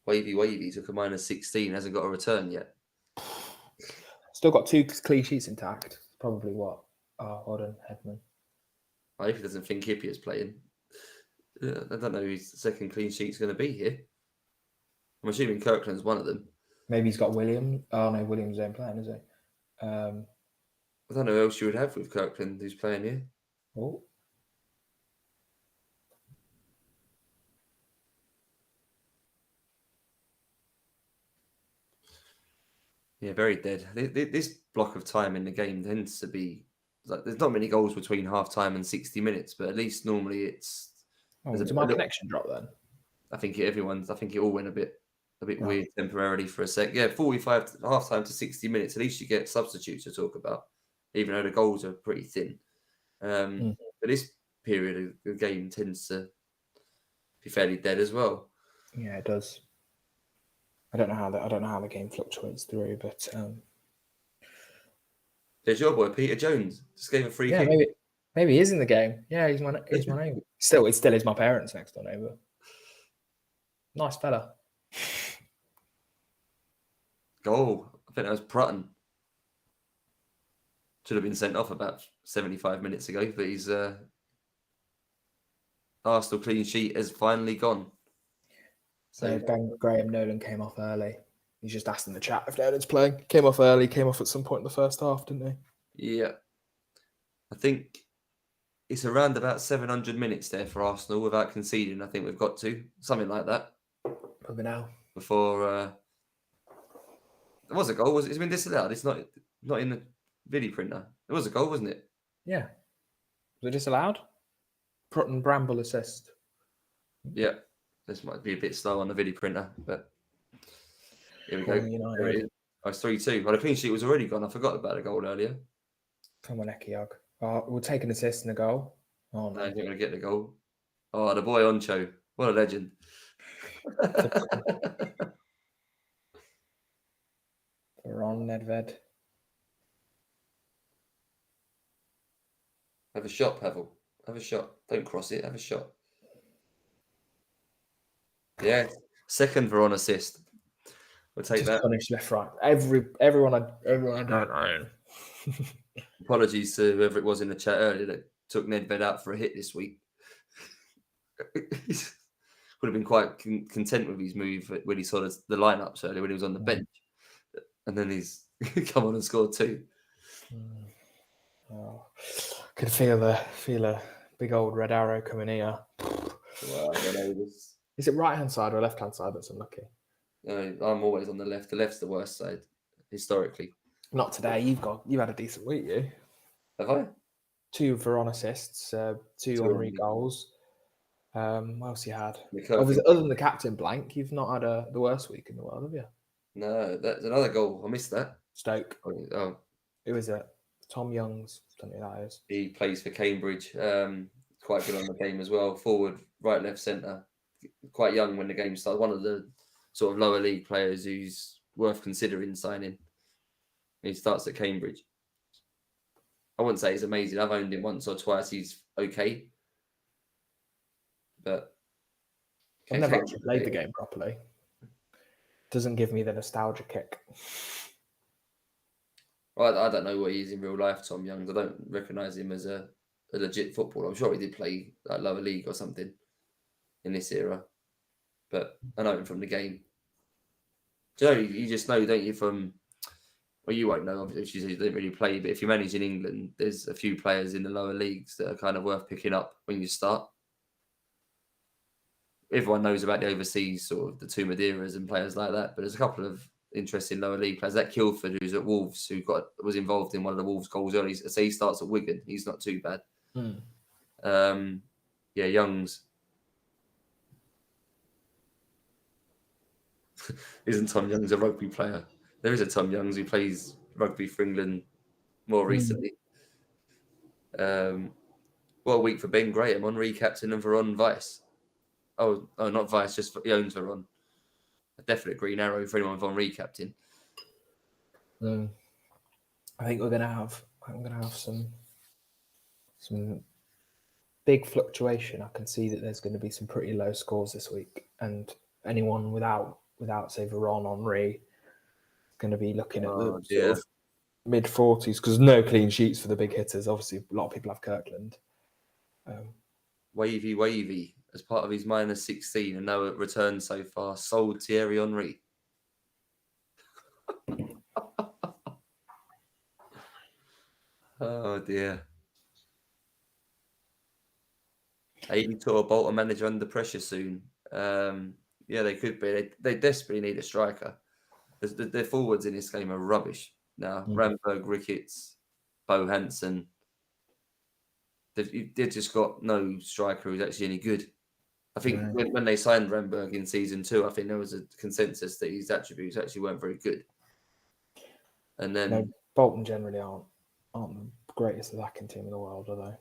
Wavy took a -16, hasn't got a return yet. Still got 2 clean sheets intact. Probably what? Oh, hold on, Headman. I hope he doesn't think Hippier's playing. I don't know whose second clean sheet's going to be here. I'm assuming Kirkland's one of them. Maybe he's got William. Oh no, Williams ain't playing, is he? I don't know who else you would have with Kirkland who's playing here. Oh. Yeah, very dead. This block of time in the game tends to be like there's not many goals between half time and 60 minutes, but at least normally it's. Oh, did my connection drop then? I think it all went a bit weird temporarily for a sec. Yeah, 45 half time to 60 minutes. At least you get substitutes to talk about, even though the goals are pretty thin. But this period of the game tends to be fairly dead as well. Yeah, it does. I don't know how the game fluctuates through, but there's your boy Peter Jones. Just gave a free kick. Maybe he is in the game. Yeah, he's my neighbour. It still is my parents' next door neighbour. Nice fella. Goal. I think that was Prutton. Should have been sent off about 75 minutes ago, but he's Arsenal clean sheet has finally gone. So Graham Nolan came off early. He's just asked in the chat if Nolan's playing. Came off early, came off at some point in the first half, didn't he? Yeah. I think it's around about 700 minutes there for Arsenal without conceding. I think we've got to. Something like that. Probably now. Before there was a goal. It's been disallowed. It's not in the video printer. It was a goal, wasn't it? Yeah. Was it disallowed? Prutton Bramble assist. Yeah. This might be a bit slow on the video printer, but here we go. There it is. Oh, it's 3-2. Well, the clean sheet was already gone. I forgot about the goal earlier. Come on, Ekiog. Oh, we'll take an assist and a goal. Oh, no. You're going to get the goal. Oh, the boy Oncho. What a legend. Ron Nedved. Have a shot, Pavel. Have a shot. Don't cross it. Have a shot. Yeah. Second Veron assist. We'll take that. Punish left, right. Everyone I don't know. Apologies to whoever it was in the chat earlier that took Nedved out for a hit this week. Would have been quite content with his move when he saw the lineups earlier when he was on the bench, and then he's come on and scored 2. Oh, could feel a big old red arrow coming here. Well, I don't know, is it right hand side or left hand side that's unlucky? I'm always on the left. The left's the worst side historically. Not today. You've had a decent week, you. Have I? 2 Veron assists, 2 Henry goals. What else you had? Obviously, other than the captain blank, you've not had the worst week in the world, have you? No, that's another goal. I missed that. Stoke. Oh. Who is it? Tom Youngs. I don't know who that is. He plays for Cambridge. Quite good on the game as well. Forward, right, left, centre. Quite young when the game started. One of the sort of lower league players who's worth considering signing. He starts at Cambridge. I wouldn't say he's amazing. I've owned him once or twice. He's okay. But I've never actually played the game properly. Doesn't give me the nostalgia kick. Well, I don't know what he is in real life, Tom Youngs. I don't recognise him as a legit footballer. I'm sure he did play like lower league or something in this era. But I know him from the game. Do you know, you just know, don't you, from... Well, you won't know, obviously, you didn't really play, but if you manage in England, there's a few players in the lower leagues that are kind of worth picking up when you start. Everyone knows about the overseas, sort of the 2 Madeiras and players like that, but there's a couple of interesting lower league players. That Kilford, who's at Wolves, was involved in one of the Wolves goals early. So he starts at Wigan. He's not too bad. Yeah, Youngs. Isn't Tom Youngs a rugby player? There is a Tom Youngs who plays rugby for England more recently. What a week for Ben Graham on recaptain and Veron vice. Oh, not vice, just he owns Veron. A definite green arrow for anyone with on recaptain. I think we're gonna have some big fluctuation. I can see that there's going to be some pretty low scores this week, and anyone without say Veron, Henry, is going to be looking at the sort of mid 40s because no clean sheets for the big hitters. Obviously, a lot of people have Kirkland. Wavy as part of his -16 and no return so far. Sold Thierry Henry. Oh dear. 80 Tour Bolton manager under pressure soon. Yeah, they could be. They desperately need a striker. Their forwards in this game are rubbish. Now, Ramberg, Ricketts, Bo Hansen. They've just got no striker who's actually any good. I think when they signed Ramberg in season 2, I think there was a consensus that his attributes actually weren't very good. And then Bolton generally aren't the greatest attacking team in the world, are they?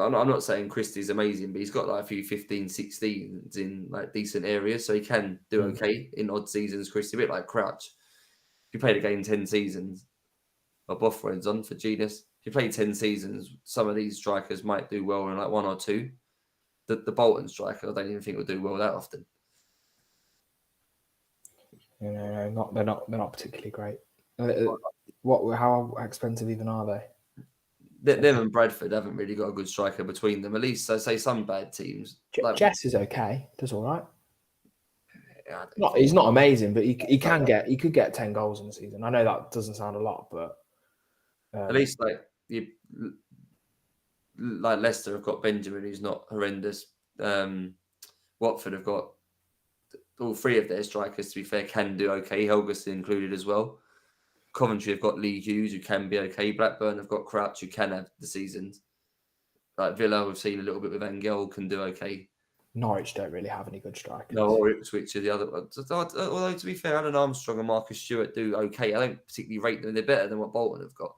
I'm not saying Christie's amazing, but he's got like a few 15-16s in like decent areas, so he can do okay in odd seasons. Christie, a bit like Crouch. If you played a game 10 seasons, or Bothroyd's on for Genius. If you play 10 seasons, some of these strikers might do well in like 1 or 2. The Bolton striker, I don't even think will do well that often. No, they're not particularly great. How expensive even are they? Them and Bradford haven't really got a good striker between them. At least I say some bad teams. Jess is okay. Does all right. Yeah, He's not amazing, but he could get 10 goals in the season. I know that doesn't sound a lot, but at least like Leicester have got Benjamin, who's not horrendous. Watford have got all 3 of their strikers, to be fair, can do okay. Helgerson included as well. Coventry have got Lee Hughes, who can be okay. Blackburn have got Crouch, who can have the seasons. Like Villa, we've seen a little bit with Angel, can do okay. Norwich don't really have any good strikers. No, or Ipswich are the other ones. Although, to be fair, Alan Armstrong and Marcus Stewart do okay. I don't particularly rate them. They're better than what Bolton have got.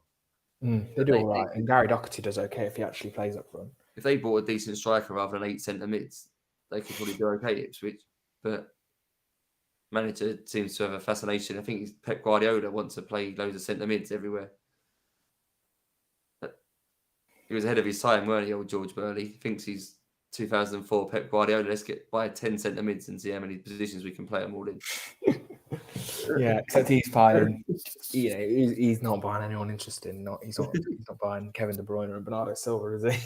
They do all right. And Gary Doherty does okay if he actually plays up front. If they bought a decent striker rather than 8 centre mids, they could probably do okay, Ipswich. But manager seems to have a fascination. I think Pep Guardiola wants to play loads of centre mids everywhere. But he was ahead of his time, weren't he, old George Burley? Thinks he's 2004 Pep Guardiola. Let's buy 10 centre mids and see how many positions we can play them all in. Yeah, except he's buying. He's not buying anyone interesting. He's not buying Kevin De Bruyne and Bernardo Silva, is he?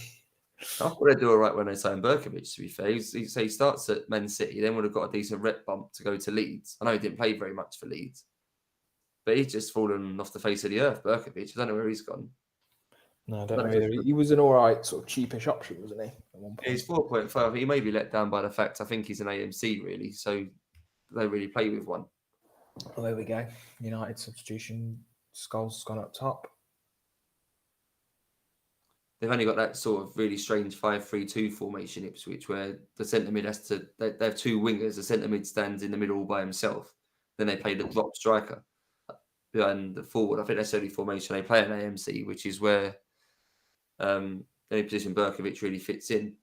I thought they'd do all right when they signed Berkovic, to be fair. He starts at Man City, then would have got a decent rep bump to go to Leeds. I know he didn't play very much for Leeds, but he's just fallen off the face of the earth, Berkovic. I don't know where he's gone. No, I don't know either. He was an all right sort of cheapish option, wasn't he? At one point. He's 4.5. He may be let down by the fact I think he's an AMC, really, so they don't really play with one. Well, there we go. United substitution. Scholes gone up top. They've only got that sort of really strange 5-3-2 formation, Ipswich, where the centre mid has to. They have 2 wingers. The centre mid stands in the middle all by himself. Then they play the drop striker behind the forward. I think that's the only formation they play in AMC, which is where any position Berkovic really fits in.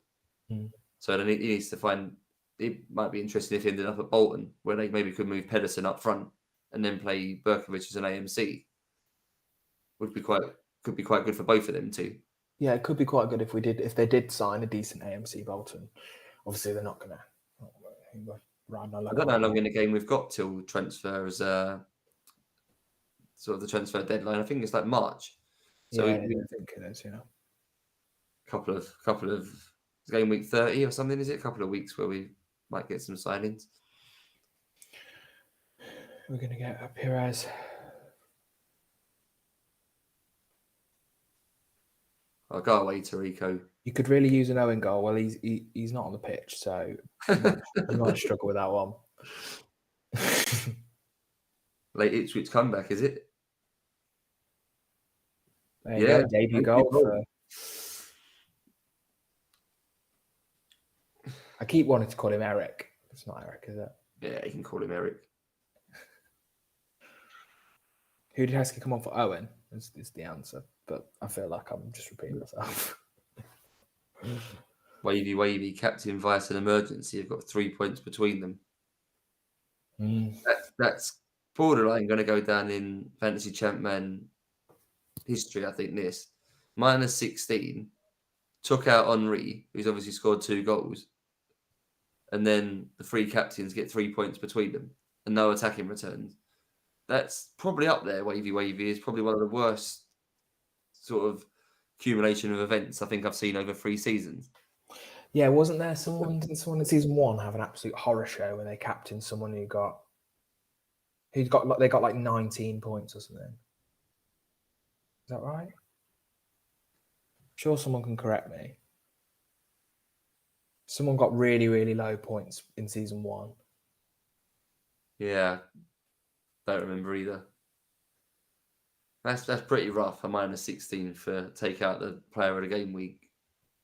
So then he needs to find. It might be interesting if he ended up at Bolton, where they maybe could move Pedersen up front and then play Berkovic as an AMC. Could be quite good for both of them too. Yeah, it could be quite good if they did sign a decent AMC Bolton. Obviously, they're not going to. I don't know how long in the game we've got till transfer as sort of the transfer deadline. I think it's like March. So I think it is. Couple of game week 30 or something, is it? A couple of weeks where we might get some signings. We're going to get Perez. I'll go away to Rico. You could really use an Owen goal. Well, he's not on the pitch, so you might struggle with that one. Late Ipswich comeback, is it? There you go, debut goal. I keep wanting to call him Eric. It's not Eric, is it? Yeah, you can call him Eric. Who did Heskey come on for? Owen is the answer, but I feel like I'm just repeating myself. Wavy, captain, vice, and emergency have got 3 points between them. That's borderline going to go down in fantasy ChampMan history, I think. This minus 16 took out Henry, who's obviously scored 2 goals, and then the 3 captains get 3 points between them and no attacking returns. That's probably up there. Wavy is probably one of the worst sort of accumulation of events I think I've seen over 3 seasons. Yeah, wasn't there someone in season 1 have an absolute horror show where they captained someone they got like 19 points or something? Is that right? I'm sure someone can correct me. Someone got really, really low points in season 1. Yeah, don't remember either. That's pretty rough. A minus 16 for take out the player of the game week,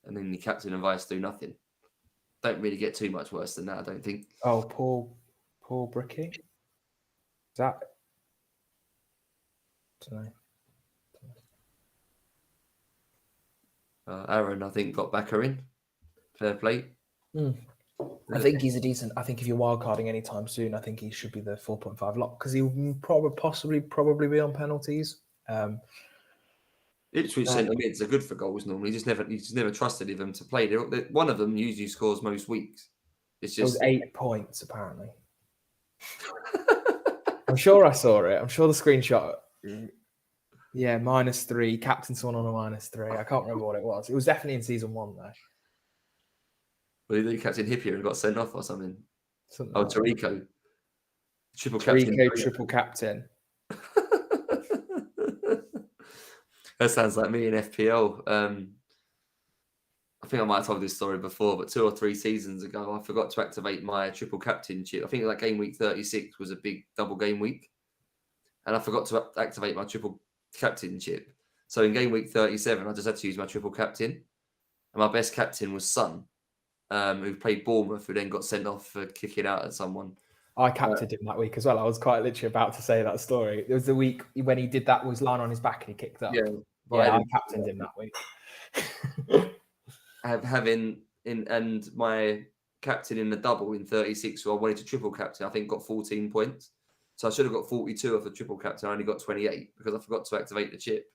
and then the captain and vice do nothing. Don't really get too much worse than that, I don't think. Oh, Paul Bricky? Is that? I don't know. Aaron, I think, got Backer in. Fair play. I think he's a decent. I think if you're wildcarding anytime soon, I think he should be the 4.5 lock because he'll probably be on penalties. Ipswich centre mids are good for goals normally. He's just never trusted them to play. One of them usually scores most weeks. It's just it was 8 points apparently. I'm sure I saw it. I'm sure the screenshot. Yeah, -3. Captain someone on a -3. I can't remember what it was. It was definitely in season 1 though. Well, he captain Hippier and got sent off or something. Like Tarico. Triple captain. That sounds like me in FPL. I think I might have told this story before, but 2 or 3 seasons ago, I forgot to activate my triple captain chip. I think like game week 36 was a big double game week. And I forgot to activate my triple captain chip. So in game week 37, I just had to use my triple captain. And my best captain was Son, who played Bournemouth, who then got sent off for kicking out at someone. I captained him that week as well. I was quite literally about to say that story. It was the week when he did that, was lying on his back and he kicked up. Yeah, I captained him that week. And my captain in the double in 36, who I wanted to triple captain, I think got 14 points. So I should have got 42 off the triple captain. I only got 28 because I forgot to activate the chip.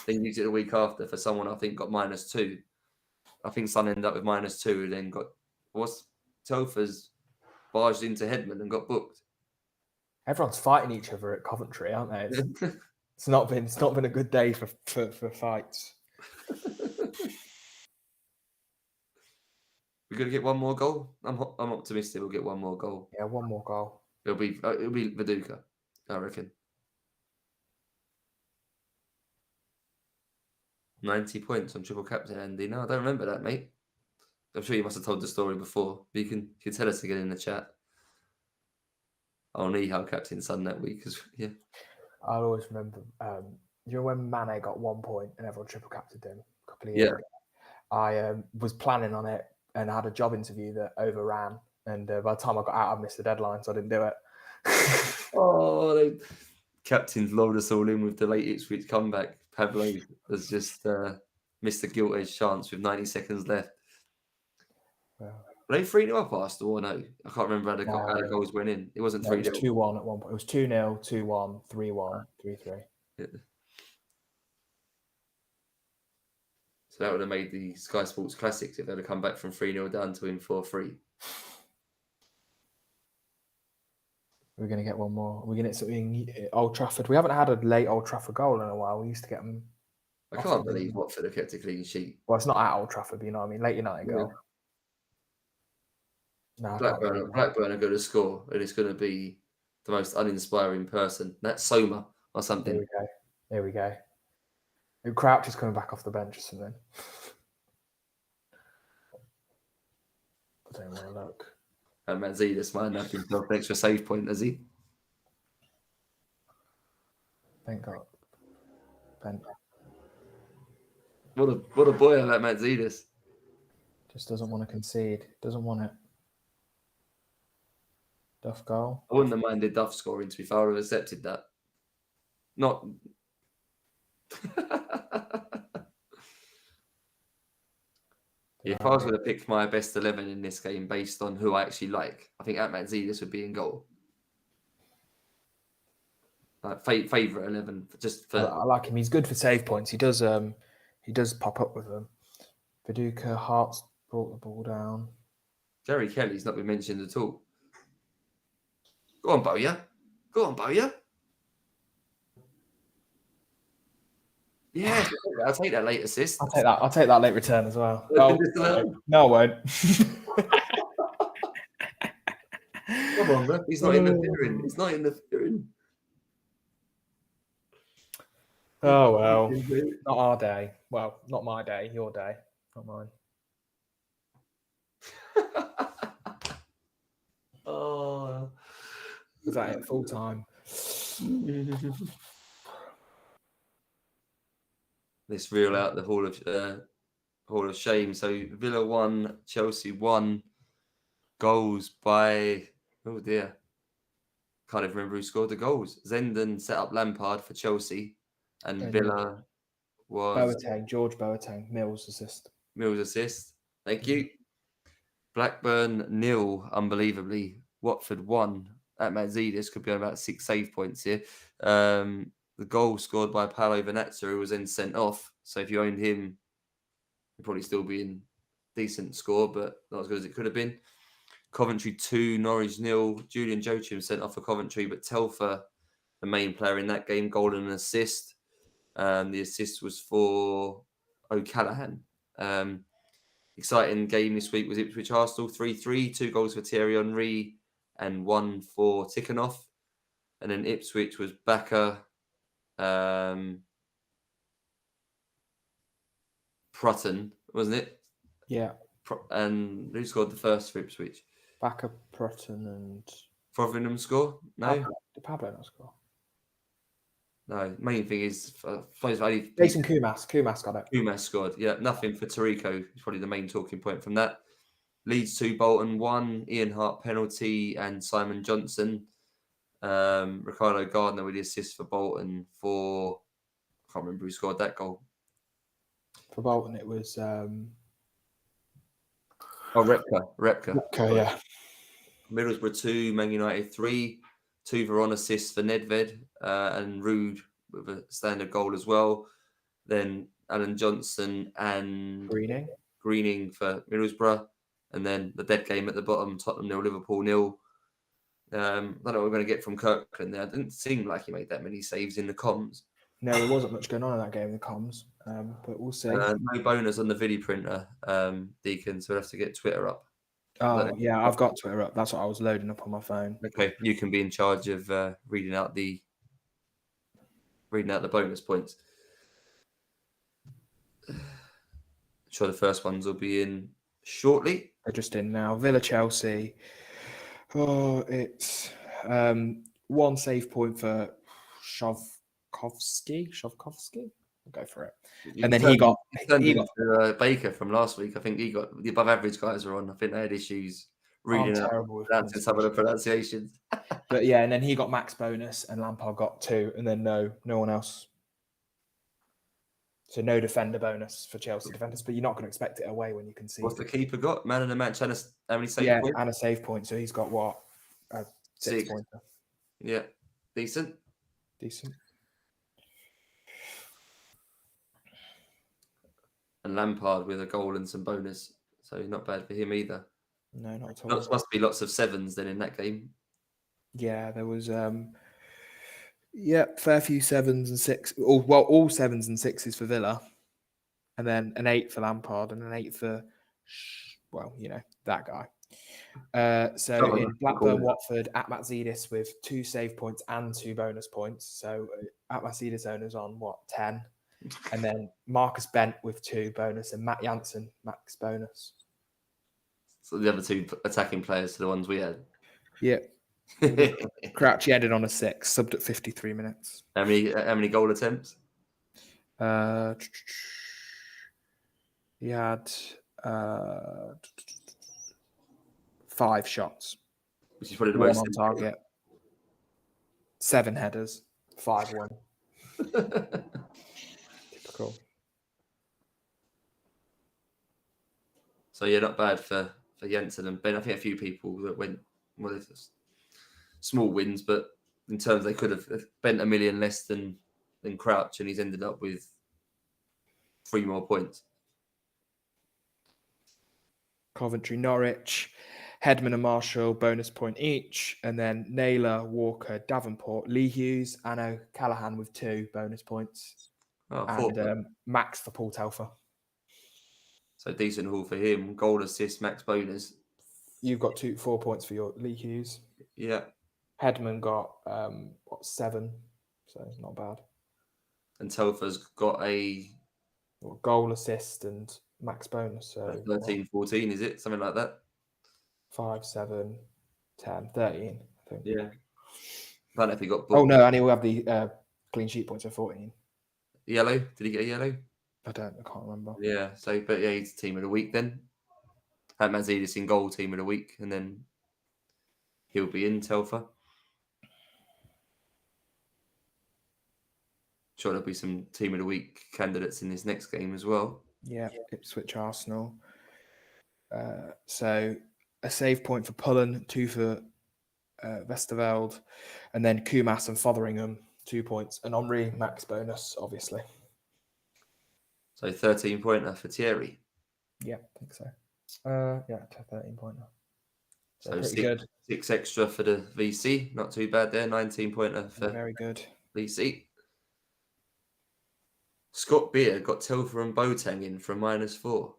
Then used it the week after for someone I think got -2. I think Son ended up with -2, then got Telfer's barged into Headman and got booked. Everyone's fighting each other at Coventry, aren't they? It's not been a good day for fights. We're gonna get one more goal. I'm optimistic we'll get one more goal. Yeah, one more goal. It'll be Viduka, I reckon. 90 points on triple captain, Andy. No, I don't remember that, mate. I'm sure you must have told the story before. But you can tell us again in the chat. I'll need how captain Son that week because yeah. I always remember. You know when Mane got 1 point and everyone triple captained him a couple of years ago? I was planning on it and I had a job interview that overran. And by the time I got out, I missed the deadline, so I didn't do it. Captains lobbed us all in with the late Ipswich comeback. Pablo has just missed the gilt-edged chance with 90 seconds left. Wow. Were they 3-0 up Arsenal or no? I can't remember how the goals went in. It wasn't 3-0. It was 2-1 at one point. It was 2-0, 2-1, 3-1, 3-3. Yeah. So that would have made the Sky Sports Classics if they'd have come back from 3-0 down to win 4-3. We're going to get one more. We're going to get something Old Trafford. We haven't had a late Old Trafford goal in a while. We used to get them. I can't believe Watford have kept a clean sheet. Well, it's not at Old Trafford, but you know what I mean? Late United goal. No, Blackburn are going to score, and it's going to be the most uninspiring person. That's Soma or something. There we go. Crouch is coming back off the bench or something. I don't want to look. And Manzidis might have himself an extra save point, has he? Thank God. What a boy on that Manzidis. Just doesn't want to concede. Doesn't want it. Duff goal. I wouldn't have minded Duff scoring, to be fair. I would have accepted that. Not... If I was going to pick my best 11 in this game based on who I actually like, I think Atmatzidis would be in goal. Favourite 11, just for... I like him. He's good for save points. He does pop up with them. Viduka, Hart's brought the ball down. Jerry Kelly's not been mentioned at all. Go on, Bowyer. Go on, Bowyer. Yeah, I'll take that late assist. I'll take that late return as well. Oh, no, I won't. Come on, bro. He's not interfering. He's not interfering. Oh, well. Not our day. Well, not my day. Your day. Not mine. Oh. Was that it? Full time. Let's reel out the Hall of Shame. So Villa 1, Chelsea 1. Goals by... Oh, dear. Can't even remember who scored the goals. Zenden set up Lampard for Chelsea. And Villa was... George Boateng. Mills assist. Thank you. Blackburn 0, unbelievably. Watford 1. Atmatzidis could be on about 6 save points here. The goal scored by Paolo Venezia, who was then sent off. So if you owned him, you'd probably still be in decent score, but not as good as it could have been. Coventry 2, Norwich 0. Julian Joachim sent off for Coventry, but Telfer, the main player in that game, goal and an assist. The assist was for O'Callaghan. Exciting game this week was Ipswich Arsenal 3-3, 2 goals for Thierry Henry and 1 for Tikhonov. And then Ipswich was Bakker, Prutton, wasn't it? Yeah. And who scored the first for Ipswich? Bakker, Prutton, and Frothingham score? No. Did Pablo not score? No. Main thing is, Jason Kumas got it. Kumas scored. Yeah, nothing for Tarico. It's probably the main talking point from that. Leeds 2, Bolton 1. Ian Hart penalty and Simon Johnson. Ricardo Gardner with the assist for Bolton for... I can't remember who scored that goal. For Bolton, it was... Repka. Yeah. Middlesbrough 2, Man United 3. 2 Veron assists for Nedved and Ruud with a standard goal as well. Then Alan Johnson and Greening for Middlesbrough. And then the dead game at the bottom, Tottenham 0, Liverpool 0. I don't know what we're going to get from Kirkland there. It didn't seem like he made that many saves in the comms. No, there wasn't much going on in that game in the comms, but we'll see. No bonus on the video printer, Deacon, so we'll have to get Twitter up. Oh, yeah, I've got Twitter up. That's what I was loading up on my phone. Okay, you can be in charge of reading out the bonus points. I'm sure the first ones will be in shortly. They're just in now. Villa Chelsea. Oh, it's 1 save point for Shovkovsky. I'll go for it. And then he got Baker from last week. I think he got the above average guys are on. I think they had issues reading out some of the pronunciations. But yeah, and then he got max bonus and Lampard got 2, and then no one else. So no defender bonus for Chelsea defenders, but you're not going to expect it away when you can see. What's the keeper got? Man of the match and how many save points? And a save point. So he's got what? 6 pointer. Yeah, decent. And Lampard with a goal and some bonus, so not bad for him either. No, not at all. There must be lots of 7s then in that game. Yeah, there was. Fair few 7s and 6s. All 7s and 6s for Villa, and then an 8 for Lampard and an 8 for, that guy. So in Blackburn, Watford, Atmatzidis with 2 save points and 2 bonus points. So Atmatzidis owners on 10, and then Marcus Bent with 2 bonus and Matt Janssen max bonus. So the other 2 attacking players are the ones we had. Yeah. Crouchy ended on a 6, subbed at 53 minutes. How many goal attempts? He had 5 shots, which is probably the most on target. 7 headers, 5-1. Typical. So yeah, not bad for Jensen and Ben. I think a few people that went small wins, but in terms they could have spent $1 million less than Crouch, and he's ended up with 3 more points. Coventry, Norwich, Headman and Marshall, bonus point each. And then Naylor, Walker, Davenport, Lee Hughes, Anno, Callahan with 2 bonus points. Oh, and Max for Paul Telfer. So decent haul for him. Goal, assist, max bonus. You've got 4 points for your Lee Hughes. Yeah. Headman got 7, so it's not bad. And Telfer's got a goal, assist, and max bonus. So 13, 14, is it? Something like that? 5, 7, 10, 13, I think. Yeah. I don't know if he got booked. Oh, no, and he'll have the clean sheet points of 14. Yellow? Did he get a yellow? I can't remember. Yeah, but yeah, he's team of the week then. Had Mazidis in goal, team of the week, and then he'll be in Telfer. Sure, there'll be some team of the week candidates in this next game as well. Yeah, Ipswich, Arsenal. So a save point for Pullen, 2 for Westerveld, and then Kumas and Fotheringham, 2 points. And Omri, max bonus, obviously. So 13-pointer for Thierry. Yeah, I think so. 13-pointer. So pretty good. 6 extra for the VC. Not too bad there. 19-pointer for very good VC. Scott Beer got Telfer and Boateng in for a -4.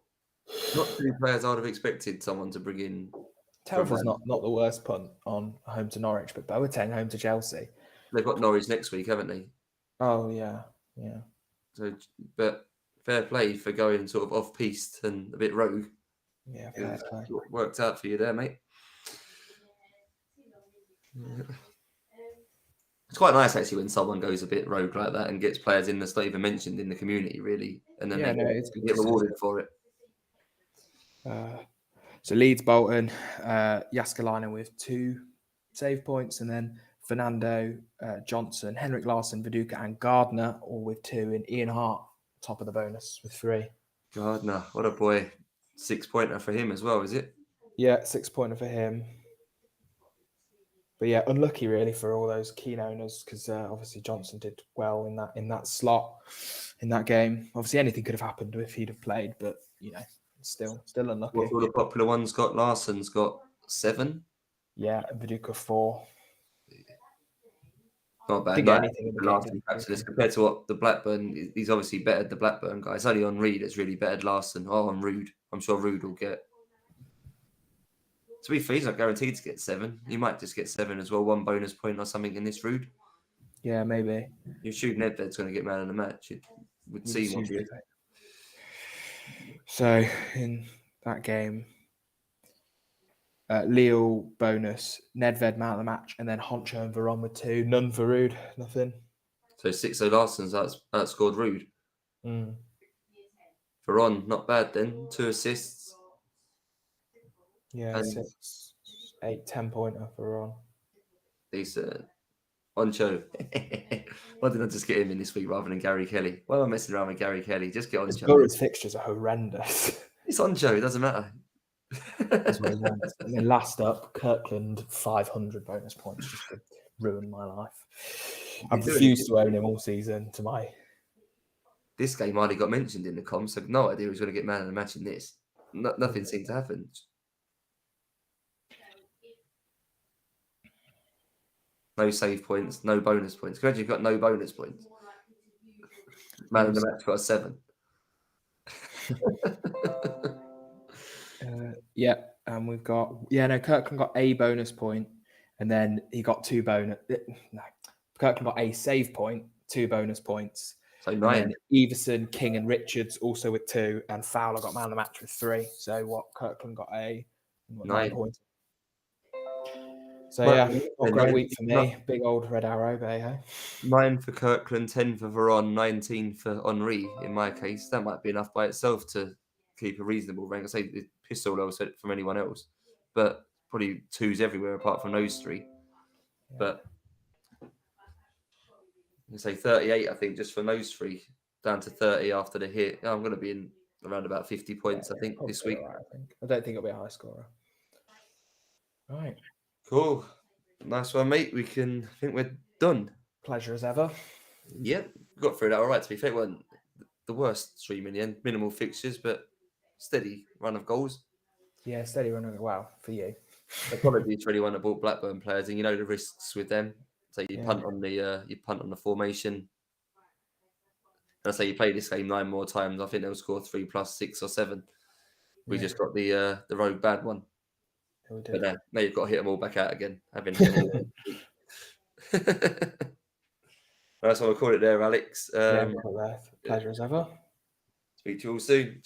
Not 2 players I'd have expected someone to bring in. Telfer's not the worst punt on home to Norwich, but Boateng home to Chelsea. They've got Norwich next week, haven't they? Oh, yeah. So, but fair play for going sort of off-piste and a bit rogue. Yeah, fair play. Worked out for you there, mate. Yeah. It's quite nice, actually, when someone goes a bit rogue like that and gets players in that's not even mentioned in the community, really. And then they get rewarded for it. So Leeds, Bolton, Jaskalainen with 2 save points, and then Fernando, Johnson, Henrik Larsson, Viduka, and Gardner all with 2, and Ian Hart top of the bonus with 3. Gardner, what a boy. 6-pointer for him as well, is it? Yeah, 6-pointer for him. But yeah, unlucky really for all those keen owners, because obviously Johnson did well in that slot in that game. Obviously anything could have happened if he'd have played, but still unlucky. What's all the popular ones got? Larsson's got 7. Yeah, and Viduka 4. Not bad. Didn't get anything in the Larsson capitalists compared to what the Blackburn. He's obviously bettered the Blackburn guy. It's only on Reed that's really bettered Larsson. Oh, on Ruud. I'm sure Ruud will get. To be fair, he's not guaranteed to get 7. He might just get 7 as well. 1 bonus point or something in this Ruud. Yeah, maybe. You shoot Nedved's going to get man of the match. It would seem obvious. So in that game, Lille bonus, Nedved man of the match, and then Honcho and Veron with 2. None for Ruud, nothing. So 6 Larsson's outscored Ruud. Veron, not bad then. 2 assists. Yeah, 6, 8, 10-pointer for Veron. Decent. Honcho. Why didn't I just get him in this week rather than Gary Kelly? Why am I messing around with Gary Kelly? Just get Honcho. Borough's fixtures are horrendous. It's Honcho, it doesn't matter. That's what he wants. And then last up, Kirkland 500 bonus points just to ruin my life. I've refused to own him all season to my. This game hardly got mentioned in the comms, so no idea who's going to get man of the match in this. Nothing seemed to happen. No save points, no bonus points. Imagine you've got no bonus points. Man of the match got a 7. And we've got Kirkland got a bonus point, and then he got 2 bonus. No, Kirkland got a save point, 2 bonus points. So 9. Everson, King, and Richards also with 2, and Fowler got man of the match with 3. So Kirkland got a 9 points. So not a great week for me. Big old red arrow, but hey. 9 for Kirkland, 10 for Veron, 19 for Henry. In my case, that might be enough by itself to keep a reasonable rank. I say the pistol else from anyone else, but probably 2s everywhere apart from those 3. Yeah. But I say 38, I think, just from those 3 down to 30 after the hit. I'm going to be in around about 50 points, I think, this week. Right, I don't think it'll be a high scorer. Right. Cool. Nice one, mate. I think we're done. Pleasure as ever. Yep. Got through that all right, to be fair. It wasn't the worst stream in the end. Minimal fixtures, but steady run of goals. Yeah, steady running. Wow, for you. Apologies for anyone that bought Blackburn players, and you know the risks with them. So you punt on the formation. And I say you play this game 9 more times. I think they'll score 3 plus 6 or 7. We just got the rogue bad one. We did. But now you've got to hit them all back out again. Having hit them all. That's what I'll call it there, Alex. Pleasure as ever. Speak to you all soon. Cheers.